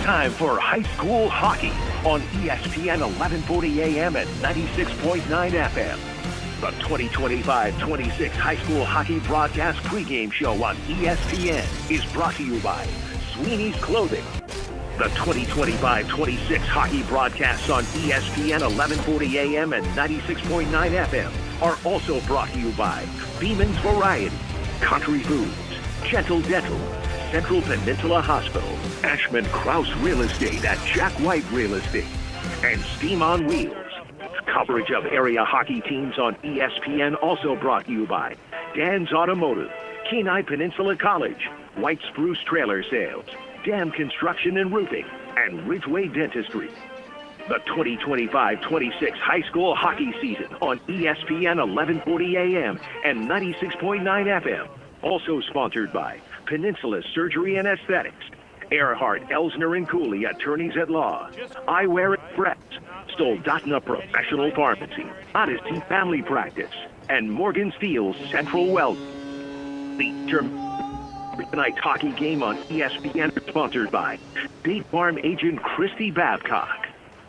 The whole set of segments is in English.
time for high school hockey on ESPN 1140 AM and 96.9 FM. The 2025-26 high school hockey broadcast pregame show on ESPN is brought to you by Sweeney's Clothing. The 2025-26 hockey broadcasts on ESPN 1140 AM and 96.9 FM are also brought to you by Beeman's Variety, Country Foods, Gentle Dental, Central Peninsula Hospital, Ashman Krause Real Estate at Jack White Real Estate, and Steam on Wheels. Coverage of area hockey teams on ESPN also brought to you by Dan's Automotive, Kenai Peninsula College, White Spruce Trailer Sales, Dam Construction and Roofing, and Ridgeway Dentistry. The 2025-26 high school hockey season on ESPN 1140 AM and 96.9 FM. Also sponsored by Peninsula Surgery and Aesthetics, Earhart, Elsner and Cooley Attorneys at Law, Eyewear Express, Soldotna Professional Pharmacy, Odyssey Family Practice, and Morgan Steele's Central Wealth. The tonight's hockey game on ESPN is sponsored by State Farm agent Christy Babcock.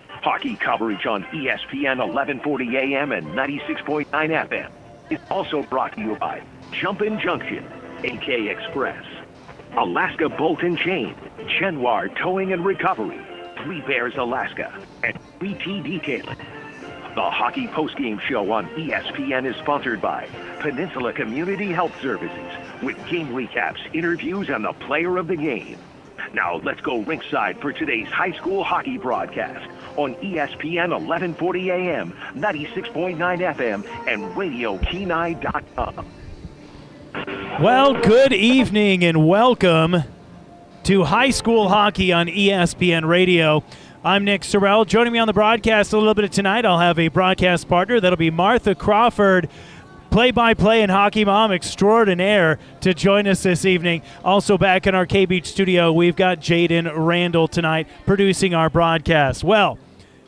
Hockey coverage on ESPN 1140 AM and 96.9 FM is also brought to you by Jumpin' Junction, AK Express, Alaska Bolt and Chain, Chenwar Towing and Recovery, Three Bears Alaska, and 3T Detailing. The hockey postgame show on ESPN is sponsored by Peninsula Community Health Services with game recaps, interviews, and the player of the game. Now let's go rinkside for today's high school hockey broadcast on ESPN 1140 AM, 96.9 FM, and RadioKenai.com. Well, good evening and welcome to high school hockey on ESPN Radio. I'm Nick Sorrell. Joining me on the broadcast a little bit of tonight, I'll have a broadcast partner. That'll be Martha Crawford, play-by-play and hockey mom extraordinaire, to join us this evening. Also back in our K-Beach studio, we've got Jaden Randall tonight producing our broadcast. Well,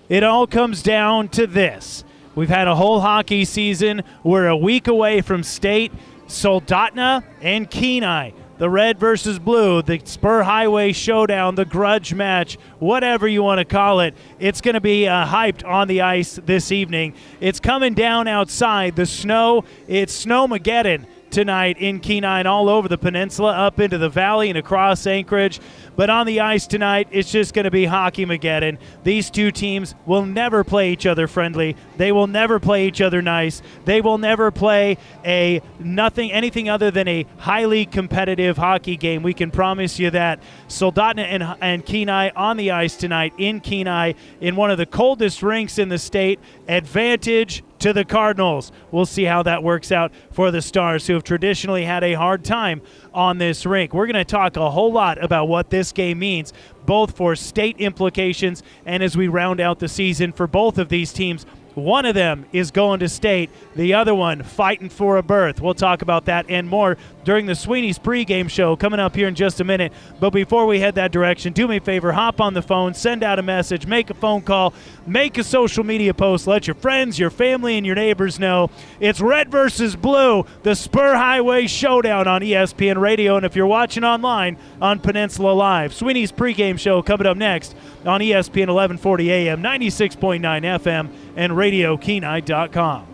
it all comes down to this. We've had a whole hockey season. We're a week away from state. Soldotna and Kenai, the red versus blue, the Spur Highway showdown, the grudge match, whatever you want to call it. It's going to be hyped on the ice this evening. It's coming down outside. The snow, it's Snowmageddon tonight in Kenai and all over the peninsula, up into the valley and across Anchorage. But on the ice tonight, it's just going to be Hockey-Mageddon. These two teams will never play each other friendly. They will never play each other nice. They will never play anything other than a highly competitive hockey game. We can promise you that. Soldotna and Kenai on the ice tonight in Kenai in one of the coldest rinks in the state. Advantage to the Cardinals. We'll see how that works out for the Stars, who have traditionally had a hard time on this rink. We're going to talk a whole lot about what this game means, both for state implications and as we round out the season for both of these teams. One of them is going to state, the other one fighting for a berth. We'll talk about that and more during the Sweeney's pregame show coming up here in just a minute. But before we head that direction, do me a favor, hop on the phone, send out a message, make a phone call, make a social media post, let your friends, your family, and your neighbors know it's red versus blue, the Spur Highway showdown on ESPN Radio. And if you're watching online, on Peninsula Live. Sweeney's pregame show coming up next on ESPN 1140 AM, 96.9 FM, and RadioKenai.com.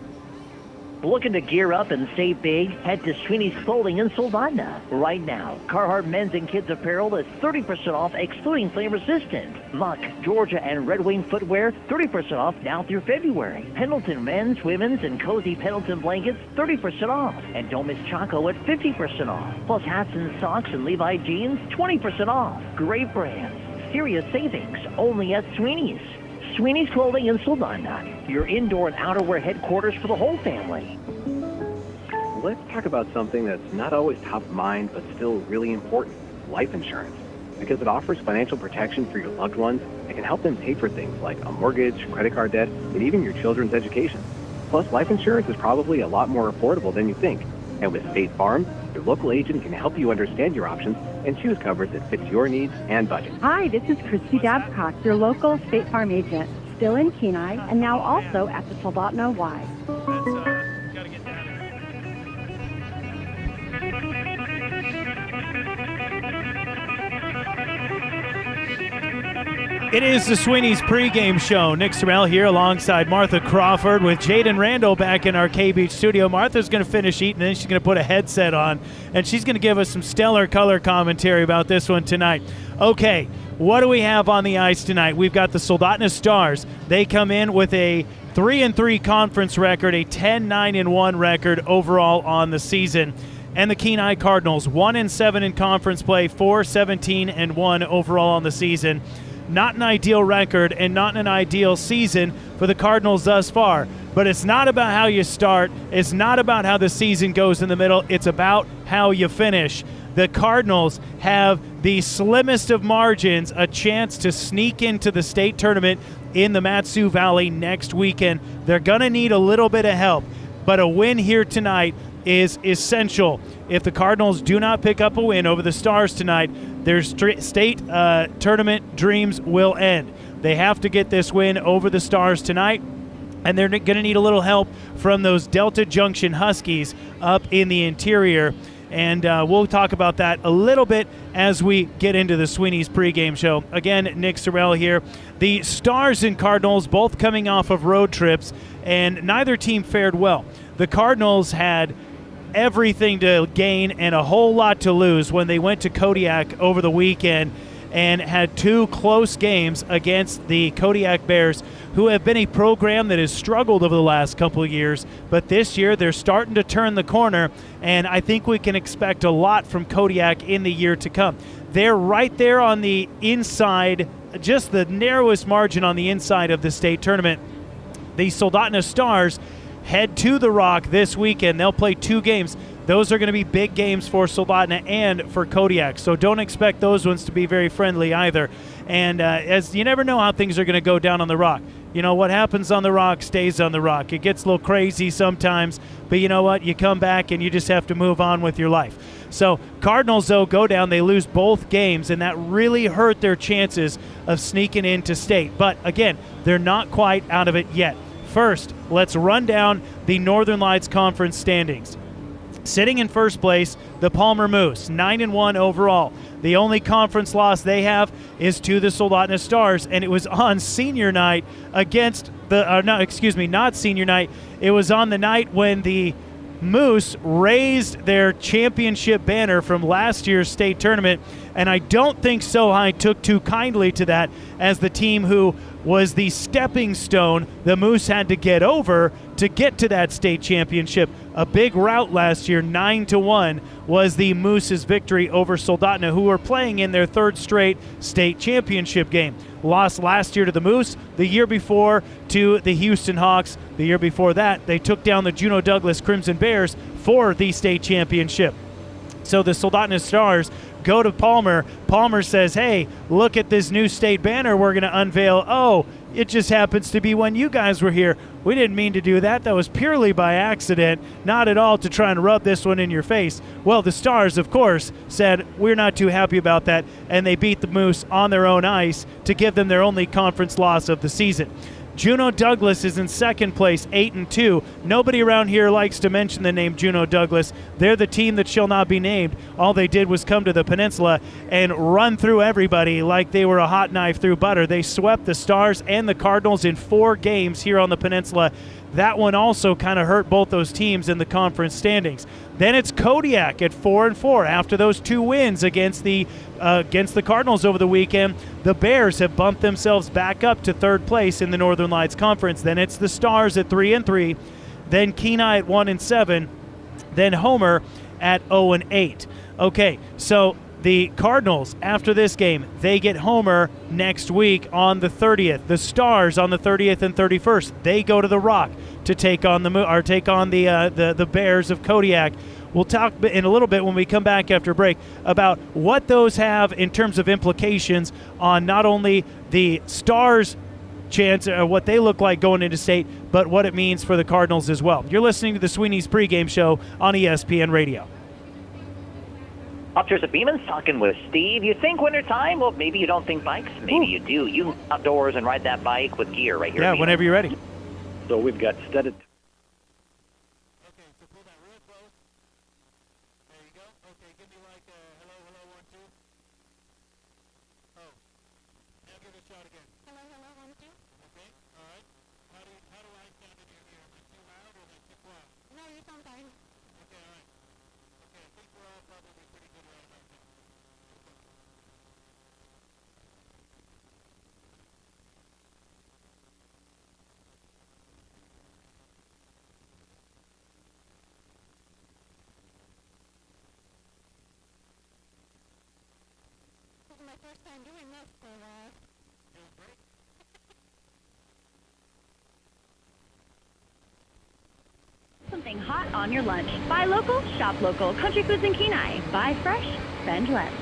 Looking to gear up and save big? Head to Sweeney's Clothing in Soldotna. Right now, Carhartt men's and kids apparel is 30% off, excluding flame resistant. Muck, Georgia, and Red Wing footwear, 30% off now through February. Pendleton men's, women's, and cozy Pendleton blankets, 30% off. And don't miss Chaco at 50% off. Plus hats and socks and Levi jeans, 20% off. Great brands. Serious savings, only at Sweeney's. Sweeney's Clothing in Soldotna, your indoor and outerwear headquarters for the whole family. Let's talk about something that's not always top of mind, but still really important, life insurance. Because it offers financial protection for your loved ones and can help them pay for things like a mortgage, credit card debt, and even your children's education. Plus, life insurance is probably a lot more affordable than you think. And with State Farm, your local agent can help you understand your options and choose coverage that fits your needs and budget. Hi, this is Christy Babcock, your local State Farm agent, still in Kenai, and now also at the Soldotna Y. It is the Sweeney's pregame show. Nick Sorrell here alongside Martha Crawford with Jaden Randall back in our K-Beach studio. Martha's going to finish eating, and then she's going to put a headset on, and she's going to give us some stellar color commentary about this one tonight. Okay, what do we have on the ice tonight? We've got the Soldotna Stars. They come in with a 3-3 conference record, a 10-9-1 record overall on the season. And the Kenai Cardinals, 1-7 in conference play, 4-17-1 overall on the season. Not an ideal record and not an ideal season for the Cardinals thus far. But it's not about how you start. It's not about how the season goes in the middle. It's about how you finish. The Cardinals have the slimmest of margins, a chance to sneak into the state tournament in the Mat-Su Valley next weekend. They're going to need a little bit of help, but a win here tonight is essential. If the Cardinals do not pick up a win over the Stars tonight, their state tournament dreams will end. They have to get this win over the Stars tonight, and they're going to need a little help from those Delta Junction Huskies up in the interior. And we'll talk about that a little bit as we get into the Sweeney's pregame show. Again, Nick Sorrell here. The Stars and Cardinals both coming off of road trips, and neither team fared well. The Cardinals had everything to gain and a whole lot to lose when they went to Kodiak over the weekend and had two close games against the Kodiak Bears, who have been a program that has struggled over the last couple of years. But this year, they're starting to turn the corner, and I think we can expect a lot from Kodiak in the year to come. They're right there on the inside, just the narrowest margin on the inside of the state tournament. The Soldotna Stars head to the Rock this weekend. They'll play two games. Those are going to be big games for Soldotna and for Kodiak, so don't expect those ones to be very friendly either. And as you never know how things are going to go down on the Rock. You know, what happens on the Rock stays on the Rock. It gets a little crazy sometimes, but you know what? You come back and you just have to move on with your life. So Cardinals, though, go down. They lose both games, and that really hurt their chances of sneaking into state. But, again, they're not quite out of it yet. First, let's run down the Northern Lights Conference standings. Sitting in first place, the Palmer Moose, 9-1 overall. The only conference loss they have is to the Soldotna Stars, and it was on senior night against the not senior night. It was on the night when the Moose raised their championship banner from last year's state tournament, and I don't think Sohi took too kindly to that, as the team who was the stepping stone the Moose had to get over to get to that state championship. A big rout last year, 9-1, was the Moose's victory over Soldotna, who were playing in their third straight state championship game. Lost last year to the Moose, the year before to the Houston Hawks. The year before that, they took down the Juneau Douglas Crimson Bears for the state championship. So the Soldotna Stars go to Palmer. Palmer says, hey, look at this new state banner we're going to unveil. Oh, it just happens to be when you guys were here. We didn't mean to do that. That was purely by accident, not at all to try and rub this one in your face. Well, the Stars, of course, said we're not too happy about that, and they beat the Moose on their own ice to give them their only conference loss of the season. Juneau Douglas is in second place, 8-2. Nobody around here likes to mention the name Juneau Douglas. They're the team that shall not be named. All they did was come to the peninsula and run through everybody like they were a hot knife through butter. They swept the Stars and the Cardinals in 4 games here on the peninsula. That one also kind of hurt both those teams in the conference standings. Then it's Kodiak at 4-4 after those 2 wins against the Cardinals over the weekend. The Bears have bumped themselves back up to third place in the Northern Lights Conference. Then it's the Stars at 3-3, then Kenai at 1-7, then Homer at 0-8. Okay, so the Cardinals, after this game, they get Homer next week on the 30th. The Stars on the 30th and 31st. They go to the Rock to take on the Bears of Kodiak. We'll talk in a little bit when we come back after break about what those have in terms of implications on not only the Stars' chance or what they look like going into state, but what it means for the Cardinals as well. You're listening to the Sweeney's pregame show on ESPN Radio. Officers of Beeman's talking with Steve. You think wintertime? Well, maybe you don't think bikes. Maybe you do. You can go outdoors and ride that bike with gear right here. Yeah, whenever you're ready. So we've got studded. Okay, so pull that real close. There you go. Okay, give me like a hello, 1, 2. Oh, now give it a shot out again. Hello, 1, 2. Okay, all right. How do I sound in your ear? Am I too loud or am I too quiet? No, you sound fine. Okay, all right. Okay, I think we're all probably pretty good right about now. This is my first time doing this, so feels great. Something hot on your lunch. Buy local, shop local. Country Foods in Kenai. Buy fresh, spend less.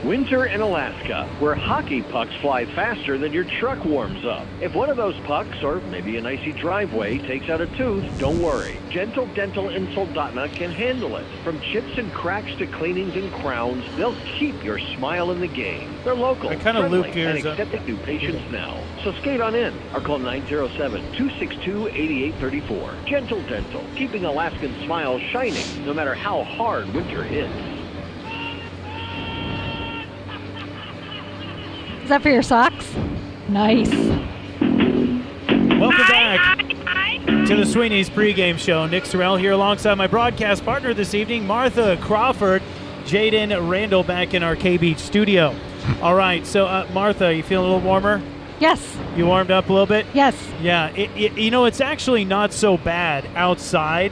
Winter in Alaska, where hockey pucks fly faster than your truck warms up. If one of those pucks, or maybe an icy driveway, takes out a tooth, don't worry. Gentle Dental in Soldotna can handle it. From chips and cracks to cleanings and crowns, they'll keep your smile in the game. They're local, I kinda friendly, looped ears and up. accepting new patients now. So skate on in, or call 907-262-8834. Gentle Dental, keeping Alaskan smiles shining, no matter how hard winter hits. Is that for your socks? Nice. Welcome back to the Sweeney's pregame show. Nick Sorrell here alongside my broadcast partner this evening, Martha Crawford, Jaden Randall back in our K-Beach studio. All right, so Martha, you feeling a little warmer? Yes. You warmed up a little bit? Yes. Yeah, it's actually not so bad outside.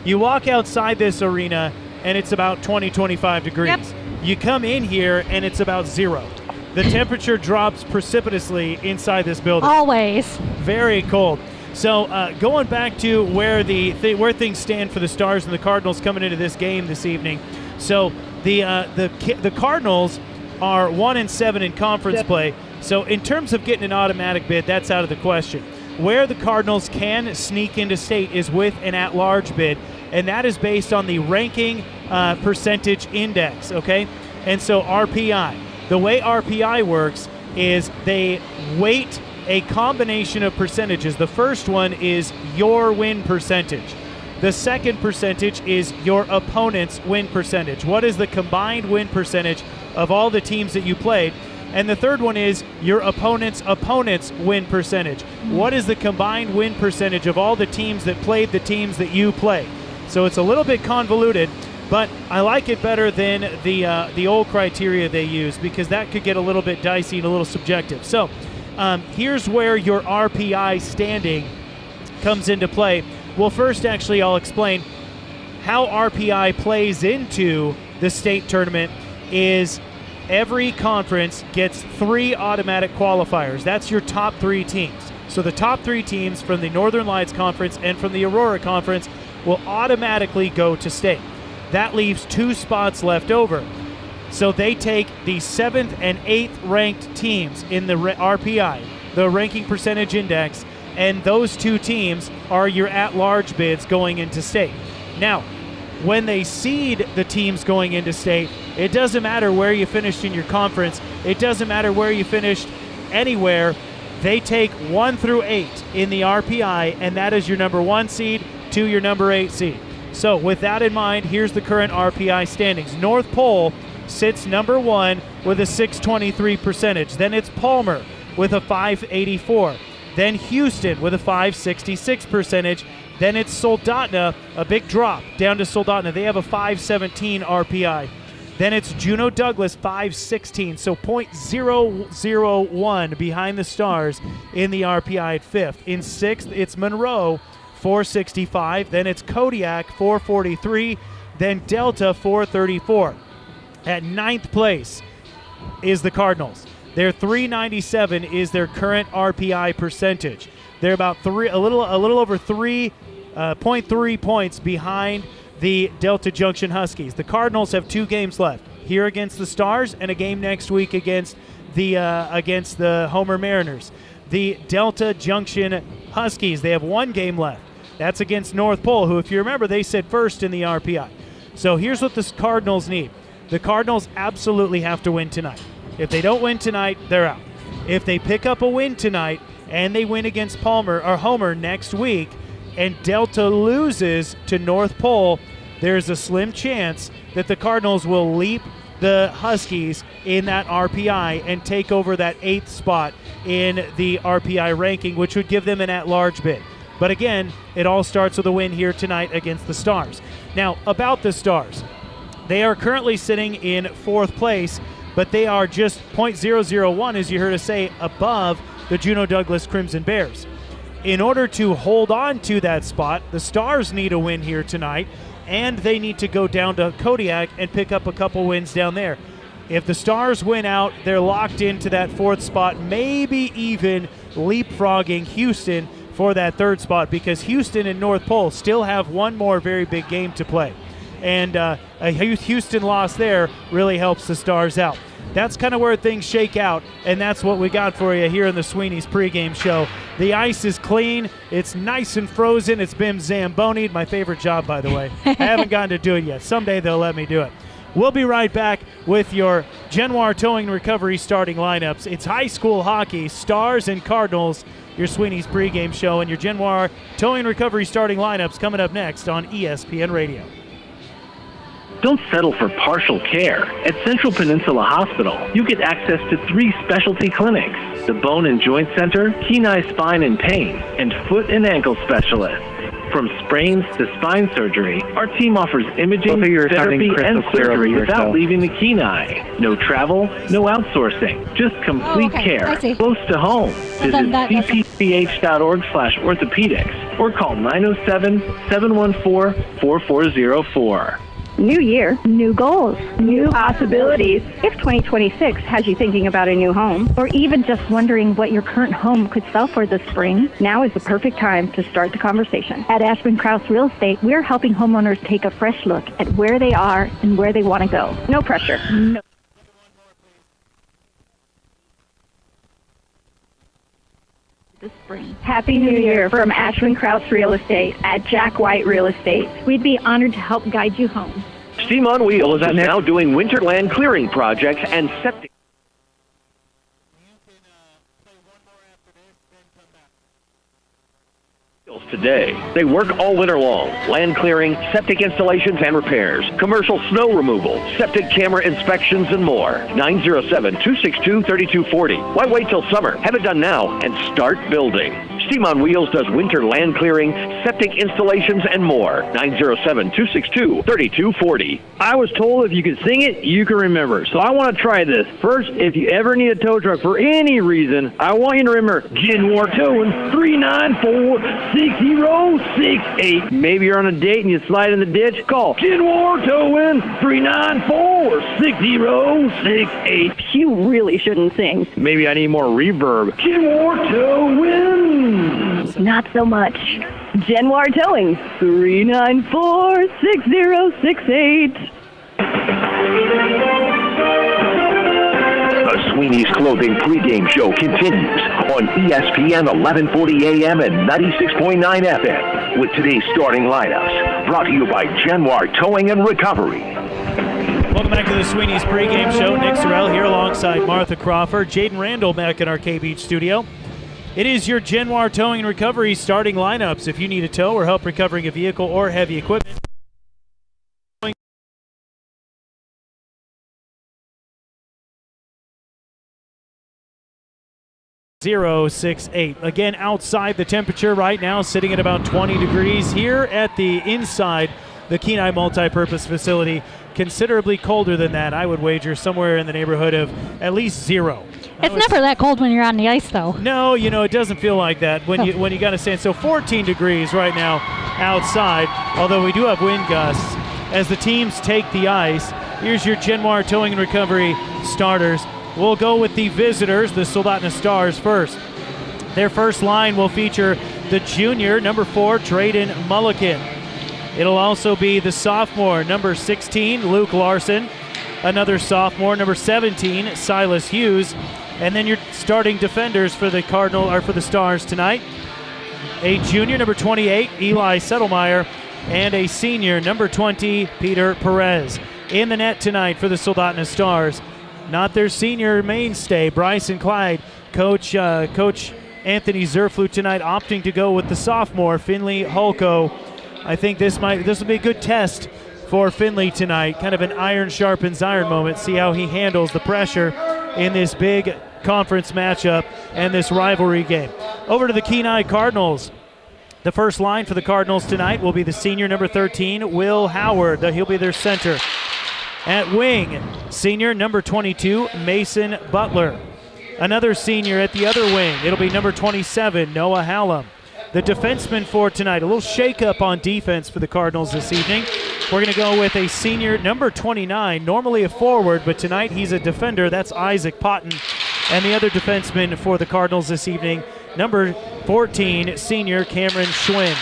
You walk outside this arena, and it's about 20, 25 degrees. Yep. You come in here, and it's about 0. The temperature drops precipitously inside this building. Always. Very cold. So going back to where where things stand for the Stars and the Cardinals coming into this game this evening. So the Cardinals are 1-7 in conference play. So in terms of getting an automatic bid, that's out of the question. Where the Cardinals can sneak into state is with an at-large bid, and that is based on the ranking percentage index, okay? And so RPI. The way RPI works is they weight a combination of percentages. The first one is your win percentage. The second percentage is your opponent's win percentage. What is the combined win percentage of all the teams that you played? And the third one is your opponent's win percentage. What is the combined win percentage of all the teams that played the teams that you play? So it's a little bit convoluted, but I like it better than the old criteria they use, because that could get a little bit dicey and a little subjective. So here's where your RPI standing comes into play. Well, first, actually, I'll explain how RPI plays into the state tournament. Is every conference gets 3 automatic qualifiers. That's your top 3 teams. So the top 3 teams from the Northern Lights Conference and from the Aurora Conference will automatically go to state. That leaves 2 spots left over. So they take the 7th and 8th ranked teams in the RPI, the ranking percentage index, and those 2 teams are your at-large bids going into state. Now, when they seed the teams going into state, it doesn't matter where you finished in your conference. It doesn't matter where you finished anywhere. They take 1 through 8 in the RPI, and that is your number 1 seed to your number 8 seed. So with that in mind, here's the current RPI standings. North Pole sits number 1 with a 623 percentage. Then it's Palmer with a 584. Then Houston with a 566 percentage. Then it's Soldotna, a big drop down to Soldotna. They have a 517 RPI. Then it's Juneau Douglas, 516, so 0.001 behind the Stars in the RPI at 5th. In 6th, it's Monroe, 465. Then it's Kodiak, 443. Then Delta, 434. At 9th place is the Cardinals. Their 397 is their current RPI percentage. They're about a little over 3.3 points behind the Delta Junction Huskies. The Cardinals have 2 games left, here against the Stars and a game next week against the Homer Mariners. The Delta Junction Huskies, they have 1 game left. That's against North Pole, who, if you remember, they sit first in the RPI. So here's what the Cardinals need. The Cardinals absolutely have to win tonight. If they don't win tonight, they're out. If they pick up a win tonight and they win against Palmer or Homer next week, and Delta loses to North Pole, there's a slim chance that the Cardinals will leap the Huskies in that RPI and take over that 8th spot in the RPI ranking, which would give them an at-large bid. But again, it all starts with a win here tonight against the Stars. Now, about the Stars, they are currently sitting in 4th place, but they are just .001, as you heard us say, above the Juneau Douglas Crimson Bears. In order to hold on to that spot, the Stars need a win here tonight, and they need to go down to Kodiak and pick up a couple wins down there. If the Stars win out, they're locked into that 4th spot, maybe even leapfrogging Houston for that 3rd spot, because Houston and North Pole still have one more very big game to play. And a Houston loss there really helps the Stars out. That's kind of where things shake out, and that's what we got for you here in the Sweeney's pregame show. The ice is clean. It's nice and frozen. It's been Zamboni'd, my favorite job, by the way. I haven't gotten to do it yet. Someday they'll let me do it. We'll be right back with your Genoir Towing and Recovery starting lineups. It's high school hockey, Stars and Cardinals, your Sweeney's pregame show, and your Genoir Towing and Recovery starting lineups coming up next on ESPN Radio. Don't settle for partial care. At Central Peninsula Hospital, you get access to 3 specialty clinics: the Bone and Joint Center, Kenai Spine and Pain, and Foot and Ankle Specialists. From sprains to spine surgery, our team offers imaging, therapy, and surgery without leaving the Kenai. No travel, no outsourcing, just complete care close to home. Visit cpph.org/orthopedics or call 907-714-4404. New year, new goals, new possibilities. If 2026 has you thinking about a new home, or even just wondering what your current home could sell for this spring, now is the perfect time to start the conversation. At Ashman Krause Real Estate, we're helping homeowners take a fresh look at where they are and where they want to go. No pressure. No. This spring. Happy New Year from Ashman Krause Real Estate at Jack White Real Estate. We'd be honored to help guide you home. Steam on Wheels is now doing winter land clearing projects and septic. Today. They work all winter long. Land clearing, septic installations and repairs, commercial snow removal, septic camera inspections, and more. 907-262-3240. Why wait till summer? Have it done now and start building. Steam on Wheels does winter land clearing, septic installations, and more. 907-262-3240. I was told if you could sing it, you can remember. So I want to try this. First, if you ever need a tow truck for any reason, I want you to remember Genoir Towing 394-6068. Maybe you're on a date and you slide in the ditch, call Genoir Towing 394-6068. You really shouldn't sing. Maybe I need more reverb. Genoir Towing. Not so much. Genoir Towing, 394-6068. The Sweeney's Clothing pregame show continues on ESPN 1140 AM and 96.9 FM with today's starting lineups, brought to you by Genoir Towing and Recovery. Welcome back to the Sweeney's pregame show. Nick Sorrell here alongside Martha Crawford, Jaden Randall back in our K-Beach studio. It is your Genoir Towing and Recovery starting lineups. If you need a tow or help recovering a vehicle or heavy equipment, 068. Again, outside the temperature right now sitting at about 20 degrees. Here at the inside, the Kenai Multipurpose Facility, considerably colder than that. I would wager somewhere in the neighborhood of at least 0. It's never that cold when you're on the ice, though. No, it doesn't feel like that when you got to stand. So 14 degrees right now outside, although we do have wind gusts. As the teams take the ice, here's your Genoir Towing and Recovery starters. We'll go with the visitors, the Soldotna Stars, first. Their first line will feature the junior, number 4, Drayden Mulliken. It'll also be the sophomore, number 16, Luke Larson. Another sophomore, number 17, Silas Hughes. And then your starting defenders for the for the Stars tonight. A junior, number 28, Eli Settlemeyer. And a senior, number 20, Peter Perez. In the net tonight for the Soldotna Stars, not their senior mainstay, Bryson Clyde. Coach Anthony Zerflu tonight opting to go with the sophomore, Finley Holko. I think this will be a good test for Finley tonight. Kind of an iron sharpens iron moment. See how he handles the pressure in this big conference matchup and this rivalry game. Over to the Kenai Cardinals. The first line for the Cardinals tonight will be the senior number 13, Will Howard. He'll be their center. At wing, senior number 22, Mason Butler. Another senior at the other wing. It'll be number 27, Noah Hallam. The defenseman for tonight, a little shake-up on defense for the Cardinals this evening. We're going to go with a senior, number 29, normally a forward, but tonight he's a defender. That's Isaac Potton. And the other defenseman for the Cardinals this evening, number 14, senior Cameron Schwinn.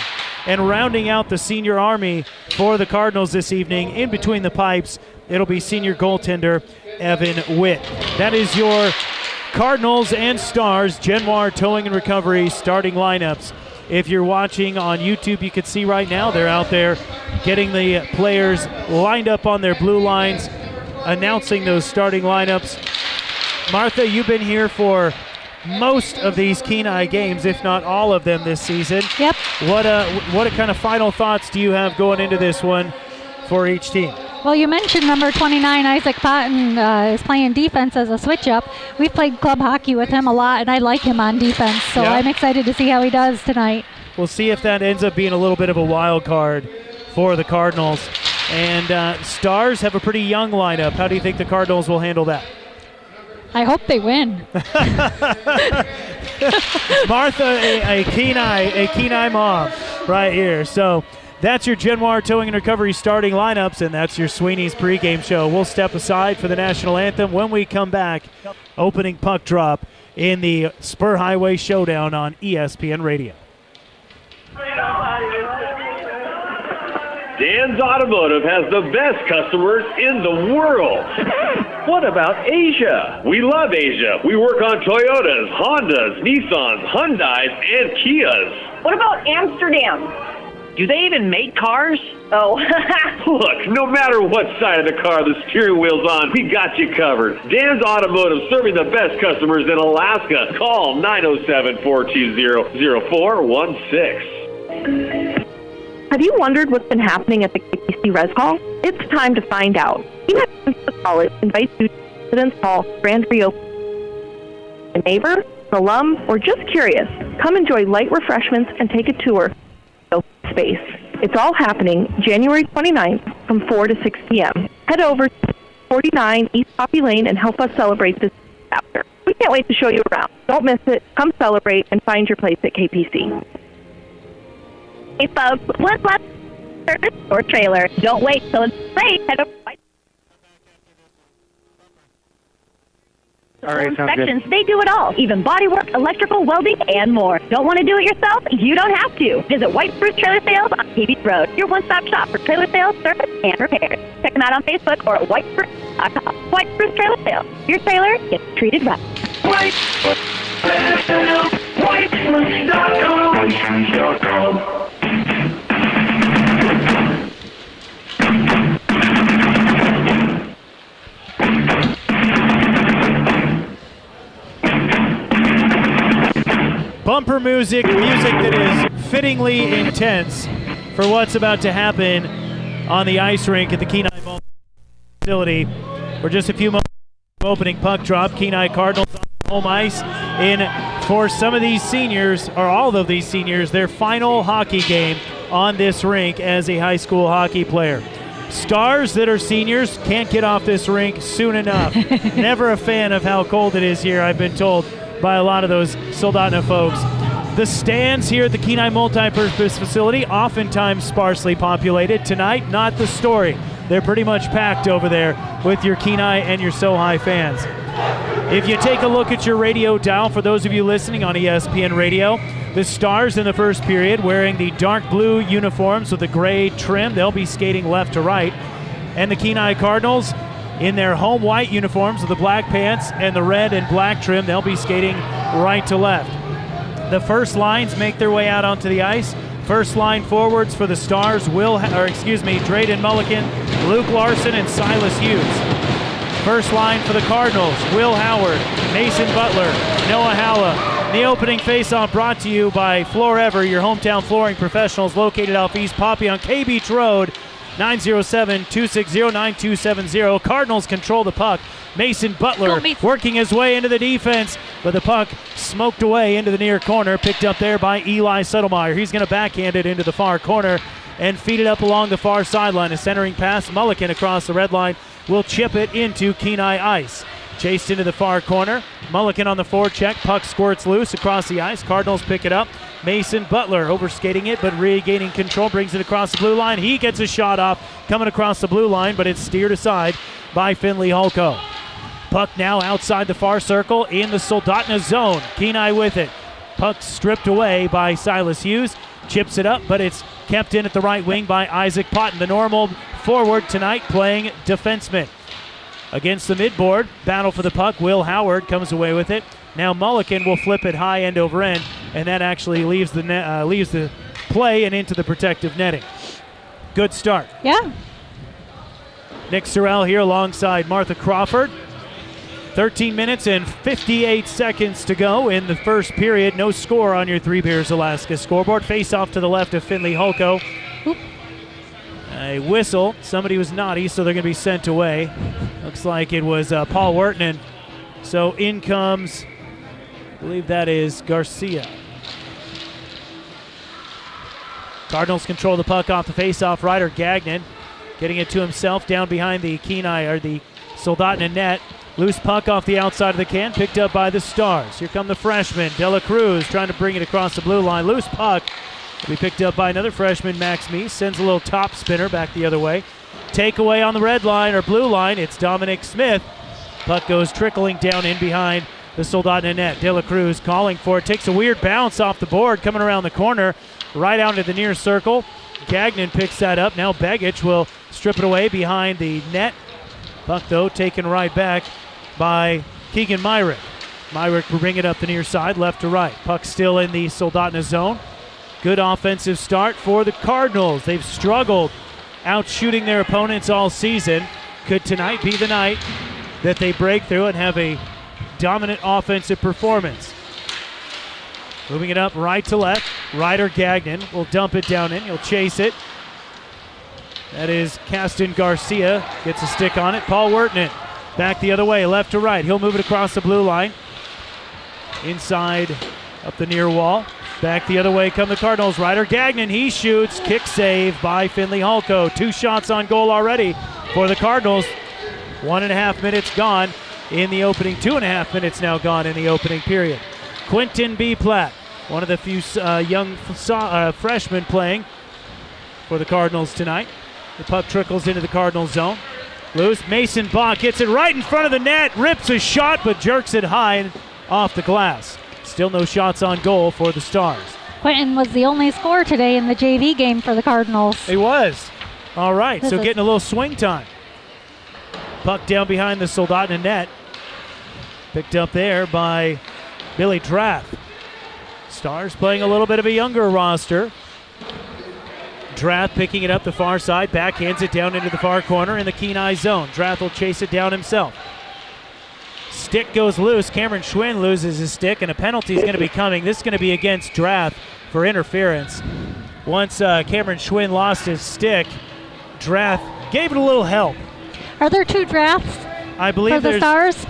And rounding out the senior army for the Cardinals this evening, in between the pipes, it'll be senior goaltender Evan Witt. That is your Cardinals and Stars, Genoir Towing and Recovery starting lineups. If you're watching on YouTube, you can see right now they're out there getting the players lined up on their blue lines, announcing those starting lineups. Martha, you've been here for most of these Kenai games, if not all of them this season. Yep. What kind of final thoughts do you have going into this one for each team? Well, you mentioned number 29, Isaac Potton, is playing defense as a switch-up. We've played club hockey with him a lot, and I like him on defense, so I'm excited to see how he does tonight. We'll see if that ends up being a little bit of a wild card for the Cardinals. And Stars have a pretty young lineup. How do you think the Cardinals will handle that? I hope they win. Martha, a Kenai mom right here. So that's your Genoir Towing and Recovery starting lineups, and that's your Sweeney's pregame show. We'll step aside for the national anthem. When we come back, opening puck drop in the Spur Highway Showdown on ESPN Radio. Dan's Automotive has the best customers in the world. What about Asia? We love Asia. We work on Toyotas, Hondas, Nissans, Hyundais, and Kias. What about Amsterdam? Do they even make cars? Oh. Look, no matter what side of the car the steering wheel's on, we got you covered. Dan's Automotive, serving the best customers in Alaska. Call 907-420-0416. Have you wondered what's been happening at the KPC Res Hall? It's time to find out. United College invites you to President's Hall grand reopening. A neighbor, an alum, or just curious, come enjoy light refreshments and take a tour of the space. It's all happening January 29th from 4 to 6 p.m. Head over to 49 East Poppy Lane and help us celebrate this chapter. We can't wait to show you around. Don't miss it. Come celebrate and find your place at KPC. Hey folks, what's left or trailer? Don't wait till it's late. Head over All right, sounds inspections. good. They do it all, even bodywork, electrical, welding, and more. Don't want to do it yourself? You don't have to. Visit White Spruce Trailer Sales on KB's Road, your one-stop shop for trailer sales, service, and repairs. Check them out on Facebook or at whitespruce.com. White Spruce Trailer Sales. Your trailer gets treated right. Whitespruce.com. Bumper music that is fittingly intense for what's about to happen on the ice rink at the Kenai facility. We're just a few moments opening puck drop. Kenai Cardinals on home ice in, for some of these seniors, or all of these seniors, their final hockey game on this rink as a high school hockey player. Stars that are seniors can't get off this rink soon enough. Never a fan of how cold it is here, I've been told by a lot of those Soldotna folks. The stands here at the Kenai Multipurpose Facility, oftentimes sparsely populated. Tonight, not the story. They're pretty much packed over there with your Kenai and your Sohi fans. If you take a look at your radio dial, for those of you listening on ESPN Radio, the Stars in the first period wearing the dark blue uniforms with the gray trim. They'll be skating left to right. And the Kenai Cardinals in their home white uniforms with the black pants and the red and black trim. They'll be skating right to left. The first lines make their way out onto the ice. First line forwards for the Stars, Drayden Mulligan, Luke Larson, and Silas Hughes. First line for the Cardinals, Will Howard, Mason Butler, Noah Hallam. The opening faceoff brought to you by Floor Ever, your hometown flooring professionals located off East Poppy on K Beach Road. 907-260-9270. Cardinals control the puck. Mason Butler working his way into the defense, but the puck smoked away into the near corner, picked up there by Eli Settlemeyer. He's going to backhand it into the far corner and feed it up along the far sideline. A centering pass. Mulliken across the red line will chip it into Kenai ice. Chased into the far corner. Mulliken on the forecheck. Puck squirts loose across the ice. Cardinals pick it up. Mason Butler overskating it, but regaining control, brings it across the blue line. He gets a shot off coming across the blue line, but it's steered aside by Finley Holko. Puck now outside the far circle in the Soldotna zone. Kenai with it. Puck stripped away by Silas Hughes. Chips it up, but it's kept in at the right wing by Isaac Potton, the normal forward tonight playing defenseman. Against the midboard, battle for the puck. Will Howard comes away with it. Now Mulliken will flip it high end over end, and that actually leaves the play and into the protective netting. Good start. Yeah. Nick Sorrell here alongside Martha Crawford. 13 minutes and 58 seconds to go in the first period. No score on your Three Bears Alaska scoreboard. Face off to the left of Finley Holko. Oop. A whistle. Somebody was naughty, so they're going to be sent away. Looks like it was Paul Wertnen. So in comes, I believe that is Garcia. Cardinals control the puck off the face-off. Ryder Gagnon getting it to himself down behind the Kenai, or the Soldotna net. Loose puck off the outside of the can, picked up by the Stars. Here come the freshmen. Dela Cruz trying to bring it across the blue line. Loose puck will be picked up by another freshman, Max Meese. Sends a little top spinner back the other way. Takeaway on the red line, or blue line. It's Dominic Smith. Puck goes trickling down in behind the Soldotna net. Dela Cruz calling for it. Takes a weird bounce off the board, coming around the corner, right out into the near circle. Gagnon picks that up. Now Begich will strip it away behind the net. Puck, though, taken right back by Keegan Myrick. Myrick will bring it up the near side, left to right. Puck still in the Soldotna zone. Good offensive start for the Cardinals. They've struggled out shooting their opponents all season. Could tonight be the night that they break through and have a dominant offensive performance? Moving it up right to left. Ryder Gagnon will dump it down in. He'll chase it. That is Caston Garcia. Gets a stick on it. Paul Wertnen back the other way, left to right. He'll move it across the blue line. Inside, up the near wall. Back the other way come the Cardinals. Ryder Gagnon, he shoots. Kick save by Finley Holko. 2 shots on goal already for the Cardinals. 1.5 minutes gone in the opening. 2.5 minutes now gone in the opening period. Quentin B. Platt, one of the few young freshmen playing for the Cardinals tonight. The puck trickles into the Cardinals zone. Loose. Mason Bach gets it right in front of the net. Rips a shot, but jerks it high and off the glass. Still no shots on goal for the Stars. Quentin was the only scorer today in the JV game for the Cardinals. He was. All right, so getting a little swing time. Puck down behind the Soldotna net. Picked up there by Billy Drath. Stars playing a little bit of a younger roster. Drath picking it up the far side, backhands it down into the far corner in the Kenai zone. Drath will chase it down himself. Stick goes loose. Cameron Schwinn loses his stick, and a penalty is going to be coming. This is going to be against Drath for interference. Once Cameron Schwinn lost his stick, Drath gave it a little help. Are there 2 drafts I believe for the there's Stars?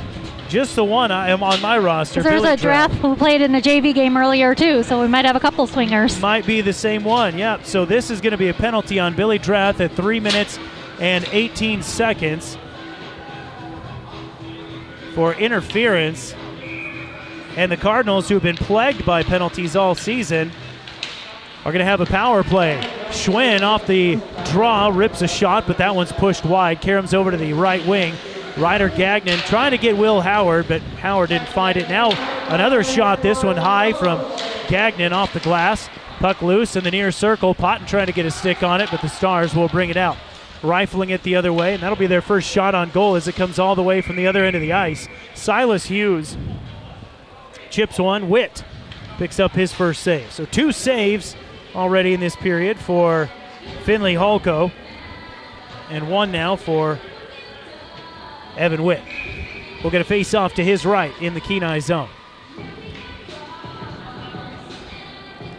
Just the one. I am on my roster. There's a draft who played in the JV game earlier too, so we might have a couple swingers. Might be the same one, yep. So this is going to be a penalty on Billy Drath at 3 minutes and 18 seconds for interference. And the Cardinals, who have been plagued by penalties all season, are going to have a power play. Schwinn off the draw, rips a shot, but that one's pushed wide. Karam's over to the right wing. Ryder Gagnon trying to get Will Howard, but Howard didn't find it. Now another shot, this one high from Gagnon off the glass. Puck loose in the near circle. Potton trying to get a stick on it, but the Stars will bring it out. Rifling it the other way, and that'll be their first shot on goal as it comes all the way from the other end of the ice. Silas Hughes chips one. Witt picks up his first save. So 2 saves already in this period for Finley Holko, and 1 now for Evan Witt. We'll get a face-off to his right in the Kenai zone.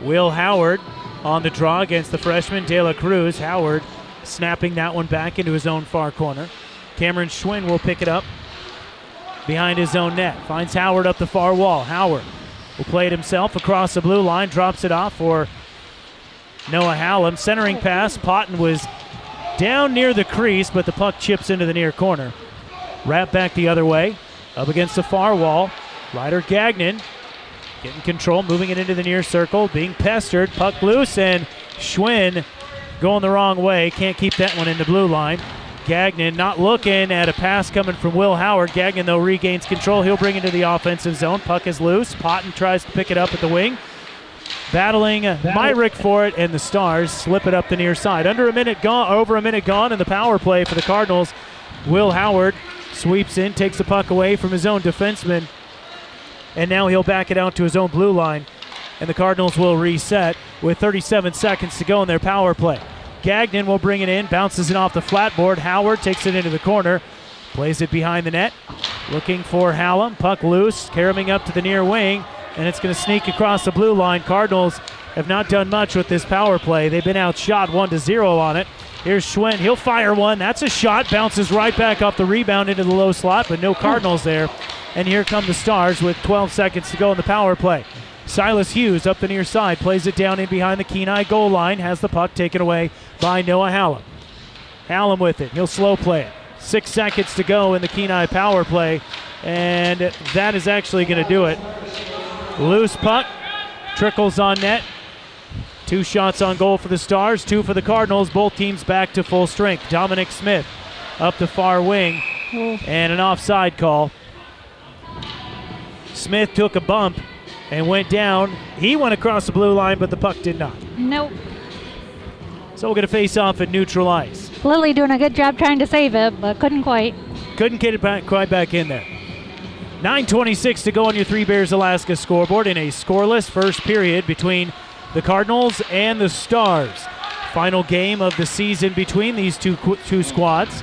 Will Howard on the draw against the freshman De La Cruz. Howard snapping that one back into his own far corner. Cameron Schwinn will pick it up behind his own net. Finds Howard up the far wall. Howard will play it himself across the blue line. Drops it off for Noah Hallam. Centering pass. Potton was down near the crease, but the puck chips into the near corner. Wrap back the other way. Up against the far wall. Ryder Gagnon getting control, moving it into the near circle, being pestered. Puck loose, and Schwinn going the wrong way. Can't keep that one in the blue line. Gagnon not looking at a pass coming from Will Howard. Gagnon, though, regains control. He'll bring it to the offensive zone. Puck is loose. Potton tries to pick it up at the wing. Battling Myrick for it, and the Stars slip it up the near side. Over a minute gone in the power play for the Cardinals. Will Howard sweeps in, takes the puck away from his own defenseman, and now he'll back it out to his own blue line, and the Cardinals will reset with 37 seconds to go in their power play. Gagnon will bring it in, bounces it off the flat board. Howard takes it into the corner, plays it behind the net, looking for Hallam. Puck loose, carrying up to the near wing, and it's going to sneak across the blue line. Cardinals have not done much with this power play. They've been outshot 1-0 on it. Here's Schwinn. He'll fire one. That's a shot. Bounces right back off the rebound into the low slot, but no Cardinals there. And here come the Stars with 12 seconds to go in the power play. Silas Hughes up the near side, plays it down in behind the Kenai goal line, has the puck taken away by Noah Hallam. Hallam with it. He'll slow play it. 6 seconds to go in the Kenai power play, and that is actually going to do it. Loose puck, trickles on net. 2 shots on goal for the Stars, 2 for the Cardinals. Both teams back to full strength. Dominic Smith up the far wing, and an offside call. Smith took a bump and went down. He went across the blue line, but the puck did not. Nope. So we're going to face off at neutral ice. Lily doing a good job trying to save it, but couldn't quite. Couldn't get it quite back in there. 9:26 to go on your Three Bears Alaska scoreboard in a scoreless first period between the Cardinals and the Stars. Final game of the season between these two squads.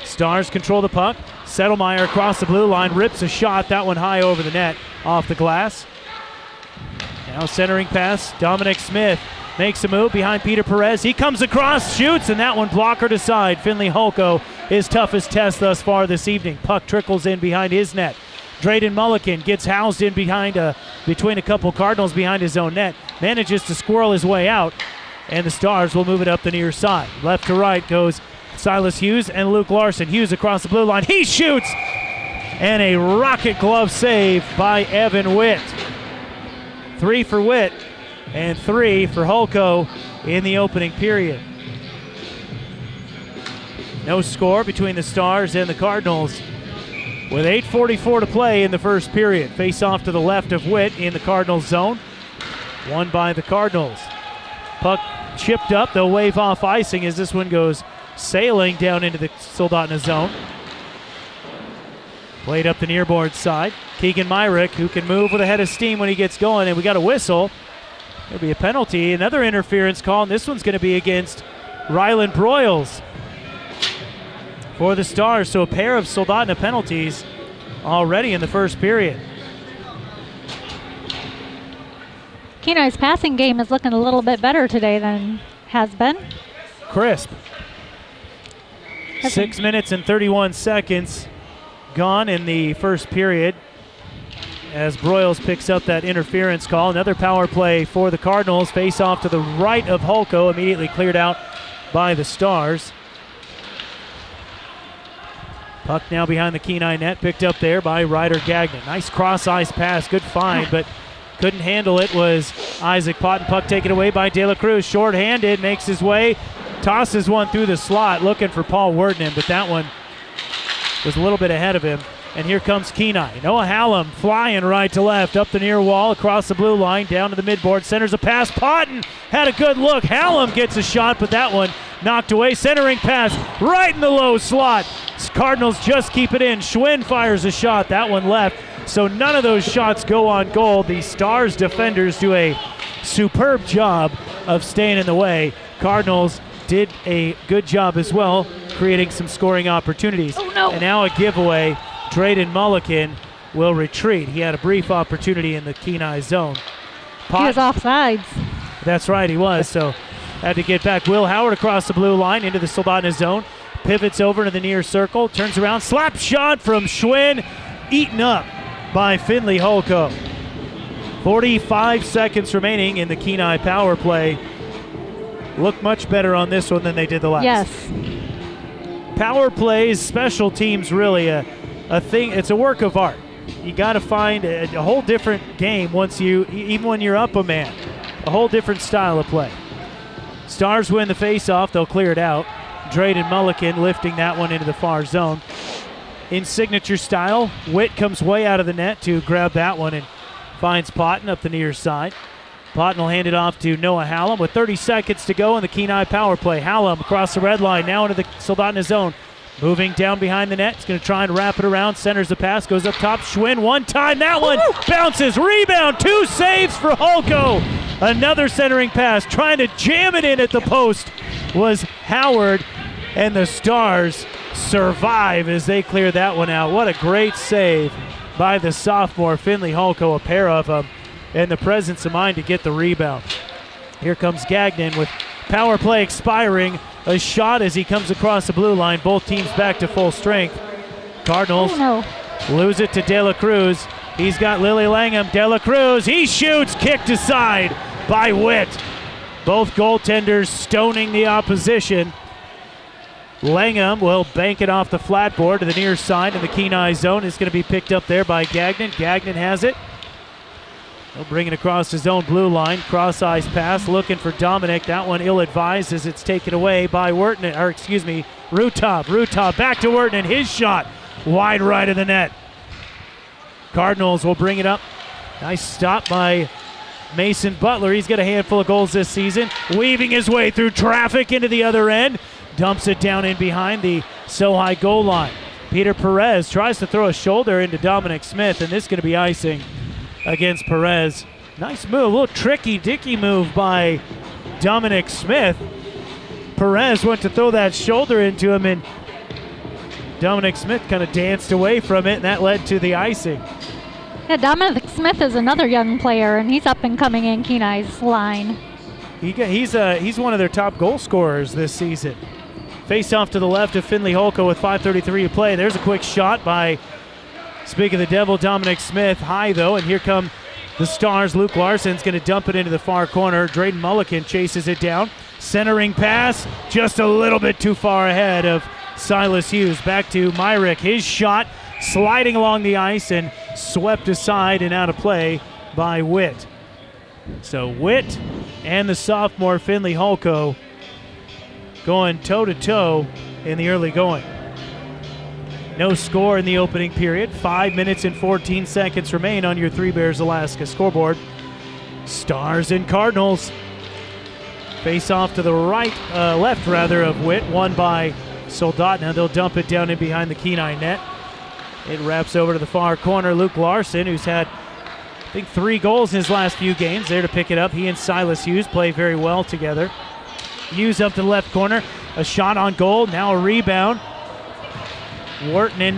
Stars control the puck. Settlemeyer across the blue line, rips a shot, that one high over the net, off the glass. Now centering pass, Dominic Smith makes a move behind Peter Perez. He comes across, shoots, and that one blockered aside. Finley Holko, his toughest test thus far this evening. Puck trickles in behind his net. Drayden Mulliken gets housed in between a couple Cardinals behind his own net, manages to squirrel his way out, and the Stars will move it up the near side. Left to right goes Silas Hughes and Luke Larson. Hughes across the blue line. He shoots! And a rocket glove save by Evan Witt. 3 for Witt and 3 for Holko in the opening period. No score between the Stars and the Cardinals with 8:44 to play in the first period. Face off to the left of Witt in the Cardinals zone. Won by the Cardinals. Puck chipped up. They'll wave off icing as this one goes sailing down into the Soldotna zone. Played up the nearboard side. Keegan Myrick, who can move with a head of steam when he gets going, and we got a whistle. There'll be a penalty. Another interference call, and this one's going to be against Ryland Broyles for the Stars. So a pair of Soldotna penalties already in the first period. Kenai's passing game is looking a little bit better today than has been. Crisp. 6 minutes and 31 seconds gone in the first period as Broyles picks up that interference call. Another power play for the Cardinals. Face off to the right of Holko, immediately cleared out by the Stars. Puck now behind the Kenai net, picked up there by Ryder Gagnon. Nice cross-ice pass, good find, but couldn't handle it was Isaac Potton. Puck taken away by De La Cruz. Short-handed, makes his way, tosses one through the slot, looking for Paul Werdman, but that one was a little bit ahead of him. And here comes Kenai. Noah Hallam flying right to left, up the near wall, across the blue line, down to the midboard, centers a pass. Potton had a good look. Hallam gets a shot, but that one knocked away. Centering pass right in the low slot. Cardinals just keep it in. Schwinn fires a shot. That one left. So none of those shots go on goal. The Stars defenders do a superb job of staying in the way. Cardinals did a good job as well, creating some scoring opportunities. Oh, no. And now a giveaway. Drayden Mulliken will retreat. He had a brief opportunity in the Kenai zone. He was offsides. That's right, he was. So Had to get back. Will Howard across the blue line into the Soldotna zone. Pivots over to the near circle. Turns around. Slap shot from Schwinn. Eaten up by Finley Holko. 45 seconds remaining in the Kenai power play. Look much better on this one than they did the last. Yes. Power plays, special teams, really a thing. It's a work of art. You got to find a whole different game even when you're up a man. A whole different style of play. Stars win the faceoff. They'll clear it out. Drayden Mulliken lifting that one into the far zone. In signature style, Witt comes way out of the net to grab that one and finds Potton up the near side. Potton will hand it off to Noah Hallam with 30 seconds to go in the Kenai power play. Hallam across the red line, now into the Soldotna zone. Moving down behind the net. He's going to try and wrap it around. Centers the pass, goes up top. Schwinn one time. That one bounces. Rebound. 2 saves for Holko. Another centering pass. Trying to jam it in at the post was Howard. And the Stars survive as they clear that one out. What a great save by the sophomore Finley Holko. A pair of them. And the presence of mind to get the rebound. Here comes Gagnon with power play expiring. A shot as he comes across the blue line. Both teams back to full strength. Cardinals lose it to De La Cruz. He's got Lily Langham. De La Cruz, he shoots, kicked aside by Witt. Both goaltenders stoning the opposition. Langham will bank it off the flat board to the near side in the Kenai zone. It's going to be picked up there by Gagnon. Gagnon has it. He'll bring it across his own blue line. Cross-ice pass, looking for Dominic. That one ill-advised as it's taken away by Rutov. Rutov back to Wirtman. His shot wide right of the net. Cardinals will bring it up. Nice stop by Mason Butler. He's got a handful of goals this season. Weaving his way through traffic into the other end. Dumps it down in behind the Sohi goal line. Peter Perez tries to throw a shoulder into Dominic Smith, and this is going to be icing against Perez. Nice move, a little tricky dicky move by Dominic Smith. Perez went to throw that shoulder into him, and Dominic Smith kind of danced away from it, and that led to the icing. Yeah, Dominic Smith is another young player, and he's up and coming in Kenai's line. He's one of their top goal scorers this season. Face off to the left of Finley Holko with 5:33 to play. There's a quick shot by, speak of the devil, Dominic Smith. High, though, and here come the Stars. Luke Larson's going to dump it into the far corner. Drayden Mulliken chases it down. Centering pass, just a little bit too far ahead of Silas Hughes. Back to Myrick. His shot sliding along the ice and swept aside and out of play by Witt. So Witt and the sophomore Finley Holko going toe-to-toe in the early going. No score in the opening period. 5 minutes and 14 seconds remain on your Three Bears Alaska scoreboard. Stars and Cardinals face off to the left of Witt, won by Soldotna. They'll dump it down in behind the Kenai net. It wraps over to the far corner. Luke Larson, who's had, I think, 3 goals in his last few games, there to pick it up. He and Silas Hughes play very well together. Hughes up to the left corner. A shot on goal. Now a rebound. Drayden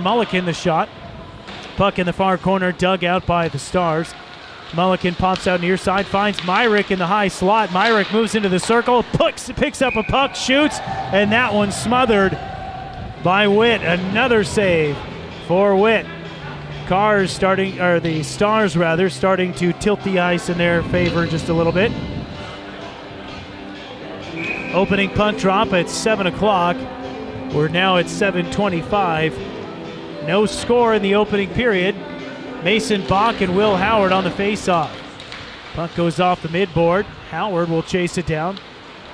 Mulliken the shot. Puck in the far corner, dug out by the Stars. Mulliken pops out near side, finds Myrick in the high slot. Myrick moves into the circle, picks up a puck, shoots, and that one smothered by Witt. Another save for Witt. The Stars starting to tilt the ice in their favor just a little bit. Opening puck drop at 7 o'clock. We're now at 7:25. No score in the opening period. Mason Bach and Will Howard on the faceoff. Puck goes off the midboard. Howard will chase it down.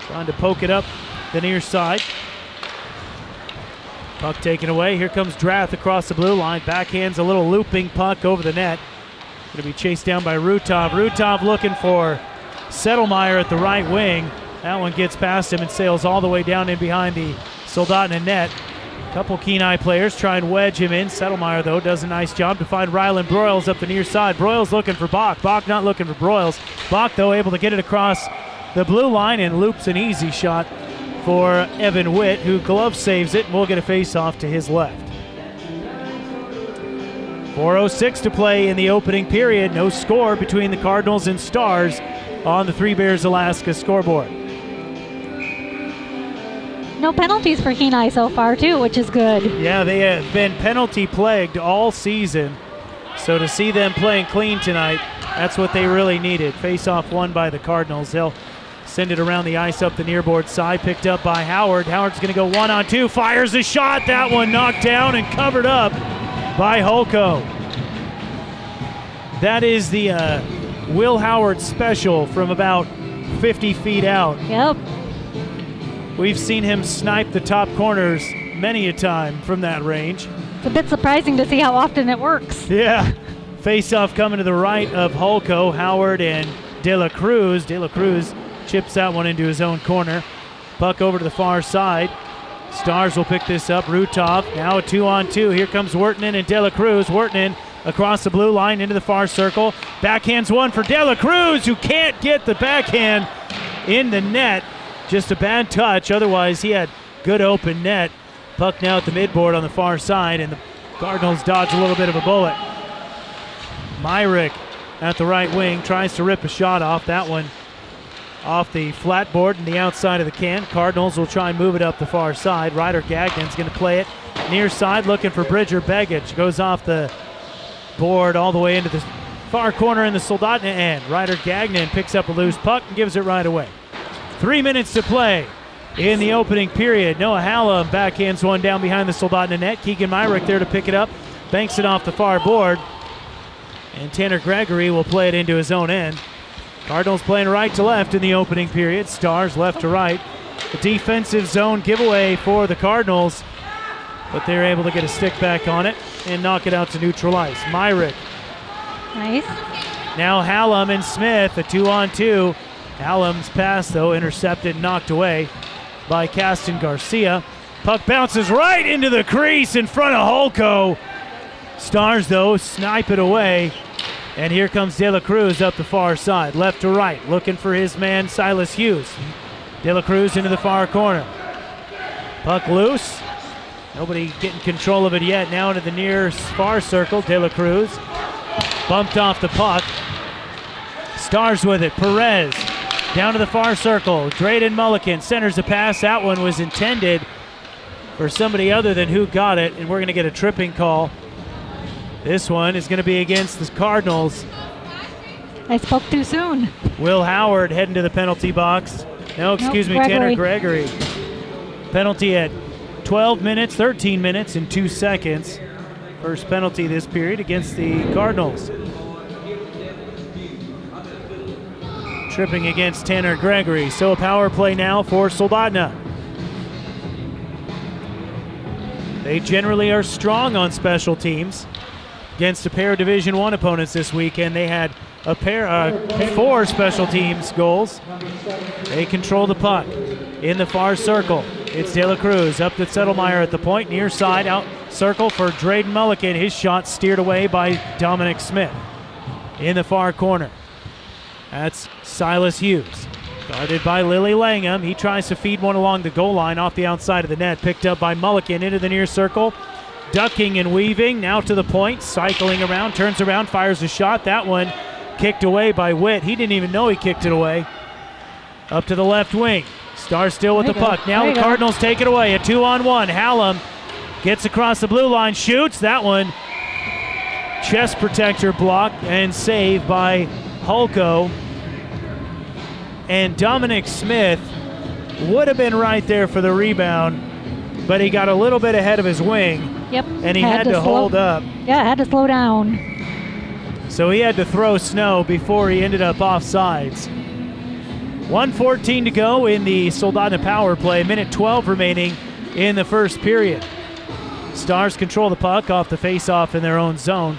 Trying to poke it up the near side. Puck taken away. Here comes Drath across the blue line. Backhands a little looping puck over the net. Going to be chased down by Rutov. Rutov looking for Settlemeyer at the right wing. That one gets past him and sails all the way down in behind the Soldotna net. A couple Kenai players try and wedge him in. Settlemeyer, though, does a nice job to find Rylan Broyles up the near side. Broyles looking for Bach. Bach not looking for Broyles. Bach, though, able to get it across the blue line and loops an easy shot for Evan Witt, who glove saves it, and we'll get a face-off to his left. 4:06 to play in the opening period. No score between the Cardinals and Stars. on the Three Bears Alaska scoreboard. No penalties for Kenai so far, too, which is good. Yeah, they have been penalty plagued all season. So to see them playing clean tonight, that's what they really needed. Face-off won by the Cardinals. They'll send it around the ice up the nearboard side, picked up by Howard. Howard's going to go 1-on-2, fires a shot. That one knocked down and covered up by Holko. That is the Will Howard special from about 50 feet out. Yep. We've seen him snipe the top corners many a time from that range. It's a bit surprising to see how often it works. Yeah. Face-off coming to the right of Holko, Howard, and De La Cruz. De La Cruz chips that one into his own corner. Puck over to the far side. Stars will pick this up. Rutov now a 2-on-2. Here comes Wertinen and De La Cruz. Wertinen across the blue line into the far circle. Backhands one for De La Cruz, who can't get the backhand in the net. Just a bad touch. Otherwise, he had good open net. Puck now at the midboard on the far side, and the Cardinals dodge a little bit of a bullet. Myrick at the right wing tries to rip a shot off. That one off the flat board and the outside of the can. Cardinals will try and move it up the far side. Ryder Gagnon's going to play it near side, looking for Bridger Begich. Goes off the board all the way into the far corner in the Soldotna end. Ryder Gagnon picks up a loose puck and gives it right away. 3 minutes to play in the opening period. Noah Hallam backhands one down behind the Soldotna net. Keegan Myrick there to pick it up. Banks it off the far board. And Tanner Gregory will play it into his own end. Cardinals playing right to left in the opening period. Stars left to right. A defensive zone giveaway for the Cardinals, but they're able to get a stick back on it and knock it out to neutral ice. Myrick. Nice. Now Hallam and Smith, a 2-on-2. Hallam's pass, though, intercepted and knocked away by Caston Garcia. Puck bounces right into the crease in front of Holko. Stars, though, snipe it away. And here comes De La Cruz up the far side, left to right, looking for his man, Silas Hughes. De La Cruz into the far corner. Puck loose. Nobody getting control of it yet. Now into the near far circle. De La Cruz bumped off the puck. Stars with it. Perez down to the far circle. Drayden Mulliken centers the pass. That one was intended for somebody other than who got it, and we're going to get a tripping call. This one is going to be against the Cardinals. I spoke too soon. Will Howard heading to the penalty box. No, excuse me, Tanner Gregory. Penalty at 12 minutes, 13 minutes, and 2 seconds. First penalty this period against the Cardinals. Tripping against Tanner Gregory. So a power play now for Soldotna. They generally are strong on special teams. Against a pair of Division I opponents this weekend, they had a pair, 4 special teams goals. They control the puck in the far circle. It's De La Cruz up to Settlemyre at the point, near side, out circle for Drayden Mulliken. His shot steered away by Dominic Smith. In the far corner, that's Silas Hughes. Guarded by Lily Langham. He tries to feed one along the goal line off the outside of the net. Picked up by Mulliken into the near circle. Ducking and weaving, now to the point, cycling around, turns around, fires a shot. That one kicked away by Witt. He didn't even know he kicked it away. Up to the left wing. Star still with the puck. Now the Cardinals take it away. A 2-on-1. Hallam gets across the blue line, shoots. That one, chest protector block and save by Holko. And Dominic Smith would have been right there for the rebound, but he got a little bit ahead of his wing. Yep. And he had to hold up. Yeah, had to slow down. So he had to throw snow before he ended up offsides. 1:14 to go in the Soldotna power play. Minute 12 remaining in the first period. Stars control the puck off the face-off in their own zone.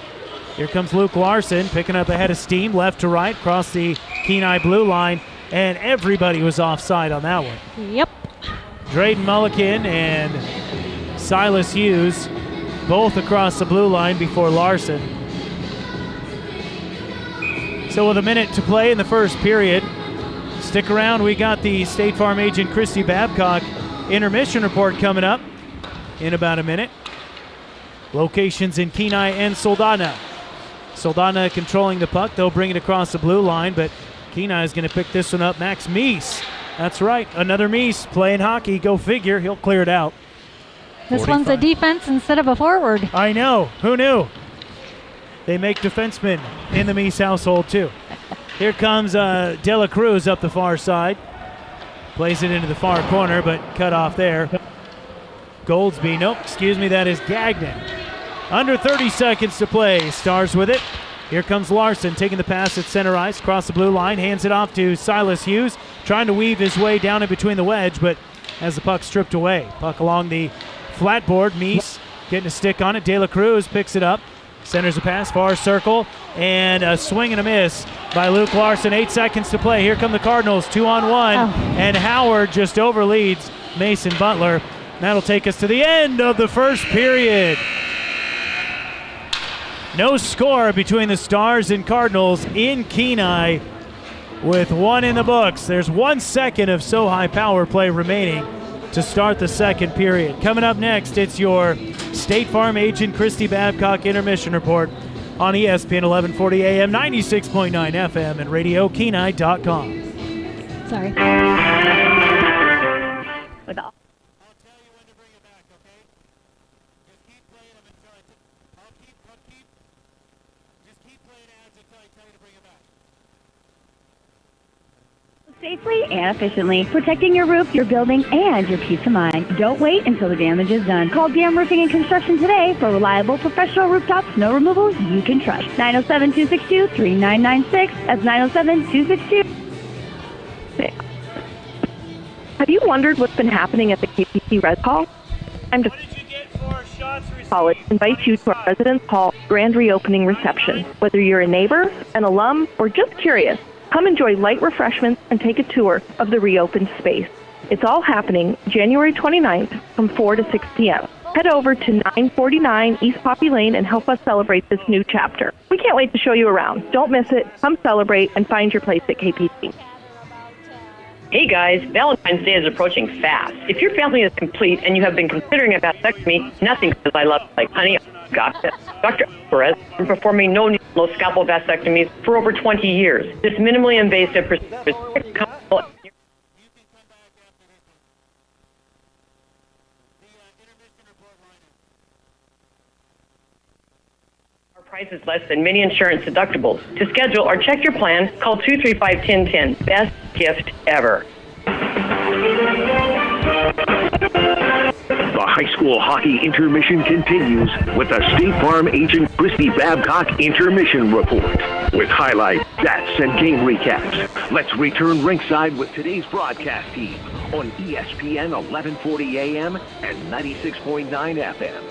Here comes Luke Larson picking up a head of steam left to right across the Kenai blue line. And everybody was offside on that one. Yep. Drayden Mulliken and Silas Hughes both across the blue line before Larson. So with a minute to play in the first period, stick around. We got the State Farm agent Christy Babcock intermission report coming up in about a minute. Locations in Kenai and Soldotna. Soldotna controlling the puck. They'll bring it across the blue line, but Kenai is going to pick this one up. Max Meese. That's right. Another Meese playing hockey. Go figure. He'll clear it out. This 45. one's a defense instead of a forward. I know. Who knew? They make defensemen in the Meese household, too. Here comes De La Cruz up the far side. Plays it into the far corner, but cut off there. Goldsby, nope, excuse me, that is Gagnon. Under 30 seconds to play. Stars with it. Here comes Larson taking the pass at center ice, across the blue line, hands it off to Silas Hughes, trying to weave his way down in between the wedge, but has the puck stripped away. Puck along the flat board. Meese getting a stick on it. De La Cruz picks it up, centers a pass, far circle, and a swing and a miss by Luke Larson. 8 seconds to play. Here come the Cardinals, 2-on-1, and Howard just overleads Mason Butler. That'll take us to the end of the first period. No score between the Stars and Cardinals in Kenai with one in the books. There's 1 second of Sohi power play remaining to start the second period. Coming up next, it's your State Farm agent Christy Babcock intermission report on ESPN 1140 AM, 96.9 FM, and RadioKenai.com. Sorry. With all safely and efficiently, protecting your roof, your building, and your peace of mind. Don't wait until the damage is done. Call DM Roofing and Construction today for reliable professional rooftop snow removal you can trust. 907-262-3996. That's 907-262-6. Have you wondered what's been happening at the KPC Res Hall? I'm just College invites you to our Residence Hall grand reopening reception. Whether you're a neighbor, an alum, or just curious, come enjoy light refreshments and take a tour of the reopened space. It's all happening January 29th from 4 to 6 p.m. Head over to 949 East Poppy Lane and help us celebrate this new chapter. We can't wait to show you around. Don't miss it. Come celebrate and find your place at KPC. Hey guys, Valentine's Day is approaching fast. If your family is complete and you have been considering a vasectomy, nothing says I love like honey. Got it. Dr. Perez has been performing no scalpel vasectomies for over 20 years. This minimally invasive procedure is comfortable. Our price is less than many insurance deductibles. To schedule or check your plan, call 235-1010. Best gift ever. The high school hockey intermission continues with the State Farm agent Christy Babcock intermission report with highlights, stats, and game recaps. Let's return ringside with today's broadcast team on ESPN 1140 AM and 96.9 FM.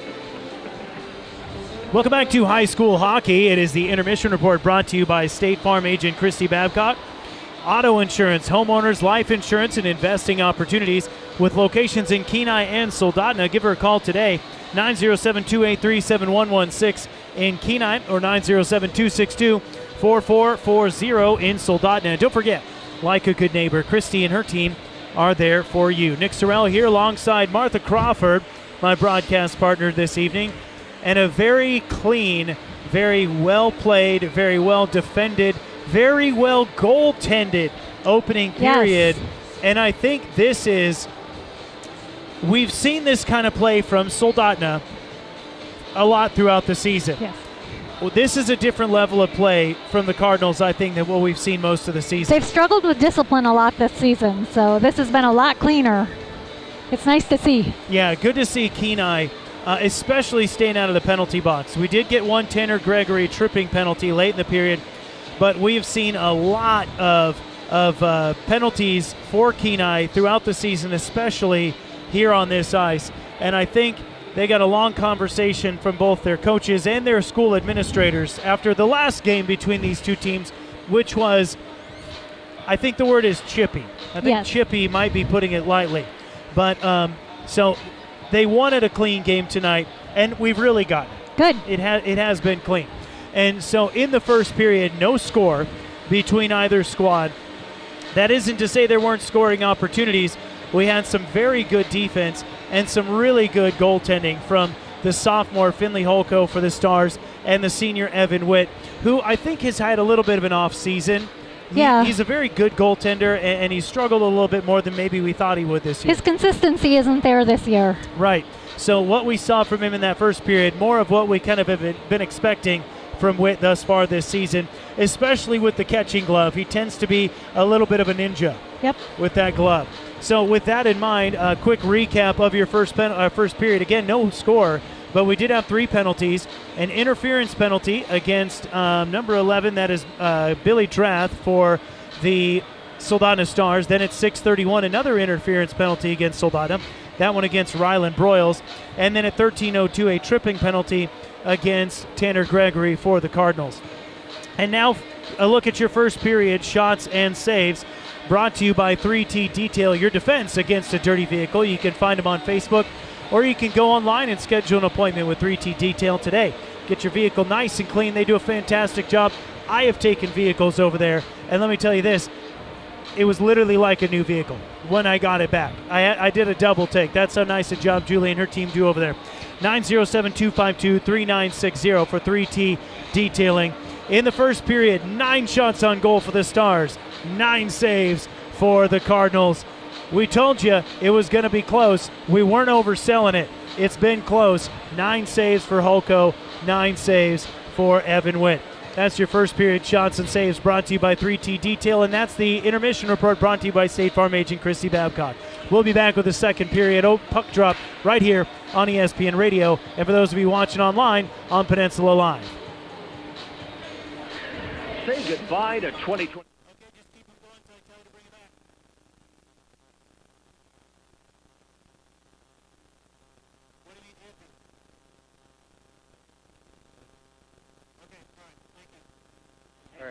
Welcome back to high school hockey. It is the intermission report brought to you by State Farm agent Christy Babcock. Auto insurance, homeowners, life insurance, and investing opportunities with locations in Kenai and Soldotna. Give her a call today, 907-283-7116 in Kenai or 907-262-4440 in Soldotna. And don't forget, like a good neighbor, Christy and her team are there for you. Nick Sorrell here alongside Martha Crawford, my broadcast partner this evening. And a very clean, very well played, very well defended, very well goaltended opening period. Yes. And I think this is, we've seen this kind of play from Soldotna a lot throughout the season. Yes. Well, this is a different level of play from the Cardinals, I think, than what we've seen most of the season. They've struggled with discipline a lot this season, so this has been a lot cleaner. It's nice to see. Yeah, good to see Kenai, especially staying out of the penalty box. We did get one Tanner Gregory tripping penalty late in the period, but we've seen a lot of penalties for Kenai throughout the season, especially here on this ice. And I think they got a long conversation from both their coaches and their school administrators after the last game between these two teams, which was, I think the word is chippy. I think yes. Chippy might be putting it lightly. But so they wanted a clean game tonight, and we've really gotten it. Good. It has been clean. And so in the first period, no score between either squad. That isn't to say there weren't scoring opportunities. We had some very good defense and some really good goaltending from the sophomore Finley Holko for the Stars and the senior Evan Witt, who I think has had a little bit of an off season. He's a very good goaltender, and he struggled a little bit more than maybe we thought he would this year. His consistency isn't there this year. Right. So what we saw from him in that first period, more of what we kind of have been expecting from Witt thus far this season, especially with the catching glove. He tends to be a little bit of a ninja with that glove. So with that in mind, a quick recap of your first period. Again, no score, but we did have 3 penalties. An interference penalty against number 11, that is Billy Drath for the Soldotna Stars. Then at 6:31, another interference penalty against Soldotna. That one against Ryland Broyles. And then at 13:02, a tripping penalty against Tanner Gregory for the Cardinals. And now a look at your first period shots and saves, brought to you by 3T Detail, your defense against a dirty vehicle. You can find them on Facebook, or you can go online and schedule an appointment with 3T Detail today. Get your vehicle nice and clean. They do a fantastic job. I have taken vehicles over there, and let me tell you this, it was literally like a new vehicle when I got it back. I did a double take. That's how nice a job Julie and her team do over there. 907-252-3960 for 3T Detailing. In the first period, 9 shots on goal for the Stars, 9 saves for the Cardinals. We told you it was going to be close. We weren't overselling it. It's been close. 9 saves for Holko, 9 saves for Evan Witt. That's your first period shots and saves, brought to you by 3T Detail, and that's the intermission report brought to you by State Farm agent Christy Babcock. We'll be back with the second period. Puck drop right here on ESPN Radio, and for those of you watching online, on Peninsula Live. Say goodbye to 2020.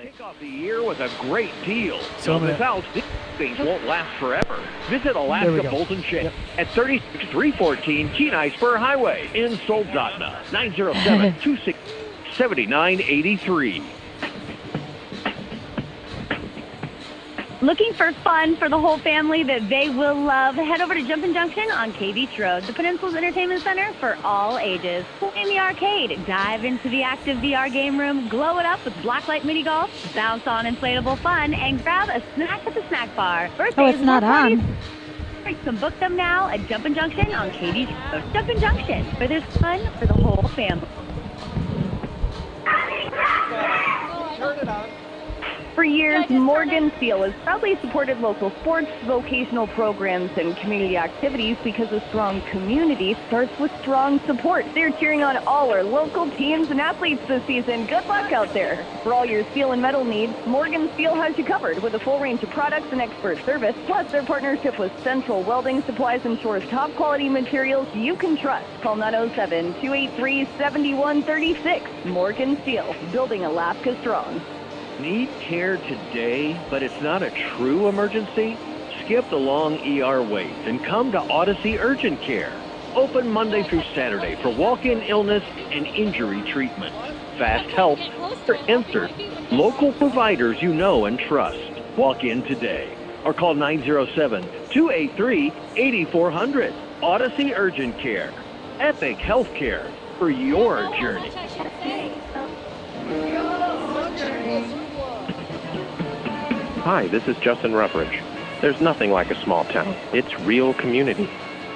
Kick off the year with a great deal. So without these things won't last forever. Visit Alaska Bolton Ship at 36314 Kenai Spur Highway in Soldotna. 907-267983. Looking for fun for the whole family that they will love? Head over to Jumpin' Junction on K Beach Road, the Peninsula's entertainment center for all ages. Play in the arcade, dive into the active VR game room, glow it up with blacklight mini golf, bounce on inflatable fun, and grab a snack at the snack bar. Birthdays, it's not on. You can book them now at Jumpin' Junction on K Beach Road. Jumpin' Junction, where there's fun for the whole family. Turn it on. For years, Morgan Steel has proudly supported local sports, vocational programs, and community activities because a strong community starts with strong support. They're cheering on all our local teams and athletes this season. Good luck out there. For all your steel and metal needs, Morgan Steel has you covered with a full range of products and expert service. Plus, their partnership with Central Welding supplies ensures top-quality materials you can trust. Call 907-283-7136. Morgan Steel, building Alaska strong. Need care today, but it's not a true emergency? Skip the long ER wait and come to Odyssey Urgent Care. Open Monday through Saturday for walk-in illness and injury treatment. Fast help for answers. Local providers you know and trust. Walk in today or call 907-283-8400. Odyssey Urgent Care. Epic healthcare for your journey. Hi, this is Justin Ruffridge. There's nothing like a small town. It's real community.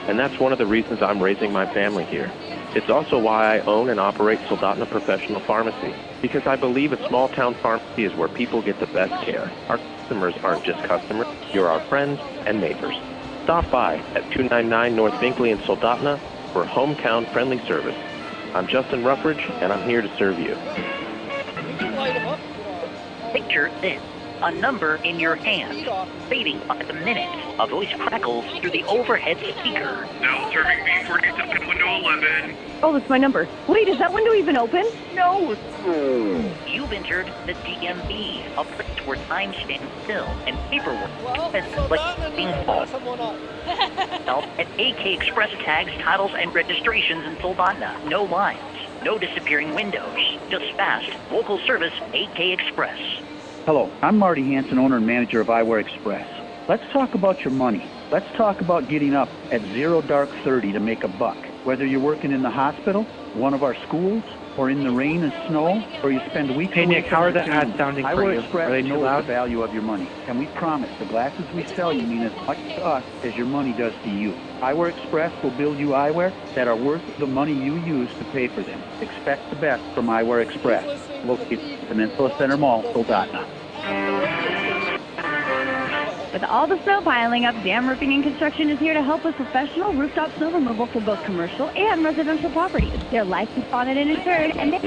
And that's one of the reasons I'm raising my family here. It's also why I own and operate Soldotna Professional Pharmacy, because I believe a small town pharmacy is where people get the best care. Our customers aren't just customers, you're our friends and neighbors. Stop by at 299 North Binkley in Soldotna for hometown friendly service. I'm Justin Ruffridge, and I'm here to serve you. Picture this. A number in your hand, fading by the minute. A voice crackles through the overhead speaker. Now serving B47 window 11. Oh, that's my number. Wait, is that window even open? No. You've entered the DMV, a place where time stands still and paperwork is like being false. At AK Express tags, titles, and registrations in Soldotna. No lines, no disappearing windows, just fast, local service, AK Express. Hello, I'm Marty Hansen, owner and manager of Eyewear Express. Let's talk about your money. Let's talk about getting up at 0 dark 30 to make a buck. Whether you're working in the hospital, one of our schools, or in the rain and snow, or you spend weeks Hey, away Nick, from how are your the family, ads sounding for Eyewear you? Express Are they too knows loud? the value of your money, and we promise the glasses we sell you mean as much to us as your money does to you. Eyewear Express will build you eyewear that are worth the money you use to pay for them. Expect the best from Eyewear Express, located at Peninsula Center Mall, Soldotna. With all the snow piling up, Dam Roofing and Construction is here to help with professional rooftop snow removal for both commercial and residential properties. They're licensed, bonded, and insured, and they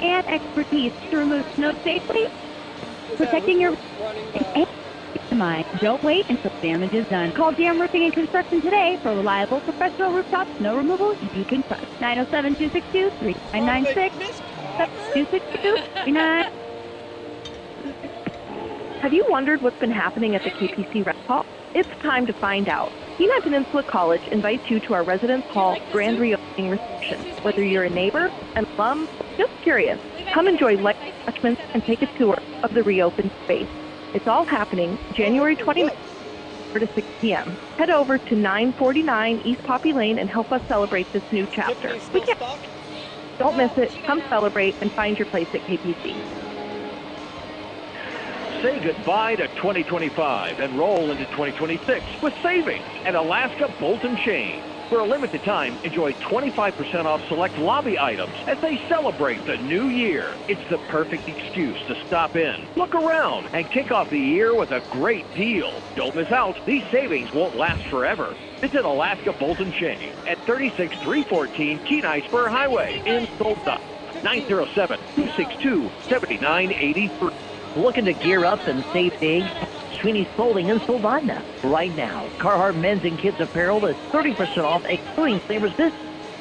and expertise to remove snow safely, protecting your mind. Don't wait until damage is done. Call Dam Roofing and Construction today for reliable professional rooftop snow removal you can trust. 907-262-3996. 262-3996. Have you wondered what's been happening at the KPC Rec Hall? It's time to find out. Kenai Peninsula College invites you to our Residence Hall grand reopening reception. Whether you're a neighbor, an alum, just curious, come enjoy light refreshments and take a tour of the reopened space. It's all happening January 29th, 4 to 6 p.m. Head over to 949 East Poppy Lane and help us celebrate this new chapter. Don't miss it. Come celebrate and find your place at KPC. Say goodbye to 2025 and roll into 2026 with savings at Alaska Bolt & Chain. For a limited time, enjoy 25% off select lobby items as they celebrate the new year. It's the perfect excuse to stop in, look around, and kick off the year with a great deal. Don't miss out. These savings won't last forever. Visit Alaska Bolt & Chain at 36314 Kenai Spur Highway in Soldotna. 907-262-7983. Looking to gear up and save big? Sweeney's Clothing in Soldotna. Right now, Carhartt men's and kids apparel is 30% off, excluding flavors this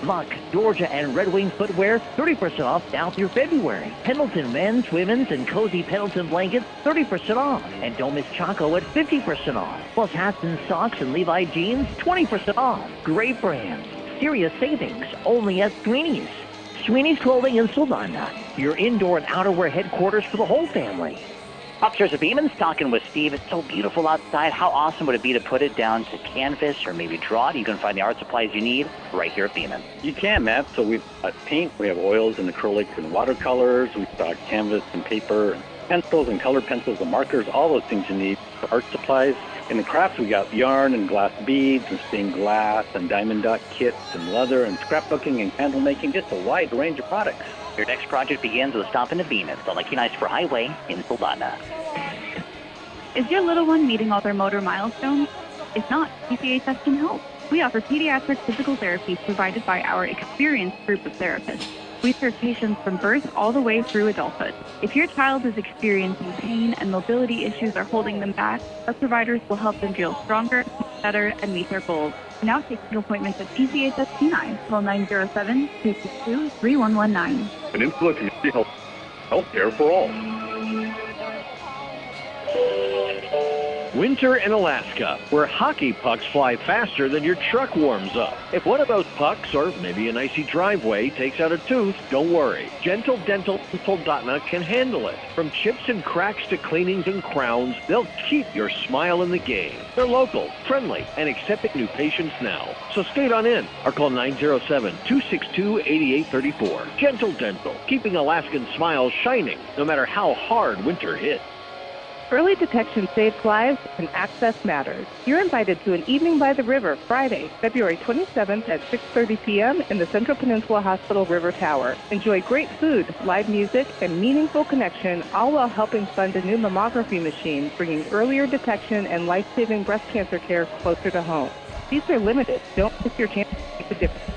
Muck, Georgia, and Red Wing footwear, 30% off now through February. Pendleton men's, women's, and cozy Pendleton blankets, 30% off. And don't miss Choco at 50% off. Plus hats and socks and Levi jeans, 20% off. Great brands. Serious savings only at Sweeney's. Sweeney's Clothing in Soldotna, your indoor and outerwear headquarters for the whole family. Upstairs at Beeman's, talking with Steve. It's so beautiful outside. How awesome would it be to put it down to canvas or maybe draw it? You can find the art supplies you need right here at Beeman's. You can, Matt. So we've got paint, we have oils and acrylics and watercolors. We've got canvas and paper and pencils and colored pencils and markers, all those things you need for art supplies. In the crafts, we got yarn and glass beads and stained glass and diamond dot kits and leather and scrapbooking and candle making, just a wide range of products. Your next project begins with a stop into Beeman's on the Kenai Spur Highway in Soldotna. Is your little one meeting all their motor milestones? If not, PCHS can help. We offer pediatric physical therapy provided by our experienced group of therapists. We serve patients from birth all the way through adulthood. If your child is experiencing pain and mobility issues are holding them back, our providers will help them feel stronger, better, and meet their goals. Now taking appointments at PCHS Kenai. Call 907-262-3119. Peninsula Community Health. Healthcare for all. Winter in Alaska, where hockey pucks fly faster than your truck warms up. If one of those pucks, or maybe an icy driveway, takes out a tooth, don't worry. Gentle Dental in Soldotna can handle it. From chips and cracks to cleanings and crowns, they'll keep your smile in the game. They're local, friendly, and accepting new patients now. So skate on in or call 907-262-8834. Gentle Dental, keeping Alaskan smiles shining no matter how hard winter hits. Early detection saves lives and access matters. You're invited to an evening by the river Friday, February 27th at 6:30 p.m. in the Central Peninsula Hospital River Tower. Enjoy great food, live music, and meaningful connection, all while helping fund a new mammography machine, bringing earlier detection and life-saving breast cancer care closer to home. These are limited. Don't miss your chance to make a difference.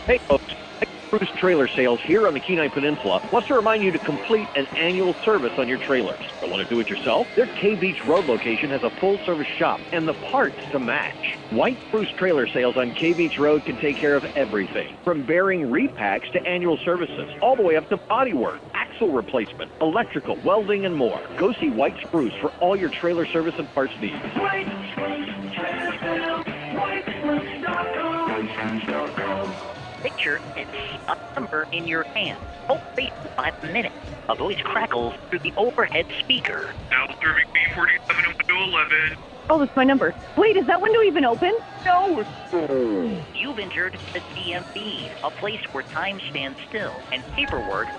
Hey folks, Bruce Trailer Sales here on the Kenai Peninsula wants to remind you to complete an annual service on your trailers. Don't want to do it yourself? Their K Beach Road location has a full-service shop and the parts to match. White Bruce Trailer Sales on K Beach Road can take care of everything, from bearing repacks to annual services, all the way up to bodywork, axle replacement, electrical, welding, and more. Go see White Spruce for all your trailer service and parts needs. Picture and see a number in your hand. Hold wait 5 minutes. A voice crackles through the overhead speaker. Now serving B47 211. Oh, that's my number. Wait, is that window even open? No. You've entered the DMV, a place where time stands still and paperwork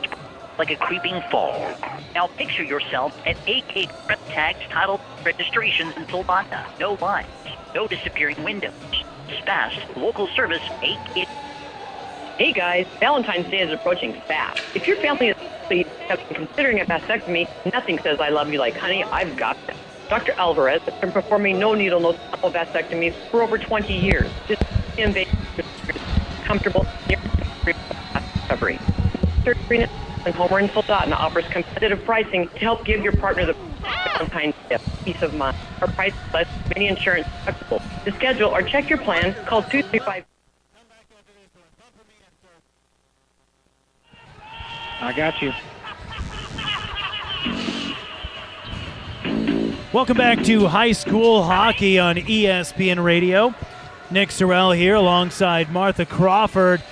like a creeping fall. Now picture yourself at AK tags titled registrations in Soldotna. No lines, no disappearing windows. Fast local service AK. Hey guys, Valentine's Day is approaching fast. If your family is considering a vasectomy, nothing says I love you like, honey, I've got this. Dr. Alvarez has been performing no-needle, no-scalpel vasectomies for over 20 years. This invasive, comfortable, recovery. Surgery and Homer in Soldotna offers competitive pricing to help give your partner the Valentine's gift, peace of mind. Our price is less than many insurance deductible. To schedule or check your plan, call 235. I got you. Welcome back to high school hockey on ESPN Radio. Nick Sorrell here alongside Martha Crawford.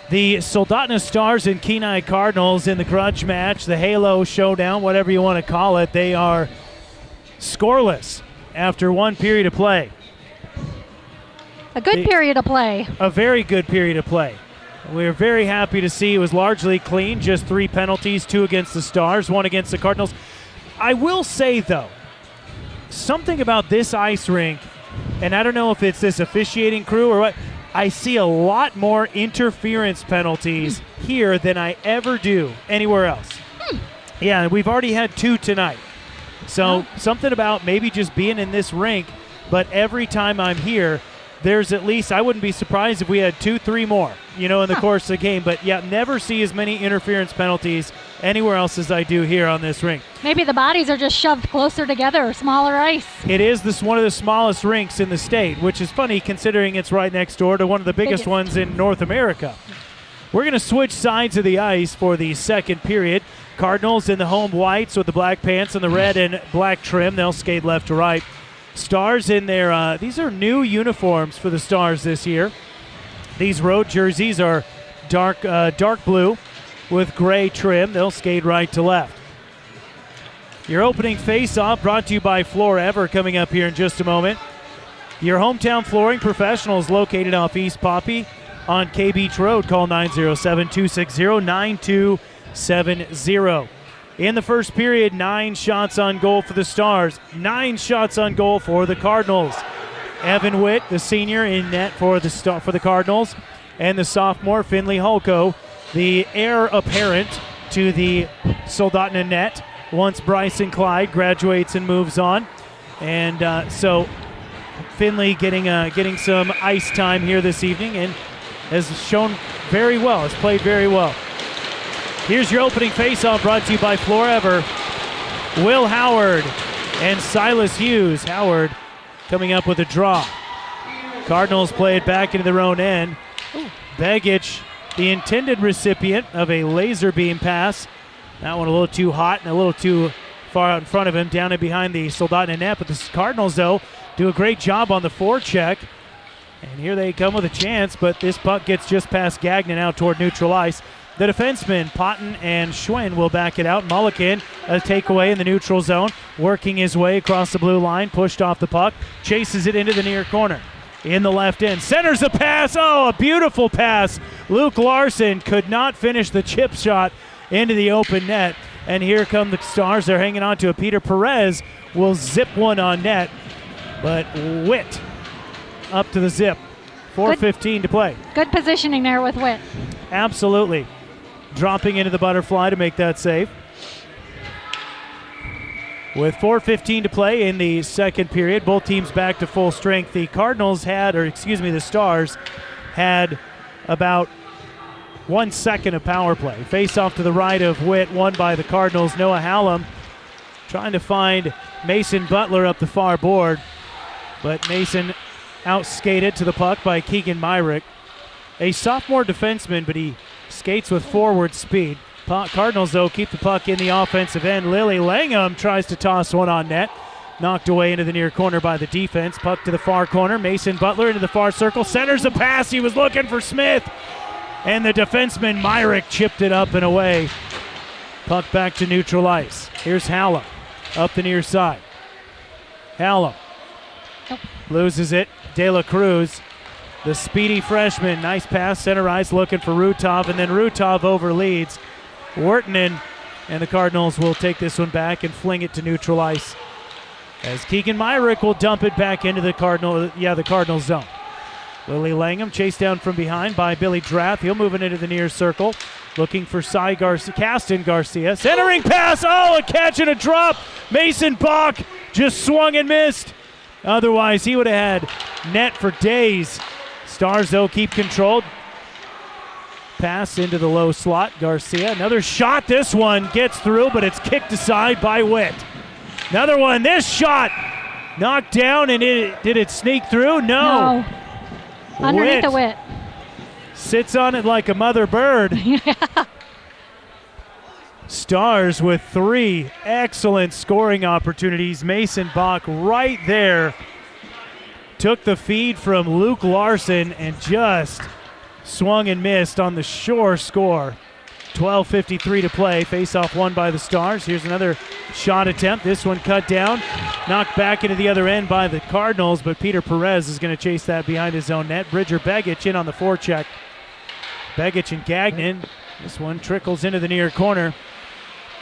The Soldotna Stars and Kenai Cardinals in the grudge match, the Halo Showdown, whatever you want to call it. They are scoreless after one period of play. A good period of play. A very good period of play. We're very happy to see it was largely clean, just 3 penalties, 2 against the Stars, 1 against the Cardinals. I will say, though, something about this ice rink, and I don't know if it's this officiating crew or what, I see a lot more interference penalties here than I ever do anywhere else. Yeah, we've already had 2 tonight. So something about maybe just being in this rink, but every time I'm here, there's at least, I wouldn't be surprised if we had 2-3 more, in the course of the game. But yeah, never see as many interference penalties anywhere else as I do here on this rink. Maybe the bodies are just shoved closer together, or smaller ice. It is one of the smallest rinks in the state, which is funny considering it's right next door to one of the biggest ones in North America. We're going to switch sides of the ice for the second period. Cardinals in the home whites with the black pants and the red and black trim. They'll skate left to right. Stars in their, these are new uniforms for the Stars this year. These road jerseys are dark blue with gray trim. They'll skate right to left. Your opening face-off brought to you by Floor Ever coming up here in just a moment. Your hometown flooring professionals located off East Poppy on K Beach Road. Call 907-260-9270. In the first period, 9 shots on goal for the Stars, 9 shots on goal for the Cardinals. Evan Witt, the senior, in net for the Cardinals, and the sophomore Finley Holko, the heir apparent to the Soldotna net once Bryson Clyde graduates and moves on. And so Finley getting some ice time here this evening and has shown very well, has played very well. Here's your opening faceoff brought to you by Floor Ever. Will Howard and Silas Hughes. Howard coming up with a draw. Cardinals play it back into their own end. Begich, the intended recipient of a laser beam pass. That one a little too hot and a little too far out in front of him, down and behind the Soldotna net. But the Cardinals, though, do a great job on the forecheck. And here they come with a chance, but this puck gets just past Gagnon out toward neutral ice. The defensemen, Potton and Schwinn, will back it out. Mulliken, a takeaway in the neutral zone, working his way across the blue line, pushed off the puck, chases it into the near corner. In the left end, centers a pass. Oh, a beautiful pass. Luke Larson could not finish the chip shot into the open net. And here come the Stars. They're hanging on to it. Peter Perez will zip one on net, but Witt up to the zip. 4:15 to play. Good positioning there with Witt. Absolutely. Dropping into the butterfly to make that save. With 4:15 to play in the second period, both teams back to full strength. The the Stars had about 1 second of power play. Face off to the right of Witt, won by the Cardinals. Noah Hallam trying to find Mason Butler up the far board, but Mason outskated to the puck by Keegan Myrick. A sophomore defenseman, but he skates with forward speed. Cardinals, though, keep the puck in the offensive end. Lily Langham tries to toss one on net. Knocked away into the near corner by the defense. Puck to the far corner. Mason Butler into the far circle. Centers a pass. He was looking for Smith. And the defenseman, Myrick, chipped it up and away. Puck back to neutral ice. Here's Hallam up the near side. Hallam loses it. De La Cruz, the speedy freshman. Nice pass, center ice, looking for Rutov, and then Rutov overleads Wurtinen, and the Cardinals will take this one back and fling it to neutral ice, as Keegan Myrick will dump it back into the Cardinal zone. Lily Langham chased down from behind by Billy Drath. He'll move it into the near circle, looking for Caston Garcia. Centering pass, a catch and a drop. Mason Bach just swung and missed. Otherwise, he would have had net for days. Stars, though, keep controlled. Pass into the low slot. Garcia, another shot. This one gets through, but it's kicked aside by Witt. Another one. This shot knocked down, and did it sneak through? No. Underneath the Witt. Sits on it like a mother bird. Stars with 3 excellent scoring opportunities. Mason Bach right there took the feed from Luke Larson and just swung and missed on the shore score. 12:53 to play. Face-off won by the Stars. Here's another shot attempt. This one cut down, knocked back into the other end by the Cardinals, but Peter Perez is going to chase that behind his own net. Bridger Begich in on the forecheck. Begich and Gagnon. This one trickles into the near corner.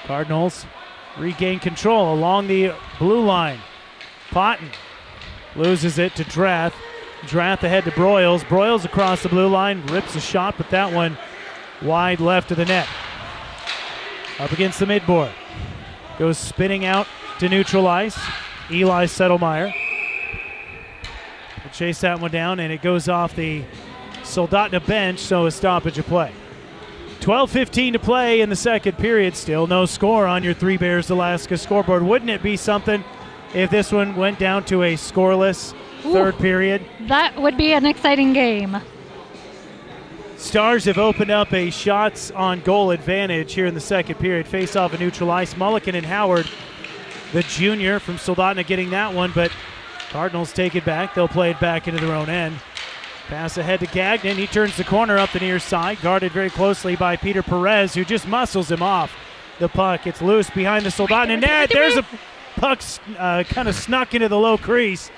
Cardinals regain control along the blue line. Potton loses it to Drath. Drath ahead to Broyles. Broyles across the blue line, rips a shot, but that one wide left of the net. Up against the midboard. Goes spinning out to neutral ice. Eli Settlemeyer will chase that one down, and it goes off the Soldotna bench, so a stoppage of play. 12:15 to play in the second period. Still no score on your Three Bears Alaska scoreboard. Wouldn't it be something if this one went down to a scoreless third period? That would be an exciting game. Stars have opened up a shots on goal advantage here in the second period. Face off a neutral ice. Mulliken and Howard, the junior from Soldotna, getting that one, but Cardinals take it back. They'll play it back into their own end. Pass ahead to Gagnon. He turns the corner up the near side, guarded very closely by Peter Perez, who just muscles him off. The puck gets loose behind the Soldotna net. There's a puck kind of snuck into the low crease.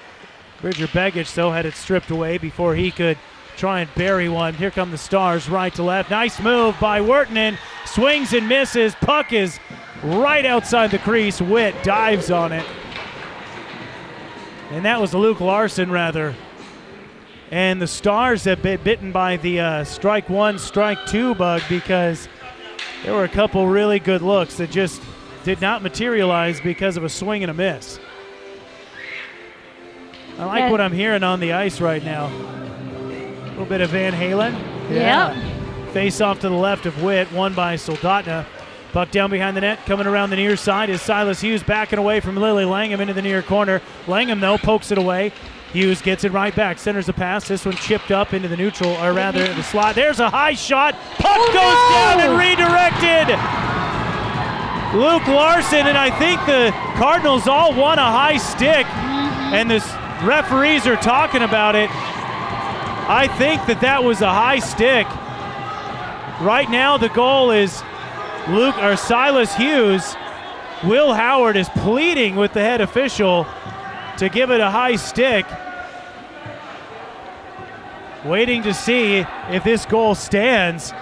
Bridger Begich, though, had it stripped away before he could try and bury one. Here come the Stars, right to left. Nice move by Wurtinen. Swings and misses. Puck is right outside the crease. Witt dives on it. And that was Luke Larson, rather. And the Stars have been bitten by the strike one, strike two bug, because there were a couple really good looks that just did not materialize because of a swing and a miss. I like what I'm hearing on the ice right now. A little bit of Van Halen. Yeah. Face off to the left of Witt, won by Soldotna. Puck down behind the net, coming around the near side is Silas Hughes, backing away from Lily Langham into the near corner. Langham, though, pokes it away. Hughes gets it right back, centers a pass. This one chipped up into the neutral, or rather the slot. There's a high shot. Puck goes down and redirected. Luke Larson, and I think the Cardinals all want a high stick, and the referees are talking about it. I think that was a high stick. Right now the goal is Silas Hughes. Will Howard is pleading with the head official to give it a high stick. Waiting to see if this goal stands.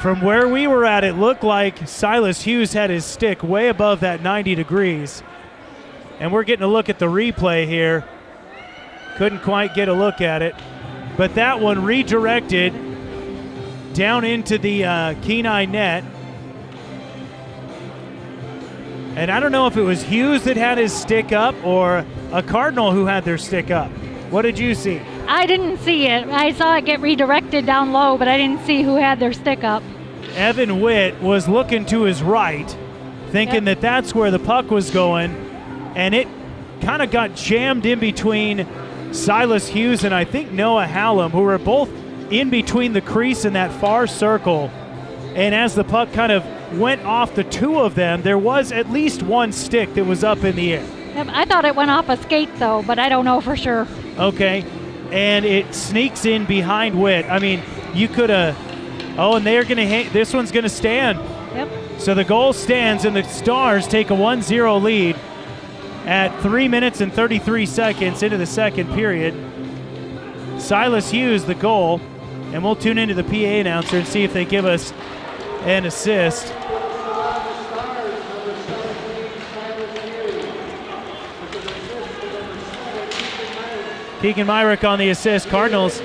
From where we were at, it looked like Silas Hughes had his stick way above that 90 degrees. And we're getting a look at the replay here. Couldn't quite get a look at it. But that one redirected down into the Kenai net. And I don't know if it was Hughes that had his stick up or a Cardinal who had their stick up. What did you see? I didn't see it. I saw it get redirected down low, but I didn't see who had their stick up. Evan Witt was looking to his right, thinking that that's where the puck was going, and it kind of got jammed in between Silas Hughes and I think Noah Hallam, who were both in between the crease in that far circle. And as the puck kind of went off the two of them, there was at least one stick that was up in the air. I thought it went off a skate, though, but I don't know for sure. Okay, and it sneaks in behind Witt. I mean, you could have... Oh, and they're going to... This one's going to stand. Yep. So the goal stands, and the Stars take a 1-0 lead. at 3 minutes and 33 seconds into the second period. Silas Hughes, the goal, and we'll tune into the PA announcer and see if they give us an assist. Keegan Myrick on the assist. Cardinals